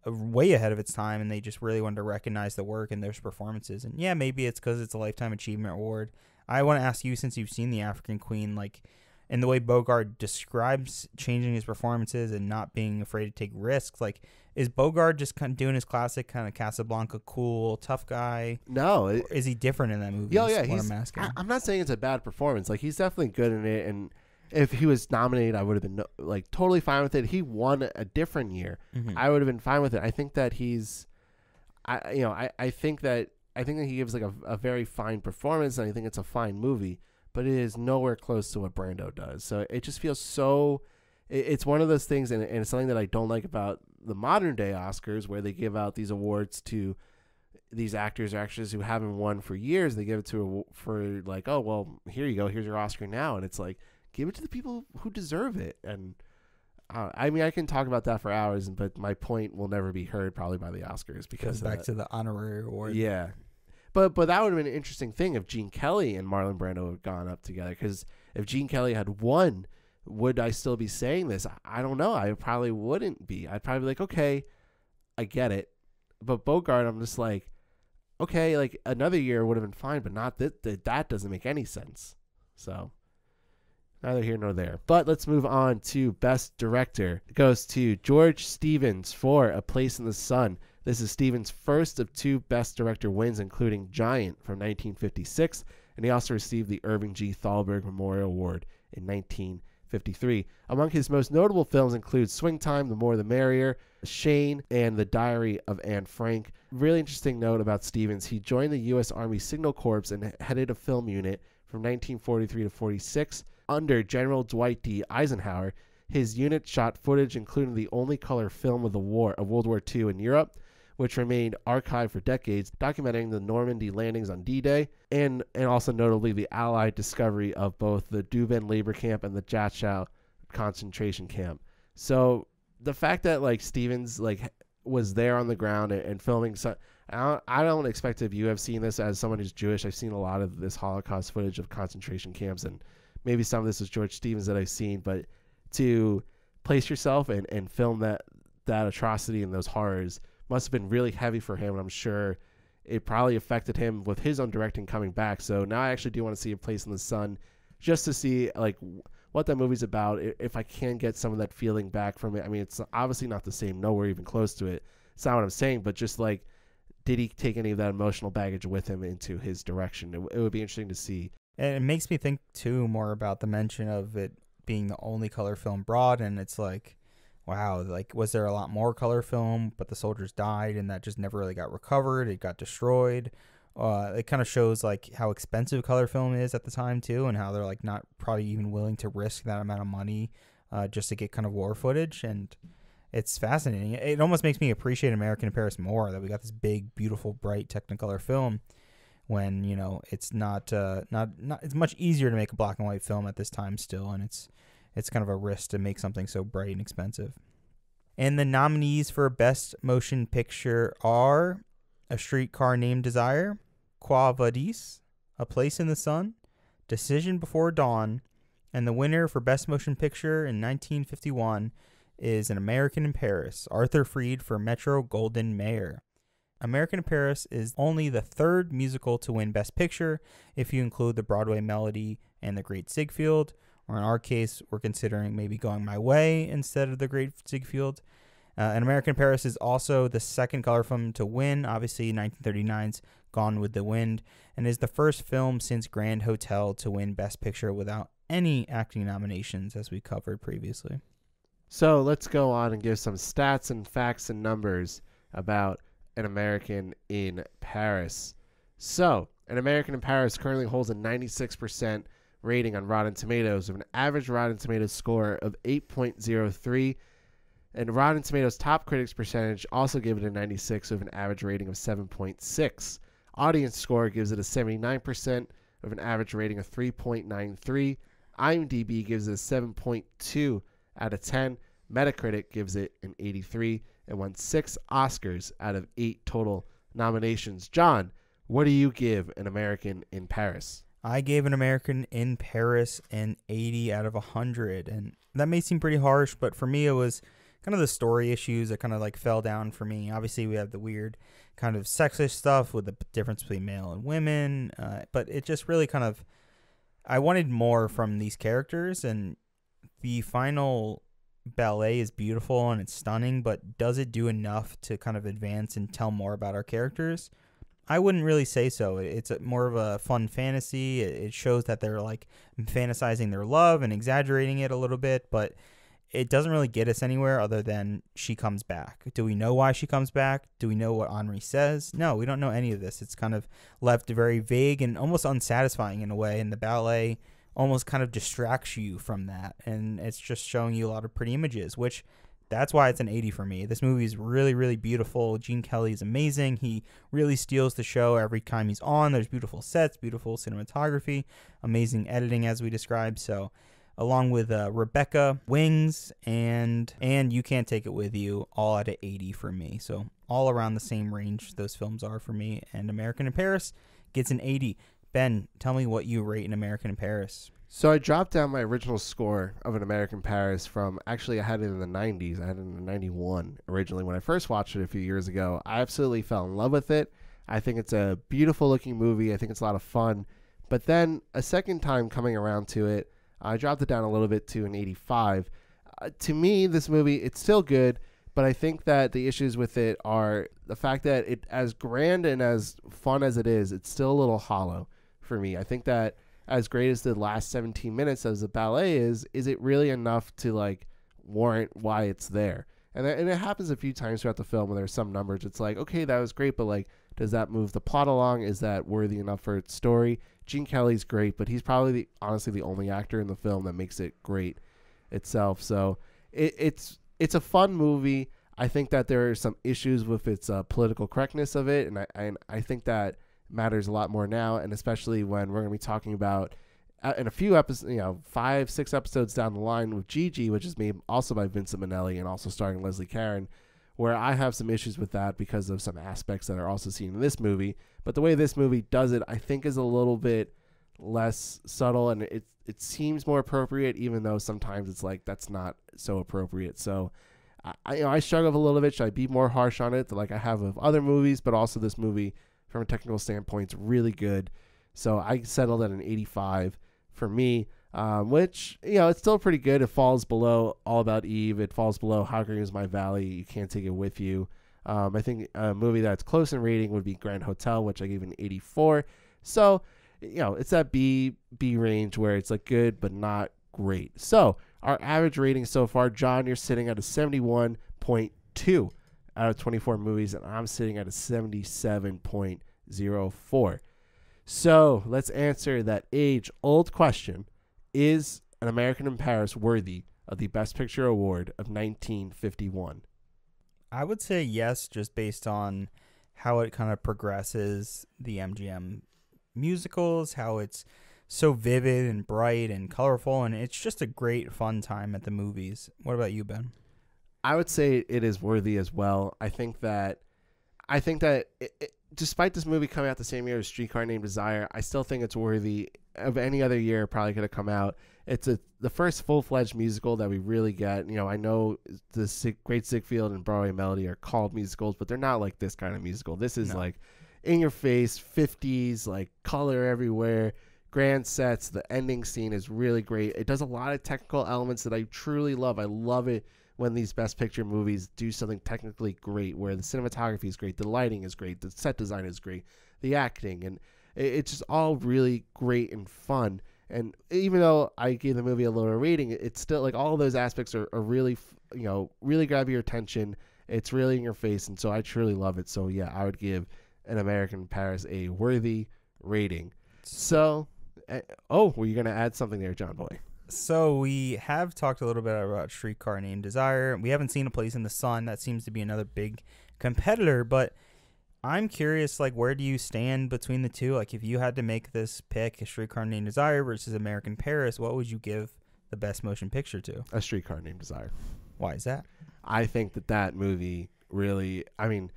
way ahead of its time, and they just really wanted to recognize the work and their performances. And yeah, maybe it's because it's a Lifetime Achievement Award. I want to ask you, since you've seen The African Queen, like, in the way Bogart describes changing his performances and not being afraid to take risks, like, is Bogart just kind of doing his classic kind of Casablanca cool tough guy? No, or is he different in that movie? Yeah, I'm asking. I'm not saying it's a bad performance. Like, he's definitely good in it, and if he was nominated, I would have been like totally fine with it. He won a different year. Mm-hmm. I would have been fine with it. I think that I think that he gives like a very fine performance, and I think it's a fine movie, but it is nowhere close to what Brando does. So it just feels so. It's one of those things, and it's something that I don't like about the modern day Oscars, where they give out these awards to these actors or actresses who haven't won for years. They give it for like, oh well, here you go, here's your Oscar now, and it's like, give it to the people who deserve it. And I mean, I can talk about that for hours, but my point will never be heard probably by the Oscars because back to the honorary award. Yeah, but that would have been an interesting thing if Gene Kelly and Marlon Brando had gone up together. Because if Gene Kelly had won, would I still be saying this? I don't know. I probably wouldn't be. I'd probably be like, okay, I get it. But Bogart, I'm just like, okay, like another year would have been fine, but not that doesn't make any sense. So neither here nor there. But let's move on to Best Director. It goes to George Stevens for A Place in the Sun. This is Stevens' first of 2 Best Director wins, including Giant from 1956, and he also received the Irving G. Thalberg Memorial Award in 1953. Among his most notable films include Swing Time, The More the Merrier, Shane, and The Diary of Anne Frank. Really interesting note about Stevens. He joined the U.S. Army Signal Corps and headed a film unit from 1943 to 46. Under General Dwight D. Eisenhower, his unit shot footage including the only color film of World War II in Europe, which remained archived for decades, documenting the Normandy landings on D-Day, and also notably the Allied discovery of both the Dubin labor camp and the Dachau concentration camp. So the fact that like Stevens like was there on the ground and filming, I don't expect if you have seen this as someone who's Jewish. I've seen a lot of this Holocaust footage of concentration camps, and maybe some of this is George Stevens that I've seen, but to place yourself and film that atrocity and those horrors must have been really heavy for him. And I'm sure it probably affected him with his own directing coming back. So now I actually do want to see A Place in the Sun just to see like what that movie's about, if I can get some of that feeling back from it. I mean, it's obviously not the same, nowhere even close to it. It's not what I'm saying, but just like, did he take any of that emotional baggage with him into his direction? It would be interesting to see. And it makes me think too more about the mention of it being the only color film brought, and it's like wow, like, was there a lot more color film, but the soldiers died and that just never really got recovered? It got destroyed. It kind of shows like how expensive color film is at the time too, and how they're like not probably even willing to risk that amount of money just to get kind of war footage. And it's fascinating. It almost makes me appreciate American in Paris more, that we got this big, beautiful, bright Technicolor film when, you know, it's not it's much easier to make a black and white film at this time still, and it's kind of a risk to make something so bright and expensive. And the nominees for Best Motion Picture are A Streetcar Named Desire, Quo Vadis, A Place in the Sun, Decision Before Dawn, and the winner for Best Motion Picture in 1951 is An American in Paris, Arthur Freed for Metro-Goldwyn-Mayer. American in Paris is only the third musical to win Best Picture if you include the Broadway Melody and The Great Ziegfeld, or in our case, we're considering maybe Going My Way instead of The Great Ziegfeld. An American in Paris is also the second color film to win, obviously 1939's Gone with the Wind, and is the first film since Grand Hotel to win Best Picture without any acting nominations, as we covered previously. So let's go on and give some stats and facts and numbers about An American in Paris. So, An American in Paris currently holds a 96% rating on Rotten Tomatoes with an average Rotten Tomatoes score of 8.03, and Rotten Tomatoes top critics percentage also give it a 96 with an average rating of 7.6. Audience score gives it a 79% with an average rating of 3.93. IMDb gives it a 7.2 out of 10. Metacritic gives it an 83 and won 6 Oscars out of 8 total nominations. John, what do you give An American in Paris? I gave An American in Paris an 80 out of 100, and that may seem pretty harsh, but for me it was kind of the story issues that kind of like fell down for me. Obviously, we have the weird kind of sexist stuff with the difference between male and women, but it just really kind of, I wanted more from these characters, and the final ballet is beautiful and it's stunning, but does it do enough to kind of advance and tell more about our characters? I wouldn't really say so. It's more of a fun fantasy. It shows that they're like fantasizing their love and exaggerating it a little bit, but it doesn't really get us anywhere other than she comes back. Do we know why she comes back? Do we know what Henri says? No, we don't know any of this. It's kind of left very vague and almost unsatisfying in a way, and the ballet almost kind of distracts you from that, and it's just showing you a lot of pretty images, which that's why it's an 80 for me. This movie is really, really beautiful. Gene Kelly is amazing. He really steals the show every time he's on. There's beautiful sets, beautiful cinematography, amazing editing as we described. So along with Rebecca, Wings, and You Can't Take It With You, all at an 80 for me. So all around the same range those films are for me, and American in Paris gets an 80. Ben, tell me what you rate An American in Paris. So I dropped down my original score of An American in Paris from, actually I had it in the 90s. I had it in the 91 originally when I first watched it a few years ago. I absolutely fell in love with it. I think it's a beautiful looking movie. I think it's a lot of fun. But then a second time coming around to it, I dropped it down a little bit to an 85. To me, this movie, it's still good, but I think that the issues with it are the fact that it, as grand and as fun as it is, it's still a little hollow for me. I think that as great as the last 17 minutes as the ballet is it really enough to like warrant why it's there? And it happens a few times throughout the film when there's some numbers. It's like, okay, that was great, but like, does that move the plot along? Is that worthy enough for its story? Gene Kelly's great, but he's probably honestly the only actor in the film that makes it great itself. So it's a fun movie. I think that there are some issues with its political correctness of it, and I think that matters a lot more now, and especially when we're going to be talking about in a few episodes, 5-6 episodes down the line with Gigi, which is made also by Vincent Minnelli and also starring Leslie Caron, where I have some issues with that because of some aspects that are also seen in this movie. But the way this movie does it, I think, is a little bit less subtle, and it seems more appropriate, even though sometimes it's like that's not so appropriate. So I struggle a little bit. Should I be more harsh on it like I have with other movies? But also this movie, from a technical standpoint, is really good. So I settled at an 85 for me, which, it's still pretty good. It falls below All About Eve. It falls below How Green Is My Valley. You Can't Take It With You. I think a movie that's close in rating would be Grand Hotel, which I gave an 84. So, it's that B range where it's like good but not great. So Our average rating so far, John, you're sitting at a 71.2 out of 24 movies, and I'm sitting at a 77.04. So let's answer that age-old question. Is An American in Paris worthy of the Best Picture award of 1951? I would say yes, just based on how it kind of progresses the MGM musicals, how it's so vivid and bright and colorful, and it's just a great fun time at the movies. What about you, Ben? I would say it is worthy as well. I think that despite this movie coming out the same year as Streetcar Named Desire, I still think it's worthy of any other year it probably could have come out. It's the first full-fledged musical that we really get. You know, I know the Great Ziegfeld and Broadway Melody are called musicals, but they're not like this kind of musical. This is like in your face, 50s, like color everywhere, grand sets. The ending scene is really great. It does a lot of technical elements that I truly love. I love it when these Best Picture movies do something technically great, where the cinematography is great, the lighting is great, the set design is great, the acting, and it's just all really great and fun. And even though I gave the movie a lower rating, it's still like all of those aspects are really, really grab your attention. It's really in your face, and so I truly love it. So yeah, I would give An American in Paris a worthy rating. So, were you going to add something there, John Boy? So we have talked a little bit about Streetcar Named Desire. We haven't seen A Place in the Sun. That seems to be another big competitor, but I'm curious, like, where do you stand between the two? Like, if you had to make this pick, A Streetcar Named Desire versus American in Paris, what would you give the best motion picture to? A Streetcar Named Desire. Why is that? I think that movie really, I mean,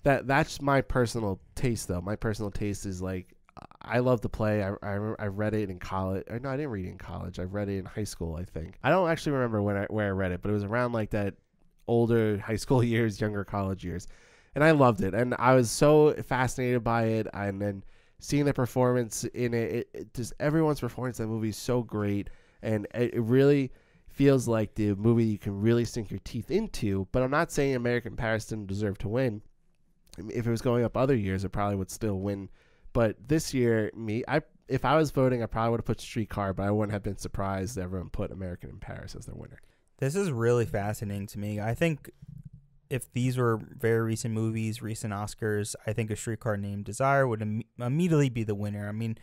that's my personal taste, though. My personal taste is, like, I love the play. I read it in college. No, I didn't read it in college. I read it in high school, I think. I don't actually remember where I read it, but it was around, like, that older high school years, younger college years. And I loved it. And I was so fascinated by it. And then seeing the performance in it just everyone's performance in that movie is so great. And it really feels like the movie you can really sink your teeth into. But I'm not saying American in Paris didn't deserve to win. If it was going up other years, it probably would still win. But this year, if I was voting, I probably would have put Streetcar, but I wouldn't have been surprised that everyone put American in Paris as their winner. This is really fascinating to me. I think if these were very recent movies, recent Oscars, I think A Streetcar Named Desire would immediately be the winner. I mean,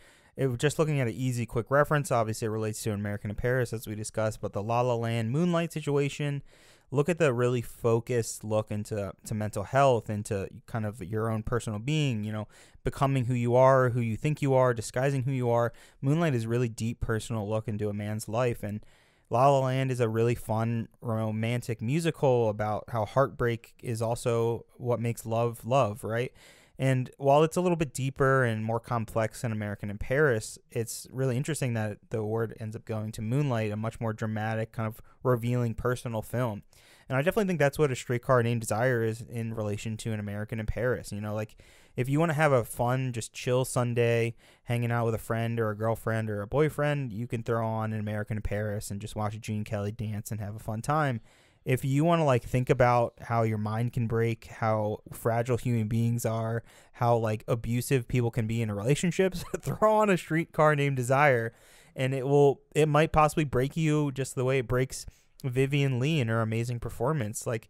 just looking at an easy, quick reference, obviously it relates to American in Paris, as we discussed, but the La La Land Moonlight situation, look at the really focused look into mental health, into kind of your own personal being, becoming who you are, who you think you are, disguising who you are. Moonlight is a really deep personal look into a man's life, and La La Land is a really fun romantic musical about how heartbreak is also what makes love, right? And while it's a little bit deeper and more complex than American in Paris, it's really interesting that the award ends up going to Moonlight, a much more dramatic, kind of revealing personal film. And I definitely think that's what A Streetcar Named Desire is in relation to An American in Paris. Like, if you want to have a fun, just chill Sunday, hanging out with a friend or a girlfriend or a boyfriend, you can throw on An American in Paris and just watch Gene Kelly dance and have a fun time. If you want to, like, think about how your mind can break, how fragile human beings are, how, like, abusive people can be in relationships, throw on A Streetcar Named Desire, and it might possibly break you just the way it breaks Vivian Leigh in her amazing performance. Like,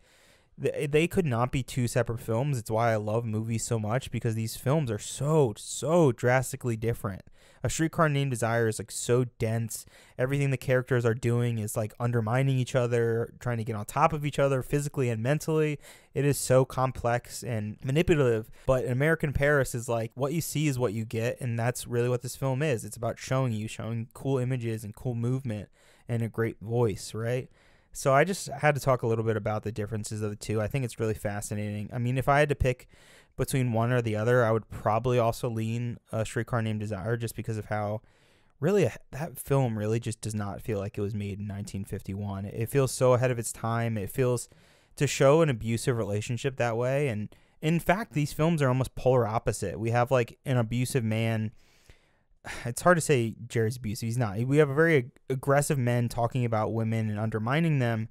they could not be two separate films. It's why I love movies so much, because these films are so drastically different. A Streetcar Named Desire is, like, so dense. Everything the characters are doing is, like, undermining each other, trying to get on top of each other physically and mentally. It is so complex and manipulative. But American Paris is like, what you see is what you get, and that's really what this film is. It's about showing cool images and cool movement and a great voice, right? So I just had to talk a little bit about the differences of the two. I think it's really fascinating. I mean, if I had to pick between one or the other, I would probably also lean A Streetcar Named Desire, just because of how really that film really just does not feel like it was made in 1951. It feels so ahead of its time. It feels to show an abusive relationship that way. And in fact, these films are almost polar opposite. We have, like, an abusive man. It's hard to say Jerry's abusive. He's not. We have a very aggressive men talking about women and undermining them,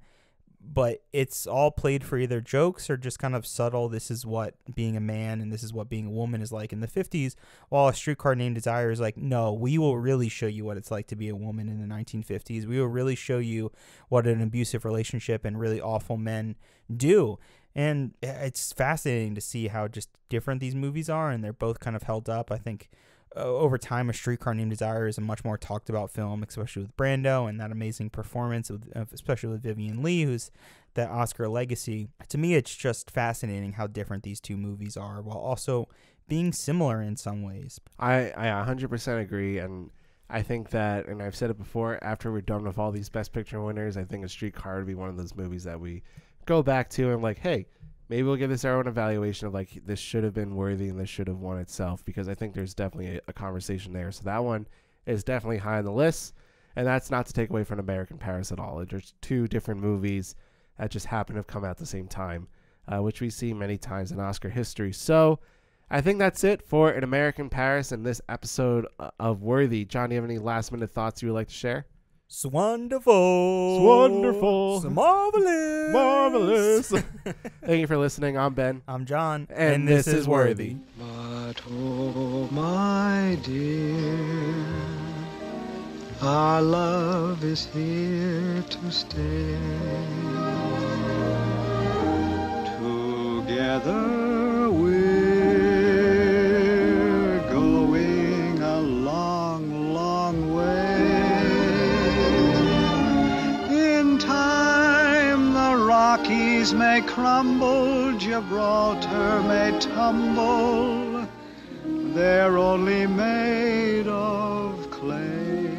but it's all played for either jokes or just kind of subtle. This is what being a man and this is what being a woman is like in the 50s. While A Streetcar Named Desire is like, no, we will really show you what it's like to be a woman in the 1950s. We will really show you what an abusive relationship and really awful men do. And it's fascinating to see how just different these movies are, and they're both kind of held up. I think over time, A Streetcar Named Desire is a much more talked about film, especially with Brando and that amazing performance, especially with Vivien Leigh, who's that Oscar legacy. To me, it's just fascinating how different these two movies are, while also being similar in some ways. I 100% agree, and I think that, and I've said it before, after we're done with all these Best Picture winners, I think A Streetcar would be one of those movies that we go back to and like, hey, maybe we'll give this our own evaluation of like, this should have been worthy and this should have won itself, because I think there's definitely a conversation there. So that one is definitely high on the list, and that's not to take away from American Paris at all. There's two different movies that just happen to have come out at the same time, which we see many times in Oscar history. So I think that's it for An American Paris in this episode of Worthy. John, do you have any last minute thoughts you would like to share? It's wonderful. It's wonderful. It's marvelous. Marvelous. Thank you for listening. I'm Ben. I'm John. And this is Worthy. But oh my dear, our love is here to stay. Together we're going a long, long way. In time the Rockies may crumble, Gibraltar may tumble, they're only made of clay.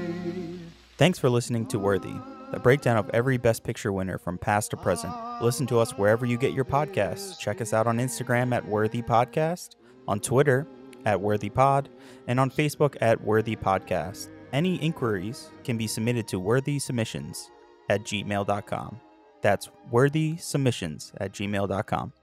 Thanks for listening to Worthy, the breakdown of every Best Picture winner from past to present. Listen to us wherever you get your podcasts. Check us out on Instagram at Worthy Podcast, on Twitter at Worthy Pod, and on Facebook at Worthy Podcast. Any inquiries can be submitted to worthysubmissions@gmail.com. That's worthysubmissions@gmail.com.